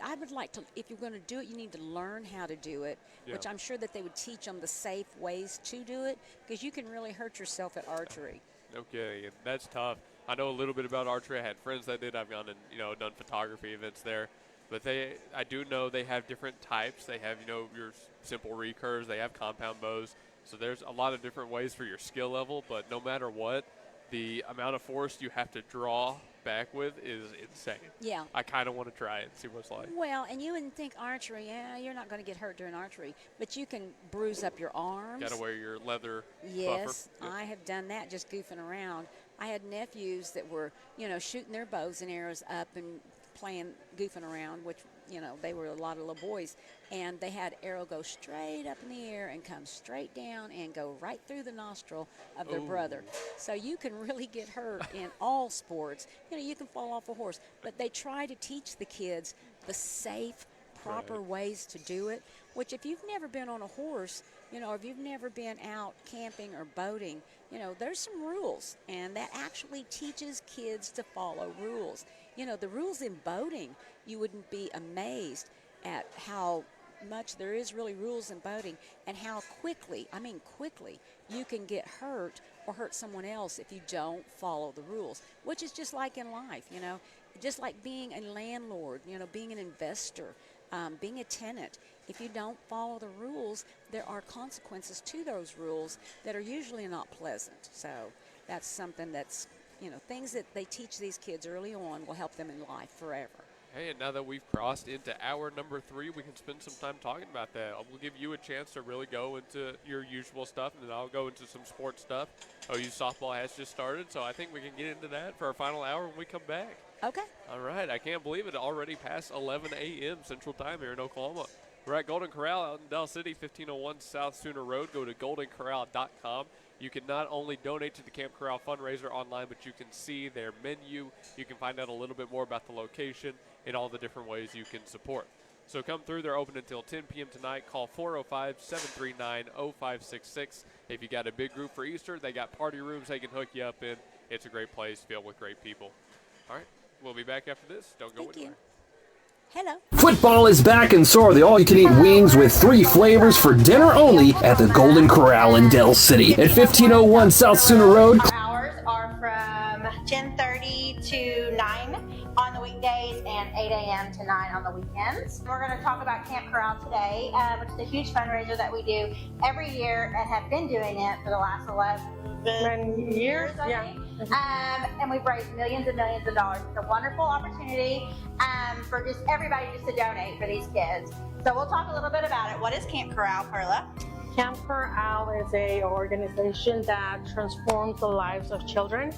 I would like to, if you're going to do it, you need to learn how to do it, which I'm sure that they would teach them the safe ways to do it, because you can really hurt yourself at archery. No kidding. And that's tough. I know a little bit about archery. I had friends that did. I've gone and, done photography events there. But I do know they have different types. They have, your simple recurves. They have compound bows. So there's a lot of different ways for your skill level, but no matter what, the amount of force you have to draw back with is insane. Yeah. I kind of want to try it and see what it's like. Well, and you wouldn't think archery, you're not going to get hurt doing archery, but you can bruise up your arms. Got to wear your leather Yes, buffer. I have done that just goofing around. I had nephews that were, shooting their bows and arrows up and goofing around, which, they were a lot of little boys, and they had arrow go straight up in the air and come straight down and go right through the nostril of their brother. So you can really get hurt in all sports. You can fall off a horse, but they try to teach the kids the safe, proper ways to do it, which if you've never been on a horse, or if you've never been out camping or boating, there's some rules, and that actually teaches kids to follow rules. The rules in boating, you wouldn't be amazed at how much there is really rules in boating and how quickly you can get hurt or hurt someone else if you don't follow the rules, which is just like in life, just like being a landlord, being an investor, being a tenant. If you don't follow the rules, there are consequences to those rules that are usually not pleasant. So that's something that's, things that they teach these kids early on will help them in life forever. Hey, and now that we've crossed into hour number 3, we can spend some time talking about that. We'll give you a chance to really go into your usual stuff, and then I'll go into some sports stuff. OU softball has just started, so I think we can get into that for our final hour when we come back. Okay. All right. I can't believe it. Already past 11 a.m. Central Time here in Oklahoma. We're at Golden Corral out in Del City, 1501 South Sooner Road. Go to goldencorral.com. You can not only donate to the Camp Corral Fundraiser online, but you can see their menu. You can find out a little bit more about the location and all the different ways you can support. So come through. They're open until 10 p.m. tonight. Call 405-739-0566. If you got a big group for Easter, they got party rooms they can hook you up in. It's a great place filled with great people. All right. We'll be back after this. Don't go anywhere. Hello. Football is back, and so are the all-you-can-eat wings with 3 flavors for dinner only at the Golden Corral in Del City at 1501 South Sooner Road. Hours are from 10:30 to 9 on the weekdays and 8 a.m. to 9 on the weekends. We're going to talk about Camp Corral today, which is a huge fundraiser that we do every year and have been doing it for the last 11 years, I think. And we've raised millions and millions of dollars. It's a wonderful opportunity for just everybody just to donate for these kids. So we'll talk a little bit about it. What is Camp Corral, Perla? Camp Corral is an organization that transforms the lives of children.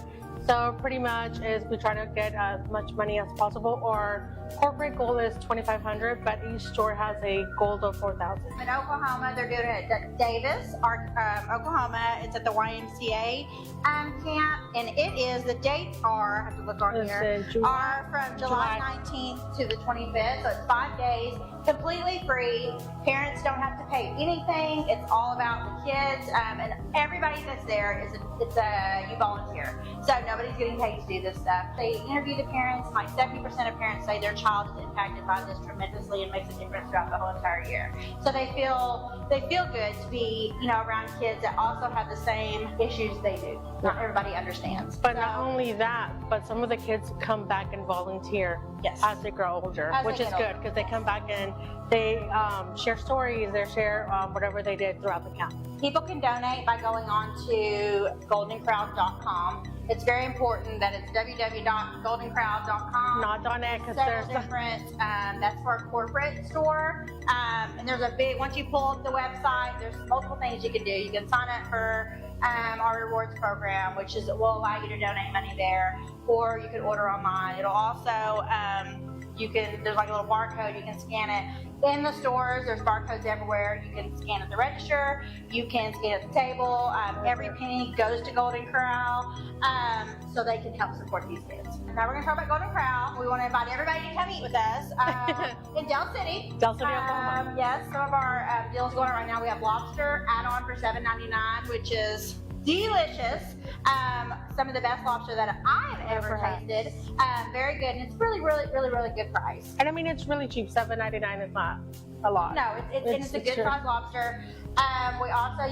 So pretty much is we try to get as much money as possible. Our corporate goal is $2,500, but each store has a goal of $4,000. In Oklahoma, they're doing it at Davis, Oklahoma. It's at the YMCA camp, and the dates are, I have to look on here, are from July 19th to the 25th, so it's 5 days, completely free. Parents don't have to pay anything. It's all about the kids, and everybody that's there you volunteer. So nobody's getting paid to do this stuff. They interview the parents. Like 70% of parents say their child is impacted by this tremendously and makes a difference throughout the whole entire year. So they feel good to be, around kids that also have the same issues they do. Not everybody understands. But not only that, but some of the kids come back and volunteer as they grow older, which is good because they come back and they share stories, they share whatever they did throughout the camp. People can donate by going on to goldencorral.com. It's very important that it's www.goldencorral.com. Not .net because there's different. That's for our corporate store. And there's once you pull up the website, there's multiple things you can do. You can sign up for our rewards program, which will allow you to donate money there, or you can order online. It'll also, there's like a little barcode, you can scan it. In the stores, there's barcodes everywhere. You can scan at the register. You can scan at the table. Every penny goes to Golden Corral so they can help support these kids. Now we're going to talk about Golden Corral. We want to invite everybody to come eat with us in Del City. Oklahoma. Yes, some of our deals going on right now. We have lobster add-on for $7.99, which is delicious. Some of the best lobster that I've ever tasted. Very good, and it's really, really, really, really good price. And I mean, it's really cheap. $7.99 is not a lot. No, it's a good price lobster.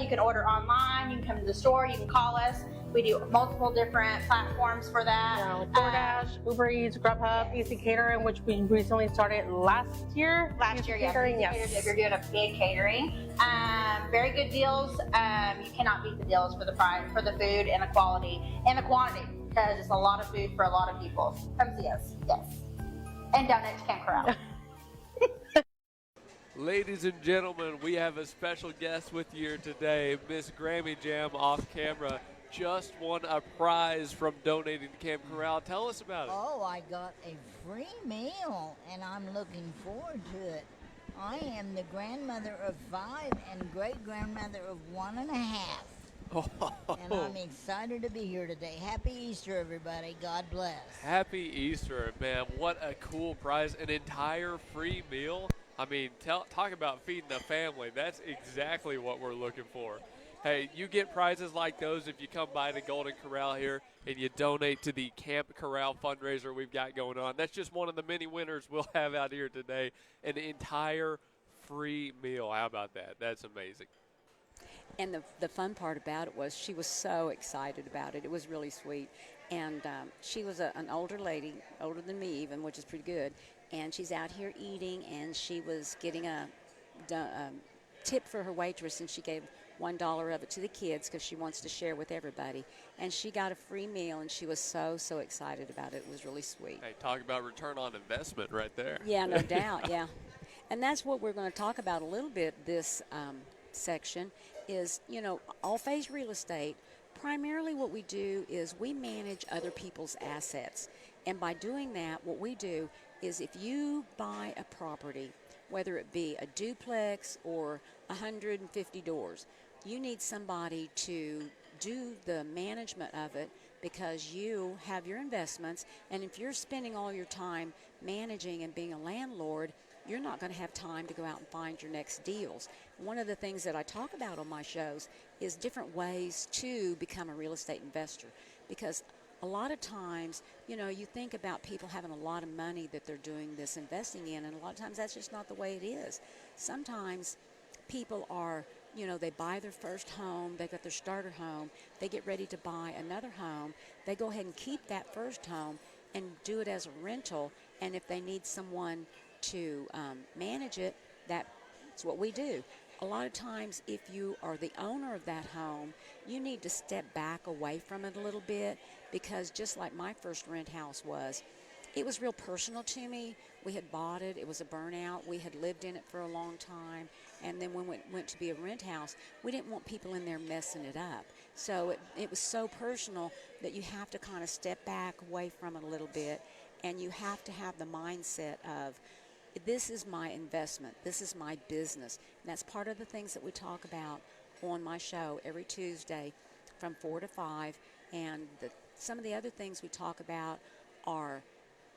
You can order online. You can come to the store. You can call us. We do multiple different platforms for that. DoorDash, Uber Eats, Grubhub, Easy Catering, which we recently started last year. Catering, yes. If you're doing a big catering. Very good deals. You cannot beat the deals for the price, for the food and the quality and the quantity, because it's a lot of food for a lot of people. Come see us, yes. And donate to Camp Corral. Ladies and gentlemen, we have a special guest with you today, Miss Grammy Jam off camera. just won a prize from donating to Camp Corral. Tell us about it. Oh, I got a free meal, and I'm looking forward to it. I am the grandmother of 5 and great-grandmother of 1.5. And I'm excited to be here today. Happy Easter, everybody. God bless. Happy Easter, man. What a cool prize. An entire free meal. I mean, talk about feeding the family. That's exactly what we're looking for. Hey, you get prizes like those if you come by the Golden Corral here and you donate to the Camp Corral fundraiser we've got going on. That's just one of the many winners we'll have out here today. An entire free meal. How about that? That's amazing. And the fun part about it was she was so excited about it. It was really sweet. And she was an older lady, older than me even, which is pretty good. And she's out here eating, and she was getting a tip for her waitress, and she gave $1 of it to the kids because she wants to share with everybody. And she got a free meal, and she was so excited about it. It was really sweet. Hey, talk about return on investment right there. Yeah, no doubt, yeah. And that's what we're going to talk about a little bit this section is, all-phase real estate. Primarily what we do is we manage other people's assets. And by doing that, what we do is if you buy a property, whether it be a duplex or 150 doors, you need somebody to do the management of it because you have your investments. And if you're spending all your time managing and being a landlord, you're not going to have time to go out and find your next deals. One of the things that I talk about on my shows is different ways to become a real estate investor, because a lot of times, you think about people having a lot of money that they're doing this investing in, and a lot of times that's just not the way it is. Sometimes people are, they buy their first home, they got their starter home, they get ready to buy another home, they go ahead and keep that first home and do it as a rental, and if they need someone to manage it, that's what we do. A lot of times, if you are the owner of that home, you need to step back away from it a little bit, because just like my first rent house was, it was real personal to me. We had bought it. It was a burnout. We had lived in it for a long time. And then when we went to be a rent house, we didn't want people in there messing it up. So it was so personal that you have to kind of step back away from it a little bit, and you have to have the mindset of, this is my investment. This is my business. And that's part of the things that we talk about on my show every Tuesday from 4 to 5. And some of the other things we talk about are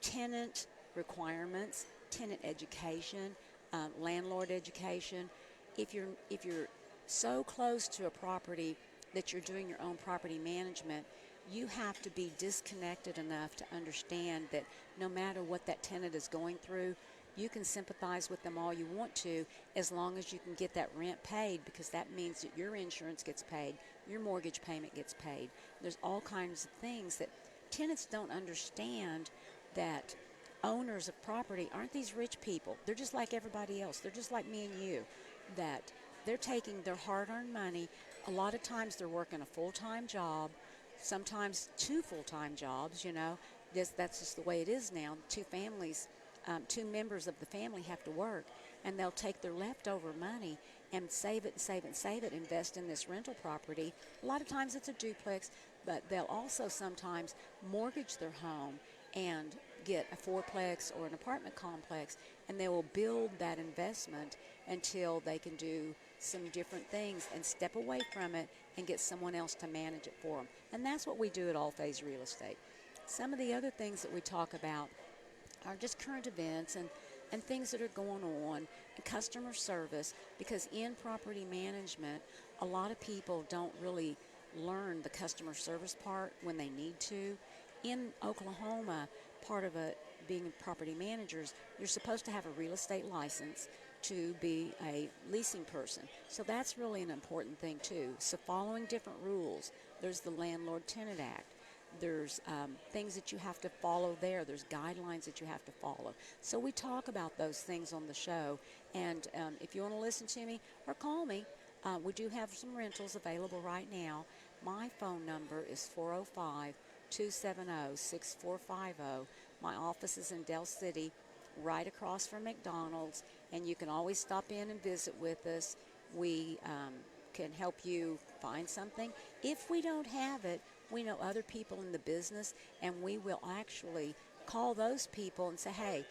tenant requirements, tenant education, landlord education. If you're so close to a property that you're doing your own property management, you have to be disconnected enough to understand that no matter what that tenant is going through, you can sympathize with them all you want to, as long as you can get that rent paid, because that means that your insurance gets paid, your mortgage payment gets paid. There's all kinds of things that tenants don't understand, that owners of property aren't these rich people. They're just like everybody else. They're just like me and you, that they're taking their hard-earned money. A lot of times they're working a full-time job, sometimes 2 full-time jobs, That's just the way it is now. 2 families, 2 members of the family have to work, and they'll take their leftover money and save it, invest in this rental property. A lot of times it's a duplex, but they'll also sometimes mortgage their home and get a 4-plex or an apartment complex, and they will build that investment until they can do some different things and step away from it and get someone else to manage it for them. And that's what we do at All Phase Real Estate. Some of the other things that we talk about are just current events and things that are going on, and customer service, because in property management, a lot of people don't really learn the customer service part when they need to. In Oklahoma, part of being property managers, you're supposed to have a real estate license to be a leasing person. So that's really an important thing too. So following different rules. There's the Landlord-Tenant Act. There's things that you have to follow there. There's guidelines that you have to follow. So we talk about those things on the show. And if you want to listen to me or call me, we do have some rentals available right now. My phone number is 405-270-6450. My office is in Del City, right across from McDonald's, and you can always stop in and visit with us. We can help you find something. If we don't have it, we know other people in the business, and we will actually call those people and say, hey,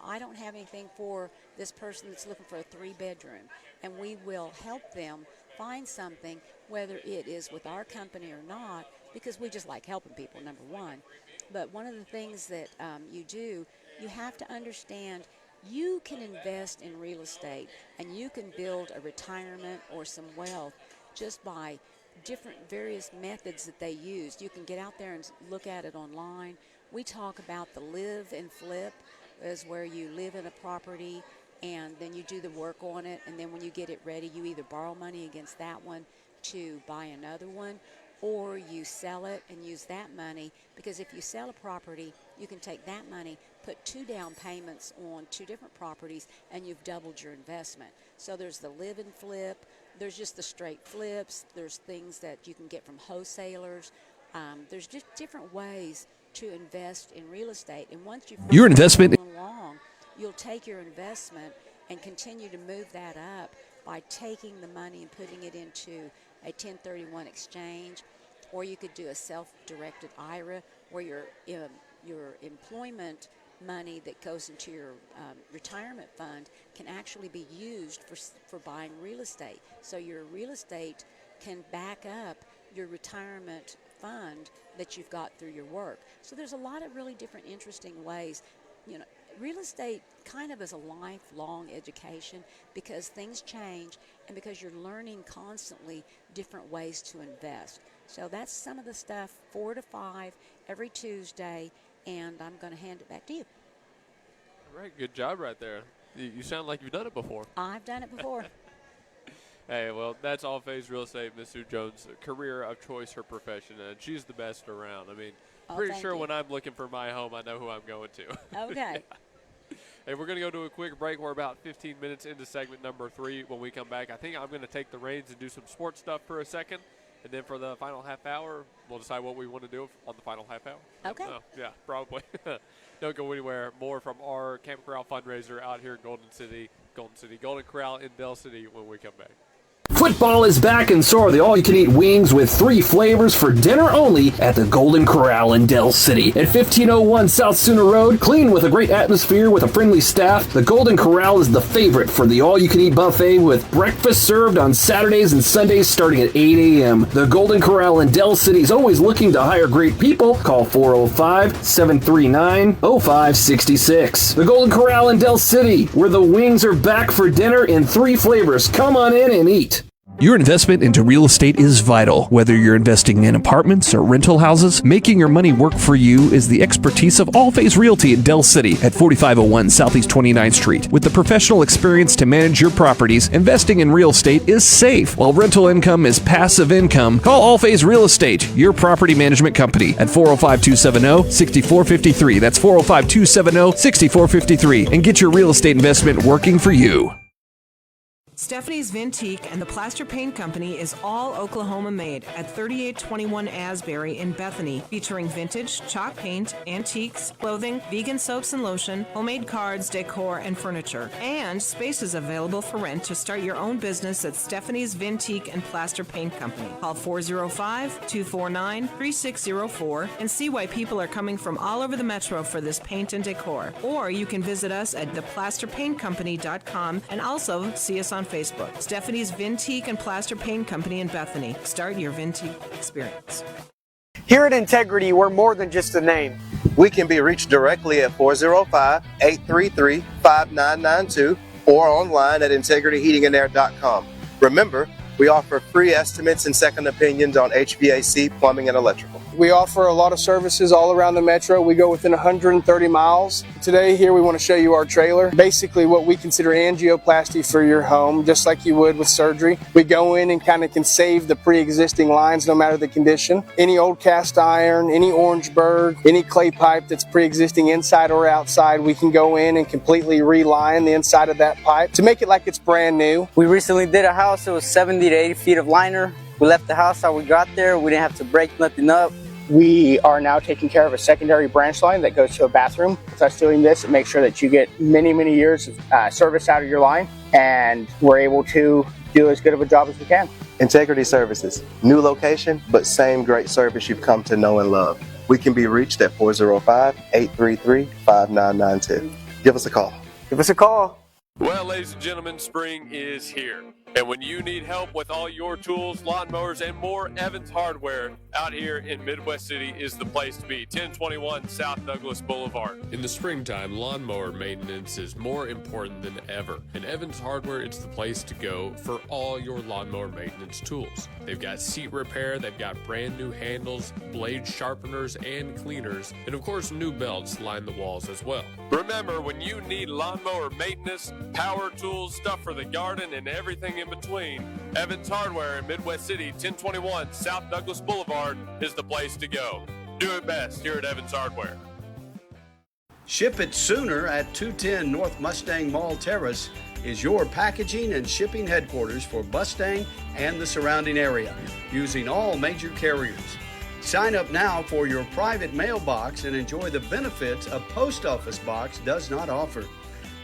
I don't have anything for this person that's looking for a 3-bedroom, and we will help them find something, whether it is with our company or not, because we just like helping people, number one. But one of the things that you do, you have to understand you can invest in real estate, and you can build a retirement or some wealth just by different various methods that they use. You can get out there and look at it online. We talk about the live and flip, is where you live in a property and then you do the work on it, and then when you get it ready, you either borrow money against that one to buy another one, or you sell it and use that money, because if you sell a property, you can take that money, put 2 down payments on 2 different properties, and you've doubled your investment. So there's the live and flip, there's just the straight flips, there's things that you can get from wholesalers. There's just different ways to invest in real estate, and once you've Your investment along, you'll take your investment and continue to move that up by taking the money and putting it into a 1031 exchange, or you could do a self-directed IRA where your employment money that goes into your retirement fund can actually be used for buying real estate. So your real estate can back up your retirement fund that you've got through your work. So there's a lot of really different interesting ways. Real estate kind of is a lifelong education, because things change and because you're learning constantly different ways to invest. So that's some of the stuff, 4 to 5 every Tuesday, and I'm going to hand it back to you. All right, good job right there. You sound like you've done it before. I've done it before. Hey, well, that's All Phase Real Estate, Miss Sue Jones, career of choice, her profession, and she's the best around. I mean, pretty sure when I'm looking for my home, I know who I'm going to. Okay. Hey, we're going to go to a quick break. We're about 15 minutes into segment number 3. When we come back, I think I'm going to take the reins and do some sports stuff for a second. And then for the final half hour, we'll decide what we want to do on the final half hour. Okay. Yeah, probably. Don't go anywhere. More from our Camp Corral fundraiser out here in Golden Corral in Del City when we come back. Football is back, and so are the all-you-can-eat wings with 3 flavors for dinner only at the Golden Corral in Del City. At 1501 South Sooner Road, clean with a great atmosphere with a friendly staff, the Golden Corral is the favorite for the all-you-can-eat buffet with breakfast served on Saturdays and Sundays starting at 8 a.m. The Golden Corral in Del City is always looking to hire great people. Call 405-739-0566. The Golden Corral in Del City, where the wings are back for dinner in 3 flavors. Come on in and eat. Your investment into real estate is vital. Whether you're investing in apartments or rental houses, making your money work for you is the expertise of All Phase Realty in Del City at 4501 Southeast 29th Street. With the professional experience to manage your properties, investing in real estate is safe. While rental income is passive income, call All Phase Real Estate, your property management company, at 405-270-6453. That's 405-270-6453, and get your real estate investment working for you. Stephanie's Vintique and the Plaster Paint Company is all Oklahoma made at 3821 Asbury in Bethany, featuring vintage, chalk paint, antiques, clothing, vegan soaps and lotion, homemade cards, decor, and furniture. And space is available for rent to start your own business at Stephanie's Vintique and Plaster Paint Company. Call 405-249-3604 and see why people are coming from all over the metro for this paint and decor. Or you can visit us at theplasterpaintcompany.com and also see us on Facebook. Stephanie's Vintique and Plaster Paint Company in Bethany. Start your Vintique experience. Here at Integrity, we're more than just a name. We can be reached directly at 405-833-5992 or online at integrityheatingandair.com. Remember, we offer free estimates and second opinions on HVAC, plumbing, and electrical. We offer a lot of services all around the metro. We go within 130 miles. Today here we want to show you our trailer. Basically what we consider angioplasty for your home, just like you would with surgery. We go in and kind of can save the pre-existing lines no matter the condition. Any old cast iron, any Orangeburg, any clay pipe that's pre-existing inside or outside, we can go in and completely reline the inside of that pipe to make it like it's brand new. We recently did a house. It was 70 to 80 feet of liner. We left the house how we got there. We didn't have to break nothing up. We are now taking care of a secondary branch line that goes to a bathroom. With us doing this, it makes sure that you get many, many years of service out of your line, and we're able to do as good of a job as we can. Integrity Services, new location, but same great service you've come to know and love. We can be reached at 405-833-5992. Give us a call. Give us a call. Well, ladies and gentlemen, spring is here. And when you need help with all your tools, lawnmowers, and more, Evans Hardware out here in Midwest City is the place to be. 1021 South Douglas Boulevard. In the springtime, lawnmower maintenance is more important than ever. And Evans Hardware is the place to go for all your lawnmower maintenance tools. They've got seat repair, they've got brand new handles, blade sharpeners, and cleaners, and of course new belts line the walls as well. Remember, when you need lawnmower maintenance, power tools, stuff for the garden, and everything in between, Evans Hardware in Midwest City, 1021 South Douglas Boulevard is the place to go. Do it best here at Evans Hardware. Ship It Sooner at 210 North Mustang Mall Terrace is your packaging and shipping headquarters for Mustang and the surrounding area, using all major carriers. Sign up now for your private mailbox and enjoy the benefits a post office box does not offer.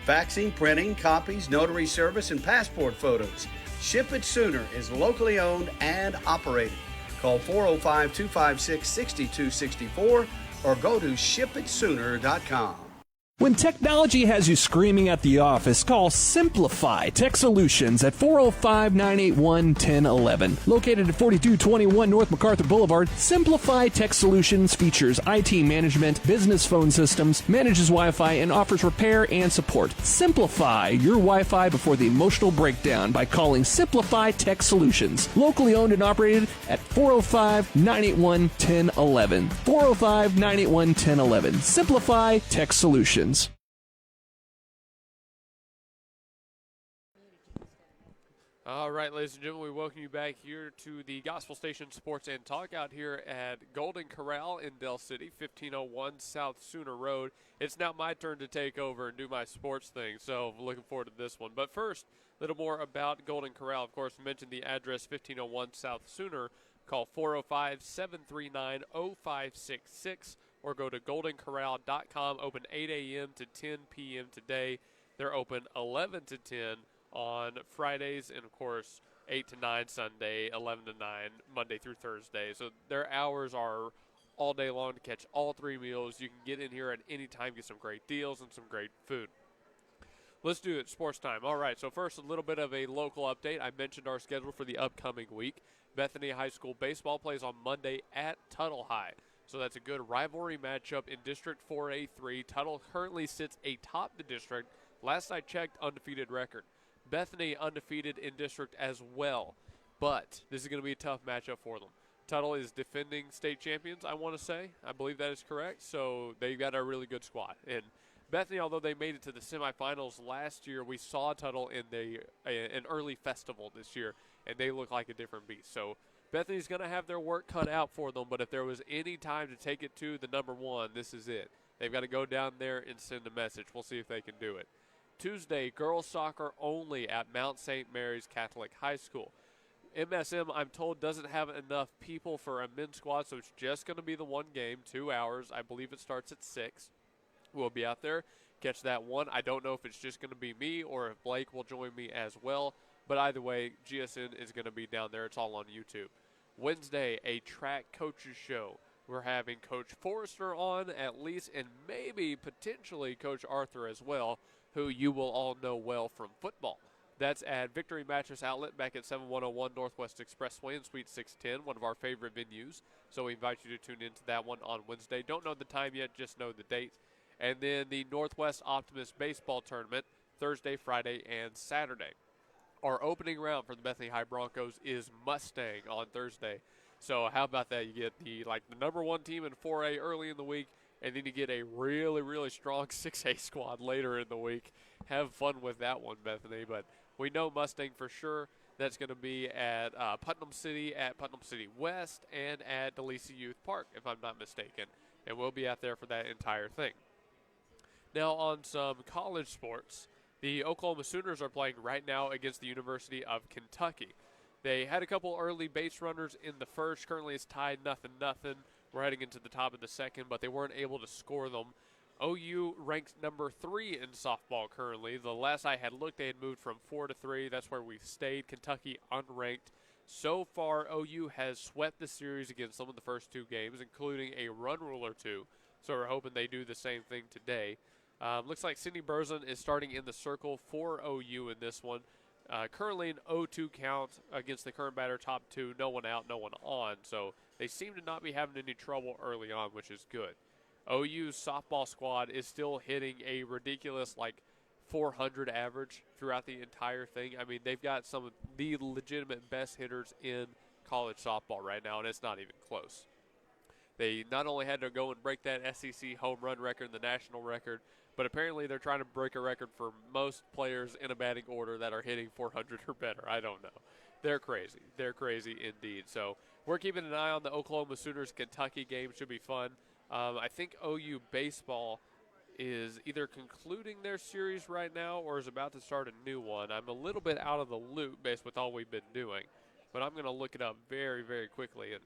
Faxing, printing, copies, notary service, and passport photos. Ship It Sooner is locally owned and operated. Call 405-256-6264 or go to shipitsooner.com. When technology has you screaming at the office, call Simplify Tech Solutions at 405-981-1011. Located at 4221 North MacArthur Boulevard, Simplify Tech Solutions features IT management, business phone systems, manages Wi-Fi, and offers repair and support. Simplify your Wi-Fi before the emotional breakdown by calling Simplify Tech Solutions. Locally owned and operated at 405-981-1011. 405-981-1011. Simplify Tech Solutions. All right, ladies and gentlemen, we welcome you back here to the Gospel Station Sports and Talk out here at Golden Corral in Del City, 1501 South Sooner Road. It's now my turn to take over and do my sports thing, so looking forward to this one. But first, a little more about Golden Corral. Of course, mentioned the address 1501 South Sooner. Call 405-739-0566 or go to goldencorral.com. Open 8 a.m. to 10 p.m. today. They're open 11 to 10 on Fridays, and of course 8 to 9 Sunday, 11 to 9 Monday through Thursday. So their hours are all day long to catch all three meals. You can get in here at any time, get some great deals and some great food. Let's do it, sports time. All right, so first a little bit of a local update. I mentioned our schedule for the upcoming week. Bethany High School baseball plays on Monday at Tuttle High. So that's a good rivalry matchup in District 4A3. Tuttle currently sits atop the district. Last I checked, undefeated record. Bethany undefeated in district as well. But this is going to be a tough matchup for them. Tuttle is defending state champions, I want to say. I believe that is correct. So they've got a really good squad. And Bethany, although they made it to the semifinals last year, we saw Tuttle in an early festival this year, and they look like a different beast. So Bethany's going to have their work cut out for them, but if there was any time to take it to the number one, this is it. They've got to go down there and send a message. We'll see if they can do it. Tuesday, girls soccer only at Mount St. Mary's Catholic High School. MSM, I'm told, doesn't have enough people for a men's squad, so it's just going to be the one game, 2 hours. I believe it starts at 6. We'll be out there, catch that one. I don't know if it's just going to be me or if Blake will join me as well. But either way, GSN is going to be down there. It's all on YouTube. Wednesday, a track coaches show. We're having Coach Forrester on at least, and maybe potentially Coach Arthur as well, who you will all know well from football. That's at Victory Mattress Outlet back at 7101 Northwest Expressway in Suite 610, one of our favorite venues. So we invite you to tune into that one on Wednesday. Don't know the time yet, just know the date. And then the Northwest Optimist Baseball Tournament, Thursday, Friday, and Saturday. Our opening round for the Bethany High Broncos is Mustang on Thursday. So how about that? You get the number one team in 4A early in the week, and then you get a really, really strong 6A squad later in the week. Have fun with that one, Bethany. But we know Mustang for sure. That's going to be at Putnam City West, and at DeLisi Youth Park, if I'm not mistaken. And we'll be out there for that entire thing. Now on some college sports, the Oklahoma Sooners are playing right now against the University of Kentucky. They had a couple early base runners in the first. Currently it's tied 0-0. We're heading into the top of the second, but they weren't able to score them. OU ranks number 3 in softball currently. The last I had looked, they had moved from 4 to 3. That's where we've stayed. Kentucky unranked. So far, OU has swept the series against some of the first 2 games, including a run rule or 2. So we're hoping they do the same thing today. Looks like Sidney Burzin is starting in the circle for OU in this one. Currently an 0-2 count against the current batter, top 2, no one out, no one on. So they seem to not be having any trouble early on, which is good. OU's softball squad is still hitting a ridiculous, 400 average throughout the entire thing. I mean, they've got some of the legitimate best hitters in college softball right now, and it's not even close. They not only had to go and break that SEC home run record, the national record, but apparently they're trying to break a record for most players in a batting order that are hitting 400 or better. I don't know. They're crazy. They're crazy indeed. So we're keeping an eye on the Oklahoma Sooners-Kentucky game. Should be fun. I think OU baseball is either concluding their series right now or is about to start a new one. I'm a little bit out of the loop based with all we've been doing, but I'm going to look it up very, very quickly. And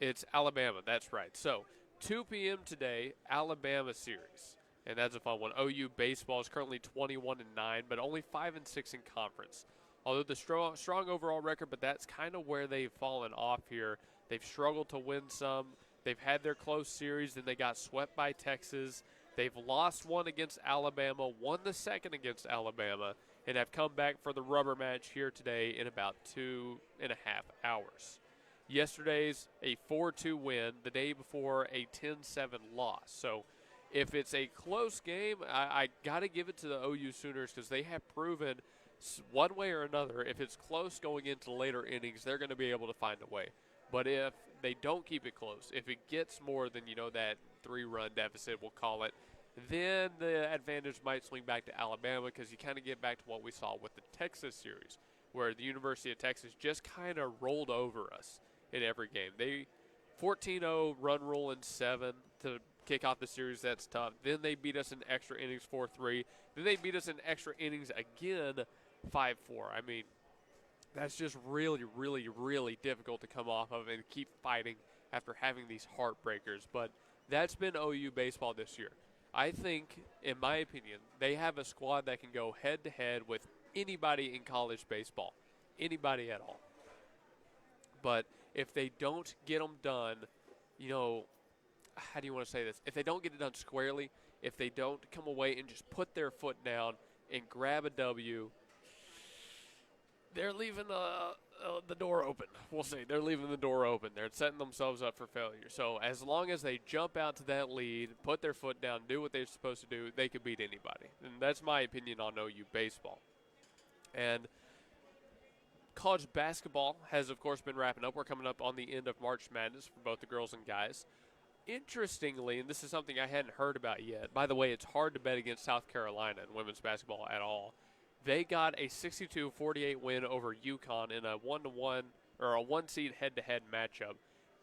it's Alabama. That's right. So 2 p.m. today, Alabama series, and that's a fun one. OU baseball is currently 21-9, but only 5-6 in conference. Although the strong overall record, but that's kind of where they've fallen off here. They've struggled to win some. They've had their close series, then they got swept by Texas. They've lost one against Alabama, won the second against Alabama, and have come back for the rubber match here today in about 2.5 hours. Yesterday's a 4-2 win, the day before a 10-7 loss. So if it's a close game, I got to give it to the OU Sooners because they have proven one way or another, if it's close going into later innings, they're going to be able to find a way. But if they don't keep it close, if it gets more than, that 3-run deficit, we'll call it, then the advantage might swing back to Alabama because you kind of get back to what we saw with the Texas series, where the University of Texas just kind of rolled over us in every game. They 14-0 run rule in 7 to kick off the series. That's tough. Then they beat us in extra innings 4-3. Then they beat us in extra innings again 5-4. I mean, that's just really, really, really difficult to come off of and keep fighting after having these heartbreakers. But that's been OU baseball this year. I think, in my opinion, they have a squad that can go head-to-head with anybody in college baseball, anybody at all. But if they don't get them done, how do you want to say this? If they don't get it done squarely, if they don't come away and just put their foot down and grab a W, they're leaving the door open. We'll see. They're leaving the door open. They're setting themselves up for failure. So as long as they jump out to that lead, put their foot down, do what they're supposed to do, they could beat anybody. And that's my opinion on OU baseball. And college basketball has, of course, been wrapping up. We're coming up on the end of March Madness for both the girls and guys. Interestingly, and this is something I hadn't heard about yet, by the way, it's hard to bet against South Carolina in women's basketball at all. They got a 62-48 win over UConn in a 1-1 or a 1-seed head-to-head matchup.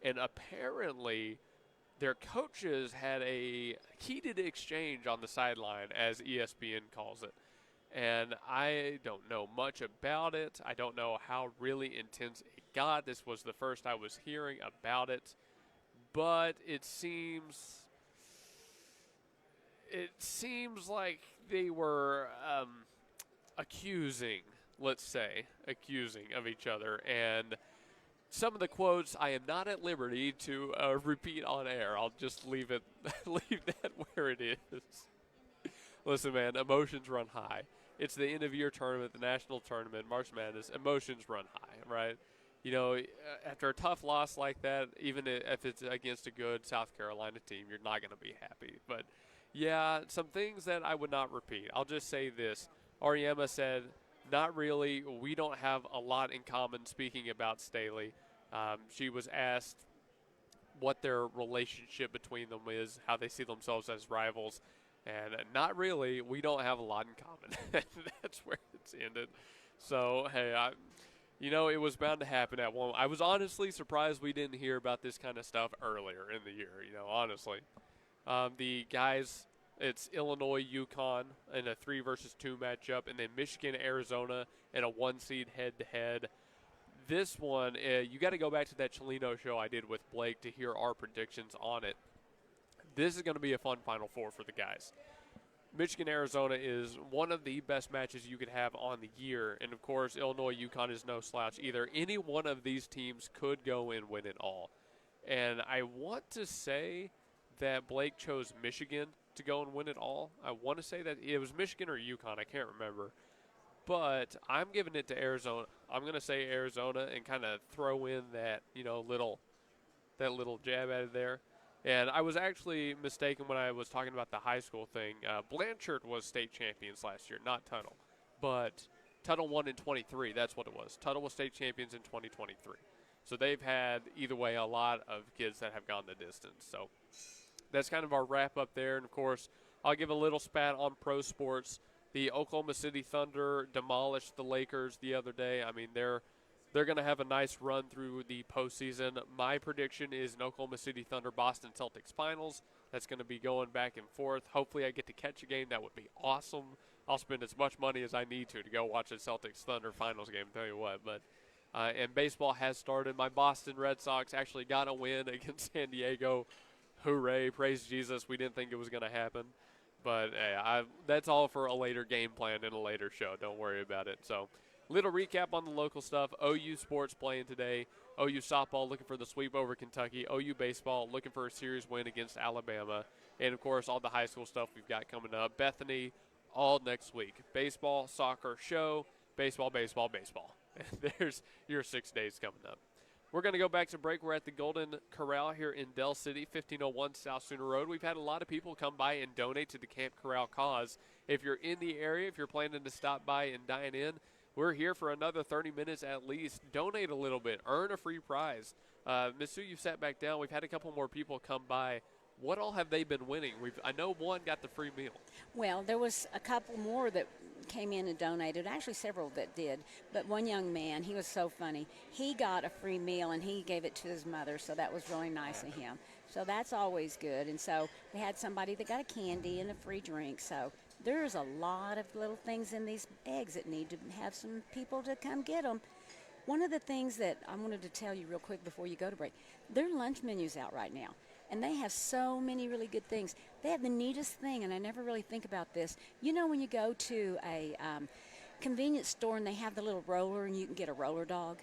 And apparently their coaches had a heated exchange on the sideline, as ESPN calls it. And I don't know much about it. I don't know how really intense it got. This was the first I was hearing about it. But it seems like they were accusing of each other. And some of the quotes I am not at liberty to repeat on air. I'll just leave that where it is. Listen, man, emotions run high. It's the end-of-year tournament, the national tournament, March Madness. Emotions run high, right? After a tough loss like that, even if it's against a good South Carolina team, you're not going to be happy. But, yeah, some things that I would not repeat. I'll just say this. Ariema said, not really. We don't have a lot in common, speaking about Staley. She was asked what their relationship between them is, how they see themselves as rivals. And not really. We don't have a lot in common. That's where it's ended. So, hey, it was bound to happen at one. I was honestly surprised we didn't hear about this kind of stuff earlier in the year, honestly. The guys, it's Illinois, UConn in a 3-versus-2 matchup, and then Michigan, Arizona in a 1-seed head-to-head. This one, you got to go back to that Chelino show I did with Blake to hear our predictions on it. This is going to be a fun Final Four for the guys. Michigan-Arizona is one of the best matches you could have on the year. And, of course, Illinois-UConn is no slouch either. Any one of these teams could go and win it all. And I want to say that Blake chose Michigan to go and win it all. I want to say that it was Michigan or UConn. I can't remember. But I'm giving it to Arizona. I'm going to say Arizona and kind of throw in that, little jab at it there. And I was actually mistaken when I was talking about the high school thing. Blanchard was state champions last year, not Tuttle. But Tuttle won in 23. That's what it was. Tuttle was state champions in 2023. So they've had, either way, a lot of kids that have gone the distance. So that's kind of our wrap-up there. And, of course, I'll give a little spat on pro sports. The Oklahoma City Thunder demolished the Lakers the other day. I mean, they're going to have a nice run through the postseason. My prediction is an Oklahoma City Thunder Boston Celtics finals. That's going to be going back and forth. Hopefully I get to catch a game. That would be awesome. I'll spend as much money as I need to go watch a Celtics Thunder finals game, tell you what. But and baseball has started. My Boston Red Sox actually got a win against San Diego. Hooray, praise Jesus. We didn't think it was going to happen. But hey, that's all for a later game plan in a later show. Don't worry about it. So, little recap on the local stuff. OU sports playing today. OU softball looking for the sweep over Kentucky. OU baseball looking for a series win against Alabama. And, of course, all the high school stuff we've got coming up. Bethany all next week. Baseball, soccer, show, baseball, baseball, baseball. There's your 6 days coming up. We're going to go back to break. We're at the Golden Corral here in Del City, 1501 South Sooner Road. We've had a lot of people come by and donate to the Camp Corral cause. If you're in the area, if you're planning to stop by and dine in, we're here for another 30 minutes at least. Donate a little bit. Earn a free prize. Ms. Sue, you've sat back down. We've had a couple more people come by. What all have they been winning? I know one got the free meal. Well, there was a couple more that came in and donated, actually several that did, but one young man, he was so funny. He got a free meal, and he gave it to his mother, so that was really nice of him. So that's always good. And so we had somebody that got a candy and a free drink. So there's a lot of little things in these eggs that need to have some people to come get them. One of the things that I wanted to tell you real quick before you go to break, their lunch menu's out right now. And they have so many really good things. They have the neatest thing, and I never really think about this. You know when you go to a convenience store and they have the little roller and you can get a roller dog?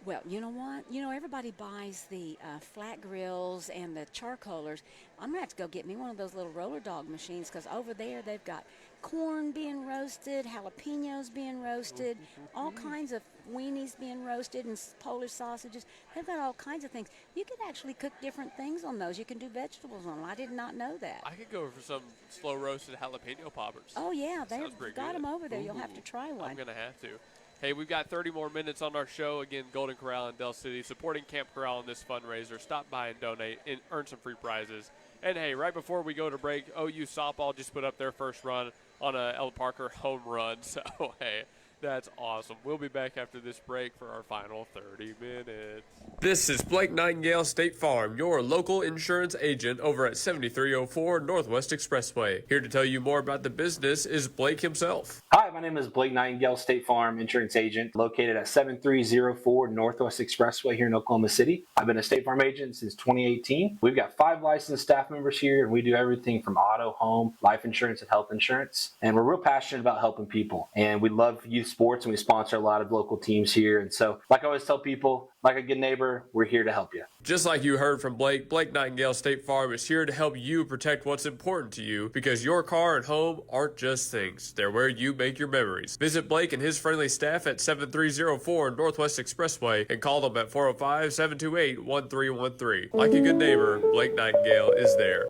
Well, you know what? Everybody buys the flat grills and the charcoalers. I'm going to have to go get me one of those little roller dog machines because over there they've got corn being roasted, jalapenos being roasted, all kinds of weenies being roasted and Polish sausages. They've got all kinds of things. You could actually cook different things on those. You can do vegetables on them. I did not know that. I could go for some slow roasted jalapeno poppers. Oh, yeah. They've got good. them over there. You'll have to try one. I'm going to have to. Hey, we've got 30 more minutes on our show. Again, Golden Corral in Del City, supporting Camp Corral in this fundraiser. Stop by and donate and earn some free prizes. And, hey, right before we go to break, OU softball just put up their first run on a Ella Parker home run. So, hey, that's awesome. We'll be back after this break for our final 30 minutes. This is Blake Nightingale State Farm, your local insurance agent over at 7304 Northwest Expressway. Here to tell you more about the business is Blake himself. Hi, my name is Blake Nightingale, State Farm insurance agent located at 7304 Northwest Expressway here in Oklahoma City. I've been a State Farm agent since 2018. We've got 5 licensed staff members here, and we do everything from auto, home, life insurance, and health insurance. And we're real passionate about helping people. And we love youth sports, and we sponsor a lot of local teams here. And so, like I always tell people, like a good neighbor, we're here to help you. Just like you heard from Blake, Blake Nightingale State Farm is here to help you protect what's important to you because your car and home aren't just things. They're where you make your memories. Visit Blake and his friendly staff at 7304 Northwest Expressway and call them at 405-728-1313. Like a good neighbor, Blake Nightingale is there.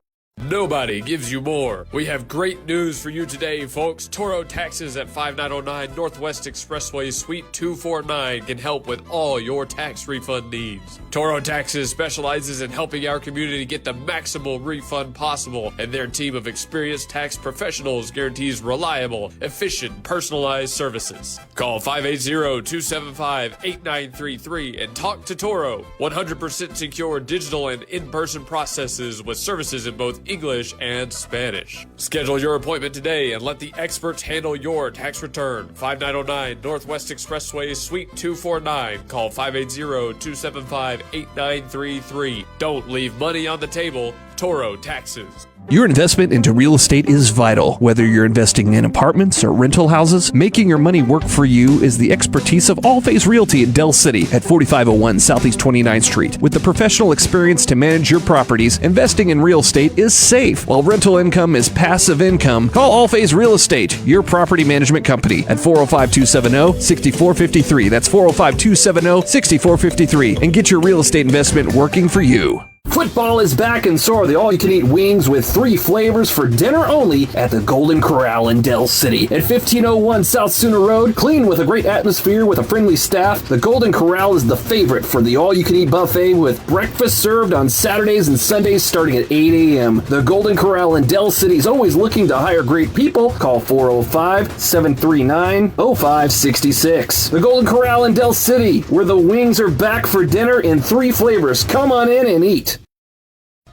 Nobody gives you more. We have great news for you today, folks. Toro Taxes at 5909 Northwest Expressway, Suite 249 can help with all your tax refund needs. Toro Taxes specializes in helping our community get the maximal refund possible, and their team of experienced tax professionals guarantees reliable, efficient, personalized services. Call 580-275-8933 and talk to Toro. 100% secure digital and in-person processes with services in both English and Spanish. Schedule your appointment today and let the experts handle your tax return. 5909 Northwest Expressway, Suite 249. Call 580-275-8933. Don't leave money on the table. Toro Taxes. Your investment into real estate is vital. Whether you're investing in apartments or rental houses, making your money work for you is the expertise of All Phase Realty in Del City at 4501 Southeast 29th Street. With the professional experience to manage your properties, investing in real estate is safe. While rental income is passive income, call All Phase Real Estate, your property management company, at 405-270-6453. That's 405-270-6453, and get your real estate investment working for you. Football is back, and so are the all-you-can-eat wings with 3 flavors for dinner only at the Golden Corral in Del City. At 1501 South Sooner Road, clean with a great atmosphere with a friendly staff, the Golden Corral is the favorite for the all-you-can-eat buffet with breakfast served on Saturdays and Sundays starting at 8 a.m. The Golden Corral in Del City is always looking to hire great people. Call 405-739-0566. The Golden Corral in Del City, where the wings are back for dinner in 3 flavors. Come on in and eat.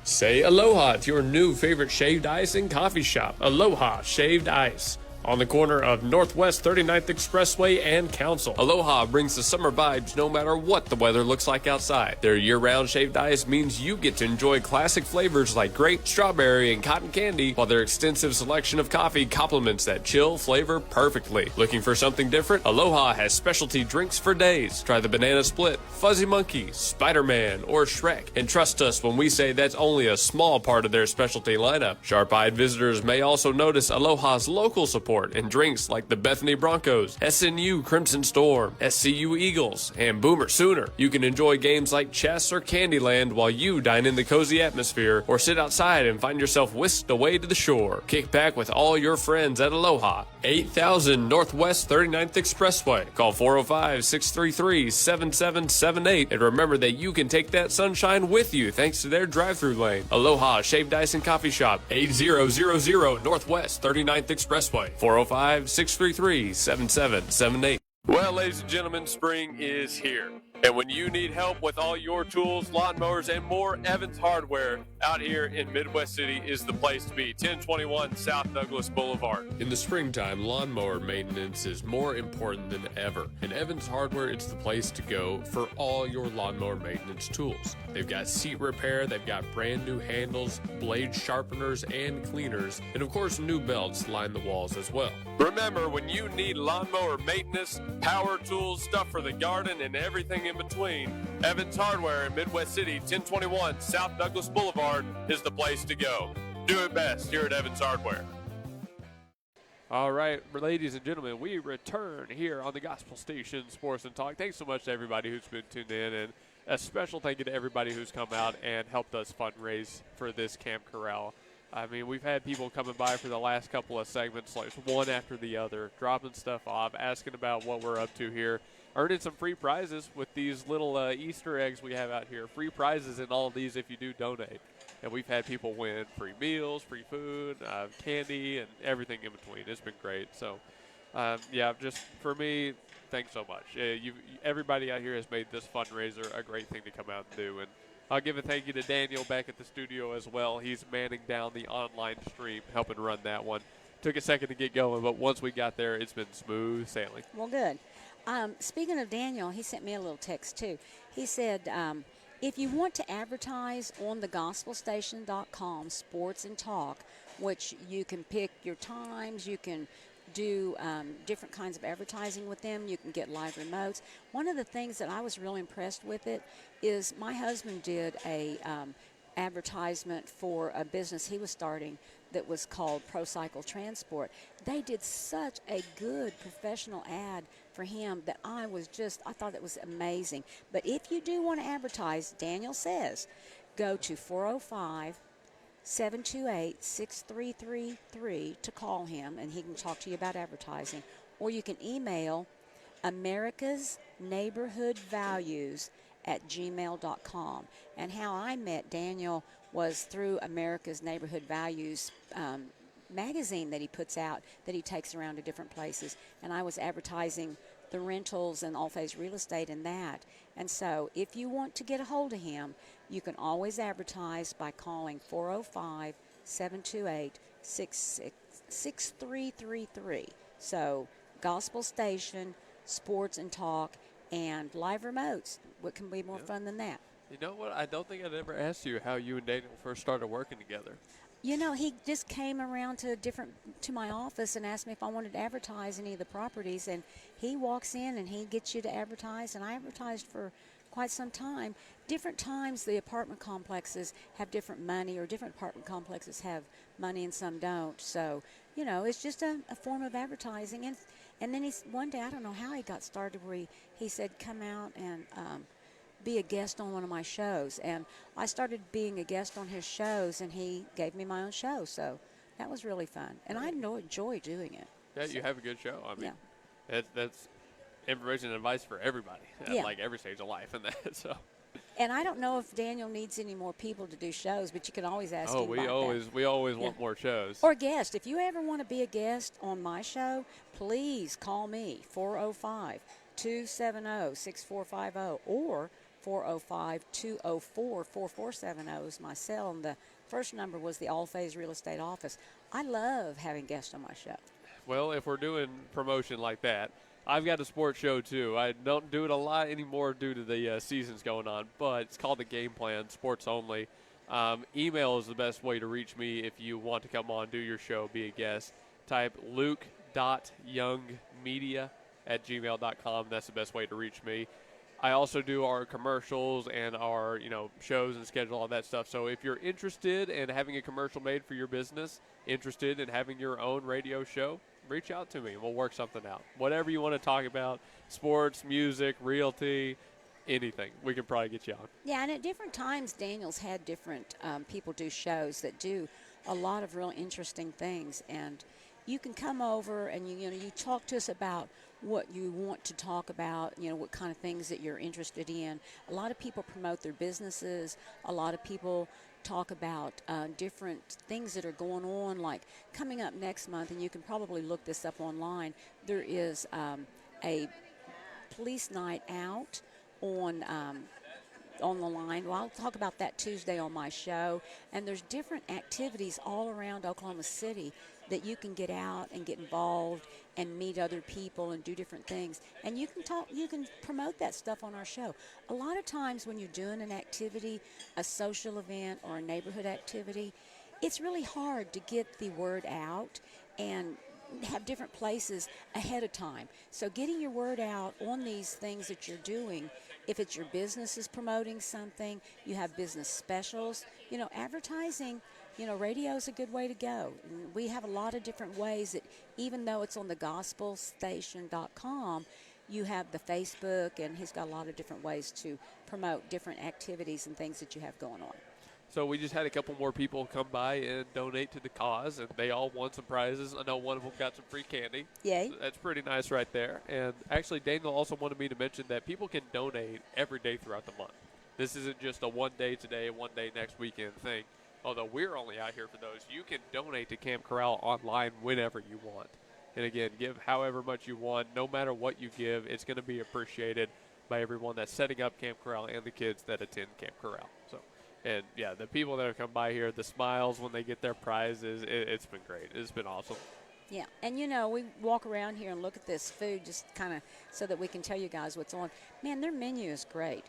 Say aloha to your new favorite shaved ice and coffee shop, Aloha Shaved Ice, on the corner of Northwest 39th Expressway and Council. Aloha brings the summer vibes no matter what the weather looks like outside. Their year-round shaved ice means you get to enjoy classic flavors like grape, strawberry, and cotton candy, while their extensive selection of coffee complements that chill flavor perfectly. Looking for something different? Aloha has specialty drinks for days. Try the Banana Split, Fuzzy Monkey, Spider-Man, or Shrek. And trust us when we say that's only a small part of their specialty lineup. Sharp-eyed visitors may also notice Aloha's local support and drinks like the Bethany Broncos, SNU Crimson Storm, SCU Eagles, and Boomer Sooner. You can enjoy games like chess or Candyland while you dine in the cozy atmosphere, or sit outside and find yourself whisked away to the shore. Kick back with all your friends at Aloha, 8000 Northwest 39th Expressway. Call 405-633-7778, and remember that you can take that sunshine with you thanks to their drive-thru lane. Aloha Shaved Ice and Coffee Shop, 8000 Northwest 39th Expressway. 405-633-7778. Well, ladies and gentlemen, spring is here. And when you need help with all your tools, lawnmowers, and more, Evans Hardware out here in Midwest City is the place to be. 1021 South Douglas Boulevard. In the springtime, lawnmower maintenance is more important than ever. In Evans Hardware, it's the place to go for all your lawnmower maintenance tools. They've got seat repair, they've got brand new handles, blade sharpeners, and cleaners, and of course, new belts line the walls as well. Remember, when you need lawnmower maintenance, power tools, stuff for the garden, and everything in between, Evans Hardware in Midwest City, 1021 South Douglas Boulevard is the place to go. Do it best here at Evans Hardware. All right, ladies and gentlemen, we return here on the Gospel Station Sports and Talk. Thanks so much to everybody who's been tuned in, and a special thank you to everybody who's come out and helped us fundraise for this Camp Corral. I mean, we've had people coming by for the last couple of segments, like one after the other, dropping stuff off, asking about what we're up to here, earning some free prizes with these little Easter eggs we have out here. Free prizes in all of these if you do donate. And we've had people win free meals, free food, candy, and everything in between. It's been great. So, yeah, just for me, thanks so much. Everybody out here has made this fundraiser a great thing to come out and do. And I'll give a thank you to Daniel back at the studio as well. He's manning down the online stream, helping run that one. Took a second to get going, but once we got there, it's been smooth sailing. Well, good. Speaking of Daniel, he sent me a little text, too. He said, if you want to advertise on the gospelstation.com, Sports and Talk, which you can pick your times, you can do different kinds of advertising with them. You can get live remotes. One of the things that I was really impressed with it is my husband did a advertisement for a business he was starting that was called Pro Cycle Transport. They did such a good professional ad for him that I thought that was amazing. But if you do want to advertise, Daniel says, go to 405-728-6333 to call him, and he can talk to you about advertising. Or you can email americasneighborhoodvalues@gmail.com. And how I met Daniel was through America's Neighborhood Values magazine that he puts out, that he takes around to different places. And I was advertising the rentals and All Phase Real Estate in that. And so if you want to get a hold of him, you can always advertise by calling 405-728-6333. So Gospel Station, Sports and Talk, and live remotes. what can be more fun than that? You know what? I don't think I'd ever asked you how you and Daniel first started working together. You know, he just came around to my office and asked me if I wanted to advertise any of the properties, and he walks in and he gets you to advertise, and I advertised for quite some time. Different times the apartment complexes have different money, or different apartment complexes have money and some don't. So, you know, it's just a form of advertising. And then one day, I don't know how he got started, where he said, come out and be a guest on one of my shows. And I started being a guest on his shows, and he gave me my own show. So that was really fun. And I enjoy doing it. Yeah, so. You have a good show. I mean, that's information and advice for everybody, like every stage of life and that. So. And I don't know if Daniel needs any more people to do shows, but you can always ask him we about always want more shows. Or guest. If you ever want to be a guest on my show, please call me, 405-270-6450, or 405-204-4470 is my cell, and the first number was the All Phase Real Estate office. I love having guests on my show. Well, if we're doing promotion like that, I've got a sports show too. I don't do it a lot anymore due to the seasons going on, but it's called The Game Plan, sports only. Email is the best way to reach me if you want to come on, do your show, be a guest. Type luke.youngmedia@gmail.com. That's the best way to reach me. I also do our commercials and our, shows and schedule, all that stuff. So if you're interested in having a commercial made for your business, interested in having your own radio show, reach out to me. We'll work something out. Whatever you want to talk about, sports, music, realty, anything, we can probably get you on. Yeah, and at different times, Daniel's had different people do shows that do a lot of real interesting things. And you can come over and you talk to us about what you want to talk about, what kind of things that you're interested in. A lot of people promote their businesses. A lot of people talk about different things that are going on, like coming up next month, and you can probably look this up online. There is a police night out on the line. Well, I'll talk about that Tuesday on my show. And there's different activities all around Oklahoma City that you can get out and get involved and meet other people and do different things. And you can promote that stuff on our show. A lot of times when you're doing an activity, a social event or a neighborhood activity, it's really hard to get the word out and have different places ahead of time. So getting your word out on these things that you're doing, if it's your business is promoting something, you have business specials, advertising, radio is a good way to go. We have a lot of different ways that, even though it's on the gospelstation.com, you have the Facebook, and he's got a lot of different ways to promote different activities and things that you have going on. So we just had a couple more people come by and donate to the cause, and they all won some prizes. I know one of them got some free candy. Yay. So that's pretty nice right there. And actually, Daniel also wanted me to mention that people can donate every day throughout the month. This isn't just a one day today, one day next weekend thing. Although we're only out here for those. You can donate to Camp Corral online whenever you want. And again, give however much you want. No matter what you give, it's going to be appreciated by everyone that's setting up Camp Corral and the kids that attend Camp Corral. So. And, yeah, the people that have come by here, the smiles when they get their prizes, it's been great. It's been awesome. Yeah, and, we walk around here and look at this food just kind of so that we can tell you guys what's on. Man, their menu is great.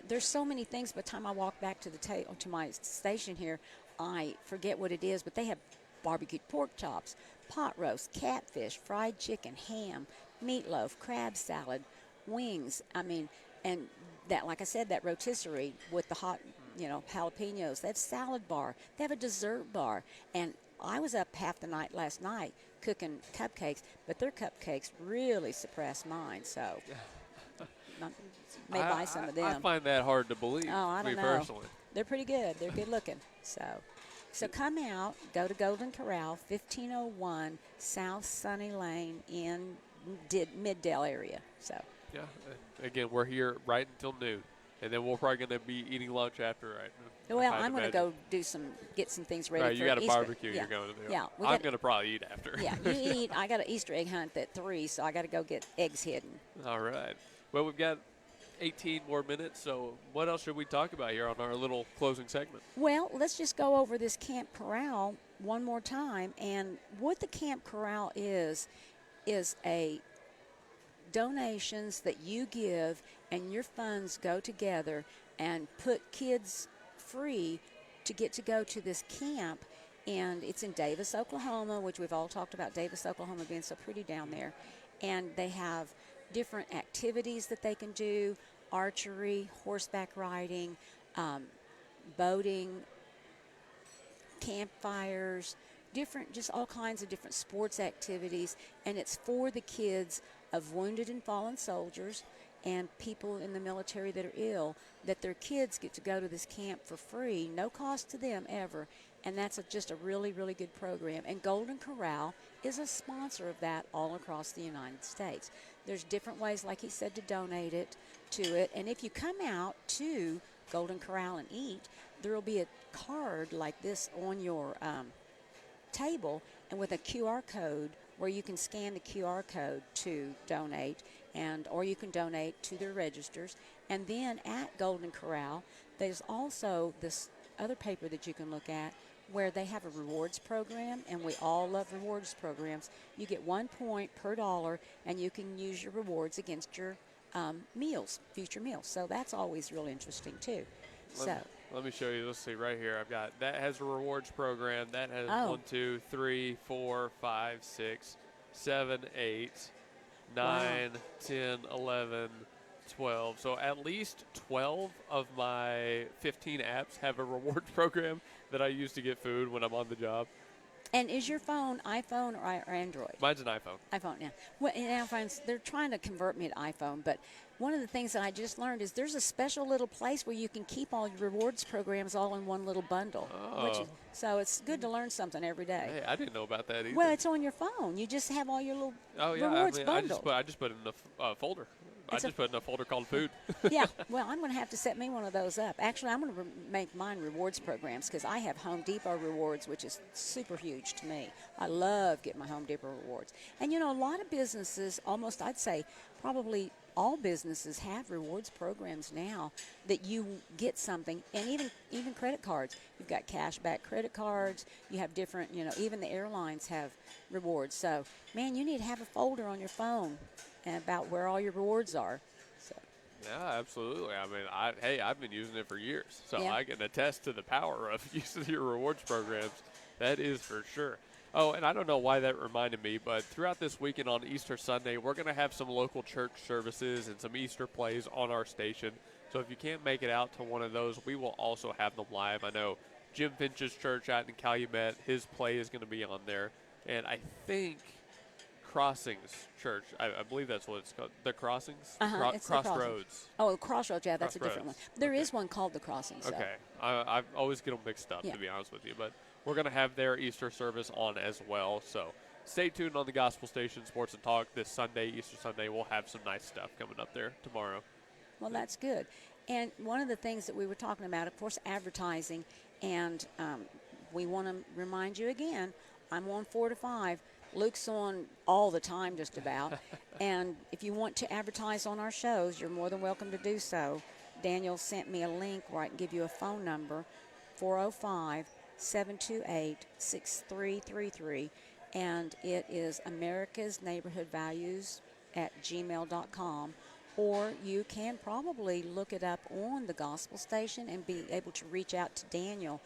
There's so many things. By the time I walk back to to my station here, I forget what it is, but they have barbecued pork chops, pot roast, catfish, fried chicken, ham, meatloaf, crab salad, wings. And that, like I said, that rotisserie with the hot jalapenos. They have salad bar. They have a dessert bar. And I was up half the night last night cooking cupcakes, but their cupcakes really surpassed mine. So may buy some of them. I find that hard to believe. Oh, I don't know. Personally. They're pretty good. They're good looking. So come out, go to Golden Corral, 1501 South Sunny Lane in Middale area. So. Yeah. Again, we're here right until noon. And then we're probably going to be eating lunch after, right? Well, I'm going to go get some things ready right, for you got a Easter. barbecue you're going to do. Yeah, I'm going to probably eat after. Yeah, you eat. I got an Easter egg hunt at 3, so I got to go get eggs hidden. All right. Well, we've got 18 more minutes, so what else should we talk about here on our little closing segment? Well, let's just go over this Camp Corral one more time. And what the Camp Corral is a donations that you give, and your funds go together and put kids free to get to go to this camp. And it's in Davis, Oklahoma, which we've all talked about Davis, Oklahoma being so pretty down there. And they have different activities that they can do: archery, horseback riding, boating, campfires, just all kinds of different sports activities. And it's for the kids of wounded and fallen soldiers and people in the military that are ill, that their kids get to go to this camp for free, no cost to them ever. And that's just a really, really good program. And Golden Corral is a sponsor of that all across the United States. There's different ways, like he said, to donate it to it. And if you come out to Golden Corral and eat, there will be a card like this on your table, and with a QR code where you can scan the QR code to donate, or you can donate to their registers. And then at Golden Corral, there's also this other paper that you can look at where they have a rewards program, and we all love rewards programs. You get 1 point per dollar, and you can use your rewards against your meals, future meals. So that's always really interesting too. Let me show you. Let's see right here. I've got that has a rewards program. That has 1, 2, 3, 4, 5, 6, 7, 8, 9, 10, 11, 12. So at least 12 of my 15 apps have a rewards program that I use to get food when I'm on the job. And is your phone iPhone or Android? Mine's an iPhone. iPhone, yeah. Well, now, friends, they're trying to convert me to iPhone, but one of the things that I just learned is there's a special little place where you can keep all your rewards programs all in one little bundle. Oh. So it's good to learn something every day. Hey, I didn't know about that either. Well, it's on your phone. You just have all your little rewards bundle. I just put it in a folder. I just put it in a folder called food. Yeah, well, I'm going to have to set me one of those up. Actually, I'm going to make mine rewards programs because I have Home Depot rewards, which is super huge to me. I love getting my Home Depot rewards. And, a lot of businesses, almost I'd say probably all businesses have rewards programs now that you get something, and even credit cards. You've got cashback credit cards. You have different, even the airlines have rewards. So, man, you need to have a folder on your phone about where all your rewards are. So. Yeah, absolutely. I mean, I've been using it for years, so Yeah. I can attest to the power of using your rewards programs. That is for sure. Oh, and I don't know why that reminded me, but throughout this weekend on Easter Sunday, we're going to have some local church services and some Easter plays on our station. So if you can't make it out to one of those, we will also have them live. I know Jim Finch's church out in Calumet, his play is going to be on there. And I think Crossings Church, I believe that's what it's called. The Crossings? It's the Crossroads. Oh, Crossroads, yeah, that's a Crossroads. different one. There is one called the Crossings. So. Okay. I always get them mixed up, Yeah. to be honest with you. But we're going to have their Easter service on as well. So stay tuned on the Gospel Station Sports and Talk this Sunday, Easter Sunday. We'll have some nice stuff coming up there tomorrow. Well, that's good. And one of the things that we were talking about, of course, advertising. And we want to remind you again, I'm on 4 to 5. Luke's on all the time just about. And if you want to advertise on our shows, you're more than welcome to do so. Daniel sent me a link where I can give you a phone number, 405-728-6333. And it is America's Neighborhood Values at gmail.com. Or you can probably look it up on the Gospel Station and be able to reach out to Daniel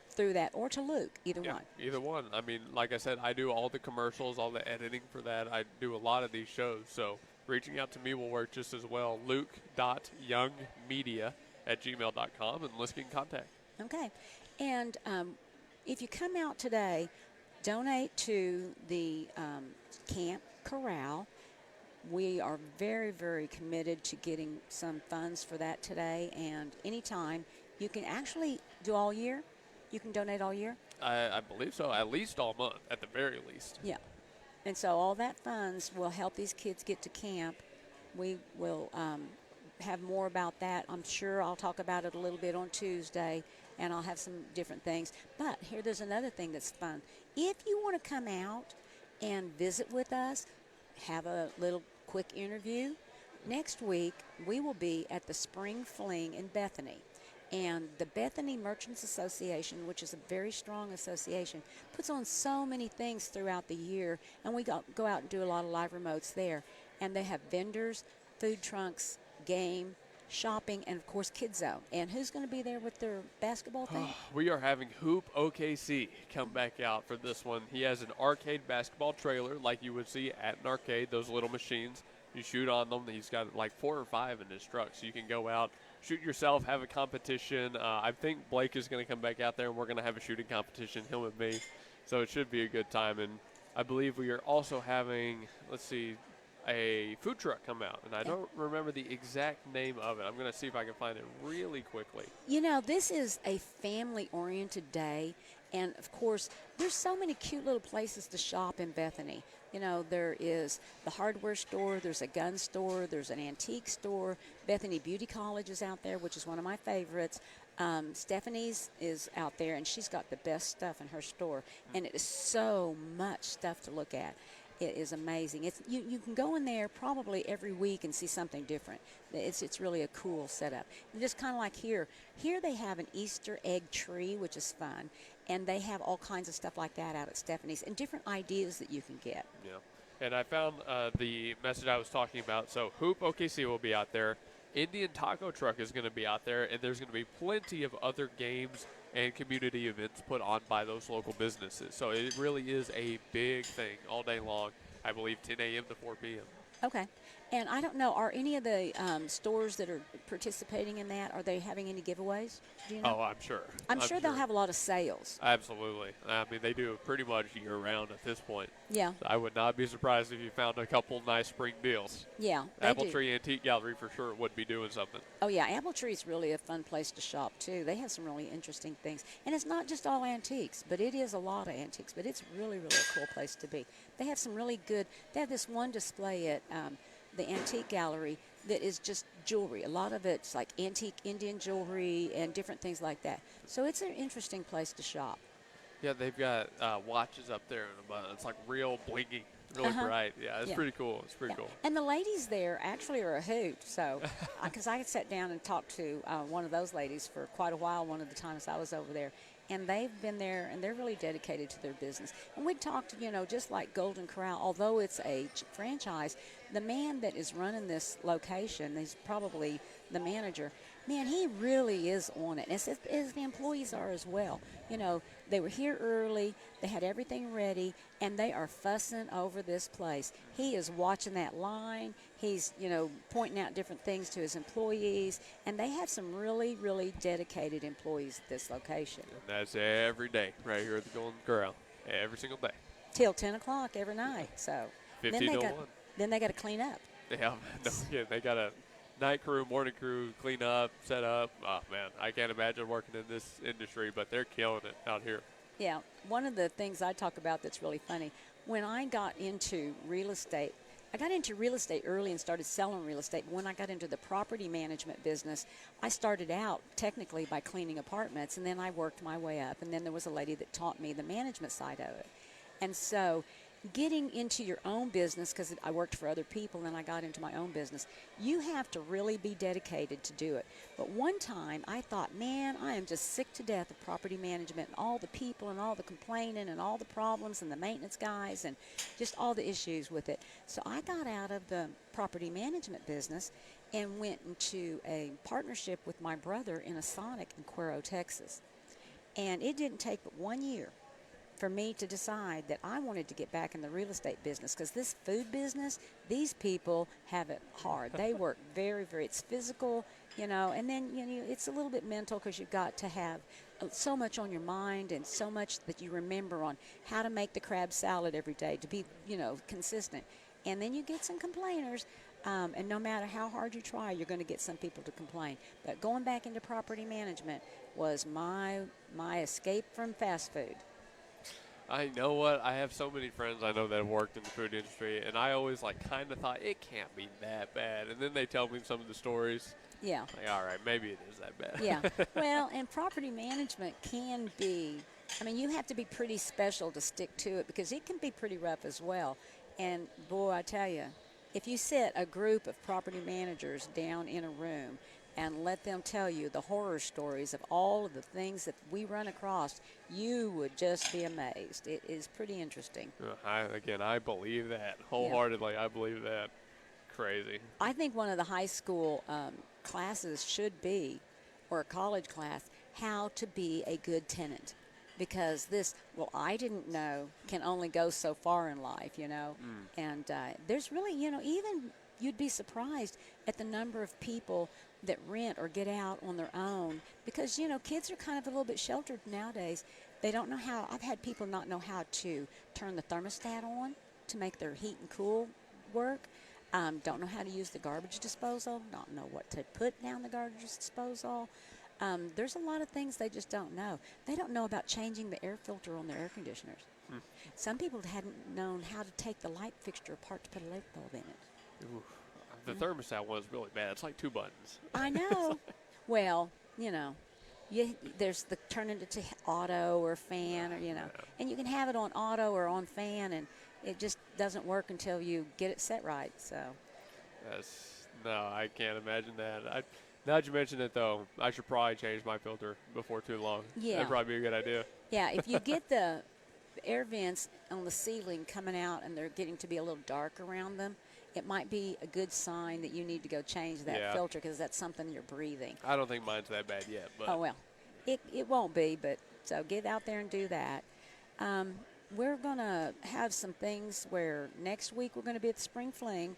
through that, or to Luke, either one. Either one. I mean, like I said, I do all the commercials, all the editing for that. I do a lot of these shows, so reaching out to me will work just as well. Luke.youngmedia@gmail.com, and let's get in contact. Okay. And if you come out today, donate to the Camp Corral. We are very, very committed to getting some funds for that today, and anytime. You can actually do all year. You can donate all year? I believe so, at least all month, at the very least. Yeah. And so all that funds will help these kids get to camp. We will have more about that. I'm sure I'll talk about it a little bit on Tuesday, and I'll have some different things. But there's another thing that's fun. If you want to come out and visit with us, have a little quick interview, next week we will be at the Spring Fling in Bethany. And the Bethany Merchants Association, which is a very strong association, puts on so many things throughout the year. And we go out and do a lot of live remotes there. And they have vendors, food trucks, game, shopping, and of course Kids Zone. And who's going to be there with their basketball thing? We are having Hoop OKC come back out for this one. He has an arcade basketball trailer like you would see at an arcade, those little machines. You shoot on them. He's got like 4 or 5 in his truck, so you can go out, shoot yourself, have a competition. I think Blake is going to come back out there, and we're going to have a shooting competition, him and me. So it should be a good time. And I believe we are also having, let's see, a food truck come out, and I don't remember the exact name of it. I'm going to see if I can find it really quickly. You know, this is a family-oriented day, and of course, there's so many cute little places to shop in Bethany. You know, there is the hardware store, there's a gun store, there's an antique store. Bethany Beauty College is out there, which is one of my favorites. Stephanie's is out there, and she's got the best stuff in her store, and it is so much stuff to look at. It is amazing. You can go in there probably every week and see something different. It's really a cool setup. And just kind of like here. Here they have an Easter egg tree, which is fun, and they have all kinds of stuff like that out at Stephanie's and different ideas that you can get. Yeah, and I found the message I was talking about. So Hoop OKC will be out there. Indian Taco Truck is going to be out there, and there's going to be plenty of other games and community events put on by those local businesses. So it really is a big thing all day long, I believe 10 a.m. to 4 p.m. Okay. And I don't know, are any of the stores that are participating in that, are they having any giveaways? Do you know? Oh, I'm sure. I'm sure they'll have a lot of sales. Absolutely. I mean, they do pretty much year-round at this point. Yeah. So I would not be surprised if you found a couple nice spring deals. Yeah, they Apple do. Tree Antique Gallery for sure would be doing something. Oh, yeah, Apple Tree is really a fun place to shop, too. They have some really interesting things. And it's not just all antiques, but it is a lot of antiques. But it's really, really a cool place to be. They have some really good – they have this one display at the Antique Gallery that is just jewelry. A lot of it's like antique Indian jewelry and different things like that. So it's an interesting place to shop. Yeah, they've got watches up there in abundance. It's like real blingy, really bright. Yeah, it's pretty cool. It's pretty cool. And the ladies there actually are a hoot. So, because I sat down and talked to one of those ladies for quite a while one of the times I was over there. And they've been there, and they're really dedicated to their business. And we talked, you know, just like Golden Corral, although it's a franchise, the man that is running this location, he's probably the manager, man, he really is on it, as the employees are as well. You know, they were here early, they had everything ready, and they are fussing over this place. He is watching that line. He's, you know, pointing out different things to his employees, and they have some really, really dedicated employees at this location. And that's every day right here at the Golden Corral, every single day. Till 10 o'clock every night. So 50 to 1. Then they got to clean up. Yeah, they got a night crew, morning crew, clean up, set up. Oh, man, I can't imagine working in this industry, but they're killing it out here. Yeah, one of the things I talk about that's really funny, when I got into real estate, I got into real estate early and started selling real estate. When I got into the property management business, I started out technically by cleaning apartments, and then I worked my way up, and then there was a lady that taught me the management side of it. And so getting into your own business, because I worked for other people and I got into my own business, you have to really be dedicated to do it. But one time I thought, man, I am just sick to death of property management and all the people and all the complaining and all the problems and the maintenance guys and just all the issues with it. So I got out of the property management business and went into a partnership with my brother in a Sonic in Cuero, Texas. And it didn't take but 1 year for me to decide that I wanted to get back in the real estate business, because this food business, these people have it hard. They work very, very, it's physical, you know, and then, you know, it's a little bit mental, because you've got to have so much on your mind and so much that you remember on how to make the crab salad every day to be, you know, consistent. And then you get some complainers, and no matter how hard you try, you're going to get some people to complain. But going back into property management was my escape from fast food. I know what, I have so many friends I know that have worked in the food industry, and I always kind of thought it can't be that bad. And then they tell me some of the stories. Yeah. Like, all right, maybe it is that bad. Yeah. Well, and property management can be, I mean, you have to be pretty special to stick to it, because it can be pretty rough as well. And boy, I tell you, if you set a group of property managers down in a room and let them tell you the horror stories of all of the things that we run across, you would just be amazed. It is pretty interesting. I believe that wholeheartedly. Yeah. I believe that. crazy. I think one of the high school classes should be, or a college class, how to be a good tenant. Because this, well, I didn't know, can only go so far in life, you know. And there's really, you know, even you'd be surprised at the number of people that rent or get out on their own. Because, you know, kids are kind of a little bit sheltered nowadays. They don't know how, I've had people not know how to turn the thermostat on to make their heat and cool work. Don't know how to use the garbage disposal, don't know what to put down the garbage disposal. There's a lot of things they just don't know. They don't know about changing the air filter on their air conditioners. Some people hadn't known how to take the light fixture apart to put a light bulb in it. Oof. The thermostat one's really bad. It's like 2 buttons. I know. Well, you know, there's the turn it to auto or fan, or, you know, and you can have it on auto or on fan, and it just doesn't work until you get it set right. So. No, I can't imagine that. Now that you mention it, though, I should probably change my filter before too long. Yeah. That'd probably be a good idea. Yeah, if you get the air vents on the ceiling coming out and they're getting to be a little dark around them, it might be a good sign that you need to go change that filter, because that's something you're breathing. I don't think mine's that bad yet. But oh, well, it won't be, but so get out there and do that. We're going to have some things where next week we're going to be at the Spring Fling.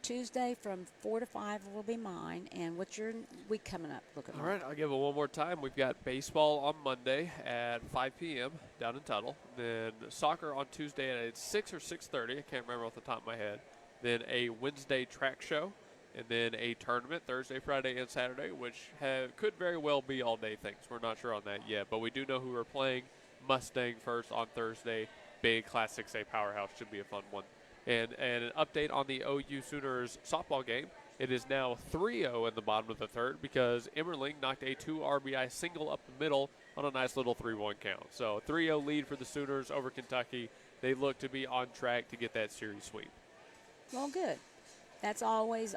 Tuesday from 4 to 5 will be mine. And what's your week coming up looking like? All right, I'll give it one more time. We've got baseball on Monday at 5 p.m. down in Tuttle. Then soccer on Tuesday at 6 or 6:30. I can't remember off the top of my head. Then a Wednesday track show. And then a tournament Thursday, Friday, and Saturday, which could very well be all-day things. We're not sure on that yet. But we do know who we're playing. Mustang first on Thursday. Big Class 6A powerhouse. Should be a fun one. And an update on the OU Sooners softball game. It is now 3-0 in the bottom of the third because Emmerling knocked a 2 RBI single up the middle on a nice little 3-1 count. So 3-0 lead for the Sooners over Kentucky. They look to be on track to get that series sweep. Well, good. That's always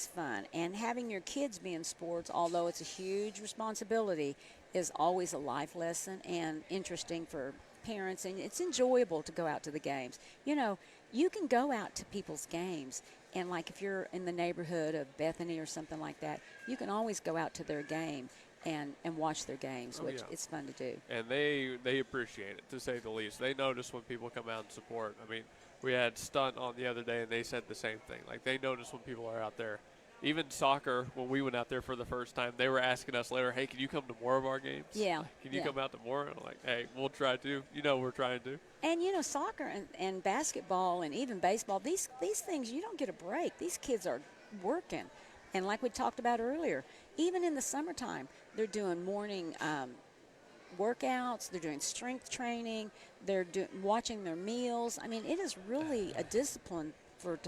fun. And having your kids be in sports, although it's a huge responsibility, is always a life lesson and interesting for parents, and it's enjoyable to go out to the games. You know, you can go out to people's games, and like if you're in the neighborhood of Bethany or something like that, you can always go out to their game and watch their games, which it's fun to do. And they appreciate it, to say the least. They notice when people come out and support. I mean, we had Stunt on the other day, and they said the same thing. Like, they notice when people are out there. Even soccer, when we went out there for the first time, they were asking us later, hey, can you come to more of our games? Yeah. Can you come out to more? And I'm like, hey, we'll try to. You know we're trying to. And, you know, soccer and basketball and even baseball, these things, you don't get a break. These kids are working. And like we talked about earlier, even in the summertime, they're doing morning workouts, they're doing strength training, they're watching their meals. I mean, it is really a discipline for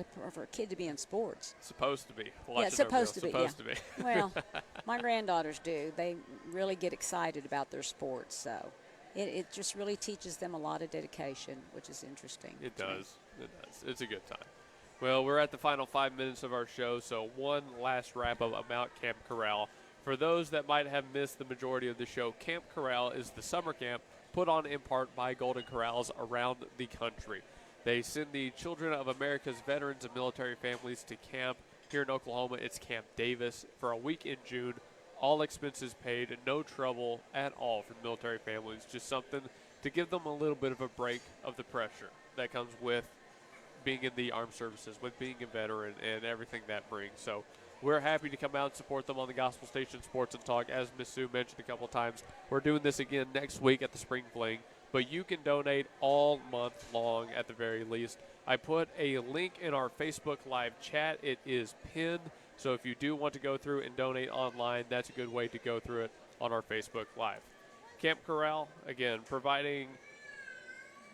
a kid to be in sports. Supposed to be. Yeah, it's supposed to be. Supposed to be. Well, my granddaughters do. They really get excited about their sports, so it just really teaches them a lot of dedication, which is interesting. It does. It does. It's a good time. Well, we're at the final 5 minutes of our show, so one last wrap-up about Camp Corral. For those that might have missed the majority of the show, Camp Corral is the summer camp put on in part by Golden Corrals around the country. They send the children of America's veterans and military families to camp. Here in Oklahoma, it's Camp Davis for a week in June. All expenses paid, no trouble at all for military families. Just something to give them a little bit of a break of the pressure that comes with being in the armed services, with being a veteran and everything that brings. So we're happy to come out and support them on the Gospel Station Sports and Talk. As Ms. Sue mentioned a couple times, we're doing this again next week at the Spring Fling. But you can donate all month long at the very least. I put a link in our Facebook Live chat. It is pinned. So if you do want to go through and donate online, that's a good way to go through it on our Facebook Live. Camp Corral, again, providing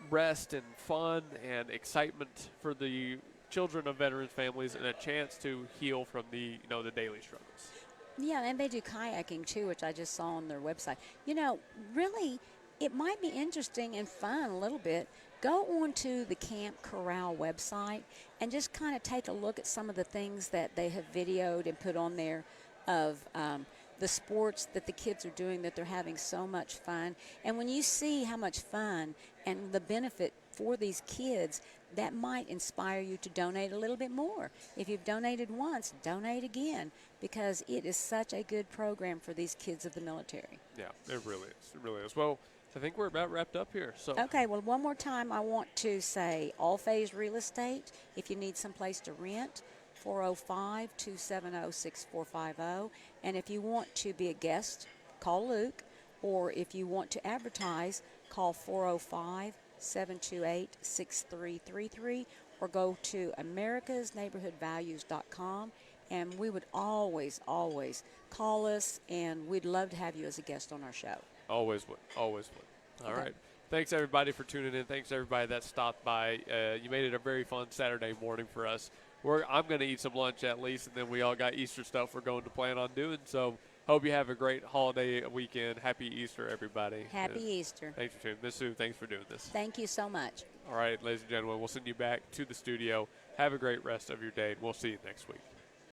rest and fun and excitement for the children of veterans families and a chance to heal from the daily struggles. Yeah, and they do kayaking too, which I just saw on their website. You know, really, it might be interesting and fun a little bit. Go on to the Camp Corral website and just kind of take a look at some of the things that they have videoed and put on there of the sports that the kids are doing, that they're having so much fun. And when you see how much fun and the benefit for these kids, that might inspire you to donate a little bit more. If you've donated once, donate again, because it is such a good program for these kids of the military. Yeah, it really is. It really is. Well, I think we're about wrapped up here. So Okay, well, one more time, I want to say All Phase Real Estate, if you need some place to rent, 405-270-6450. And if you want to be a guest, call Luke. Or if you want to advertise, call 405-728-6333, or go to americasneighborhoodvalues.com. And we would always, always call us, and we'd love to have you as a guest on our show. always would. Always would. All Okay. right. Thanks, everybody, for tuning in. Thanks, everybody that stopped by. You made it a very fun Saturday morning for us. I'm going to eat some lunch at least, and then we all got Easter stuff we're going to plan on doing. So hope you have a great holiday weekend. Happy Easter, everybody. Happy And Easter. Thanks for tuning in. Miss Sue, thanks for doing this. Thank you so much. All right, ladies and gentlemen, we'll send you back to the studio. Have a great rest of your day, and we'll see you next week.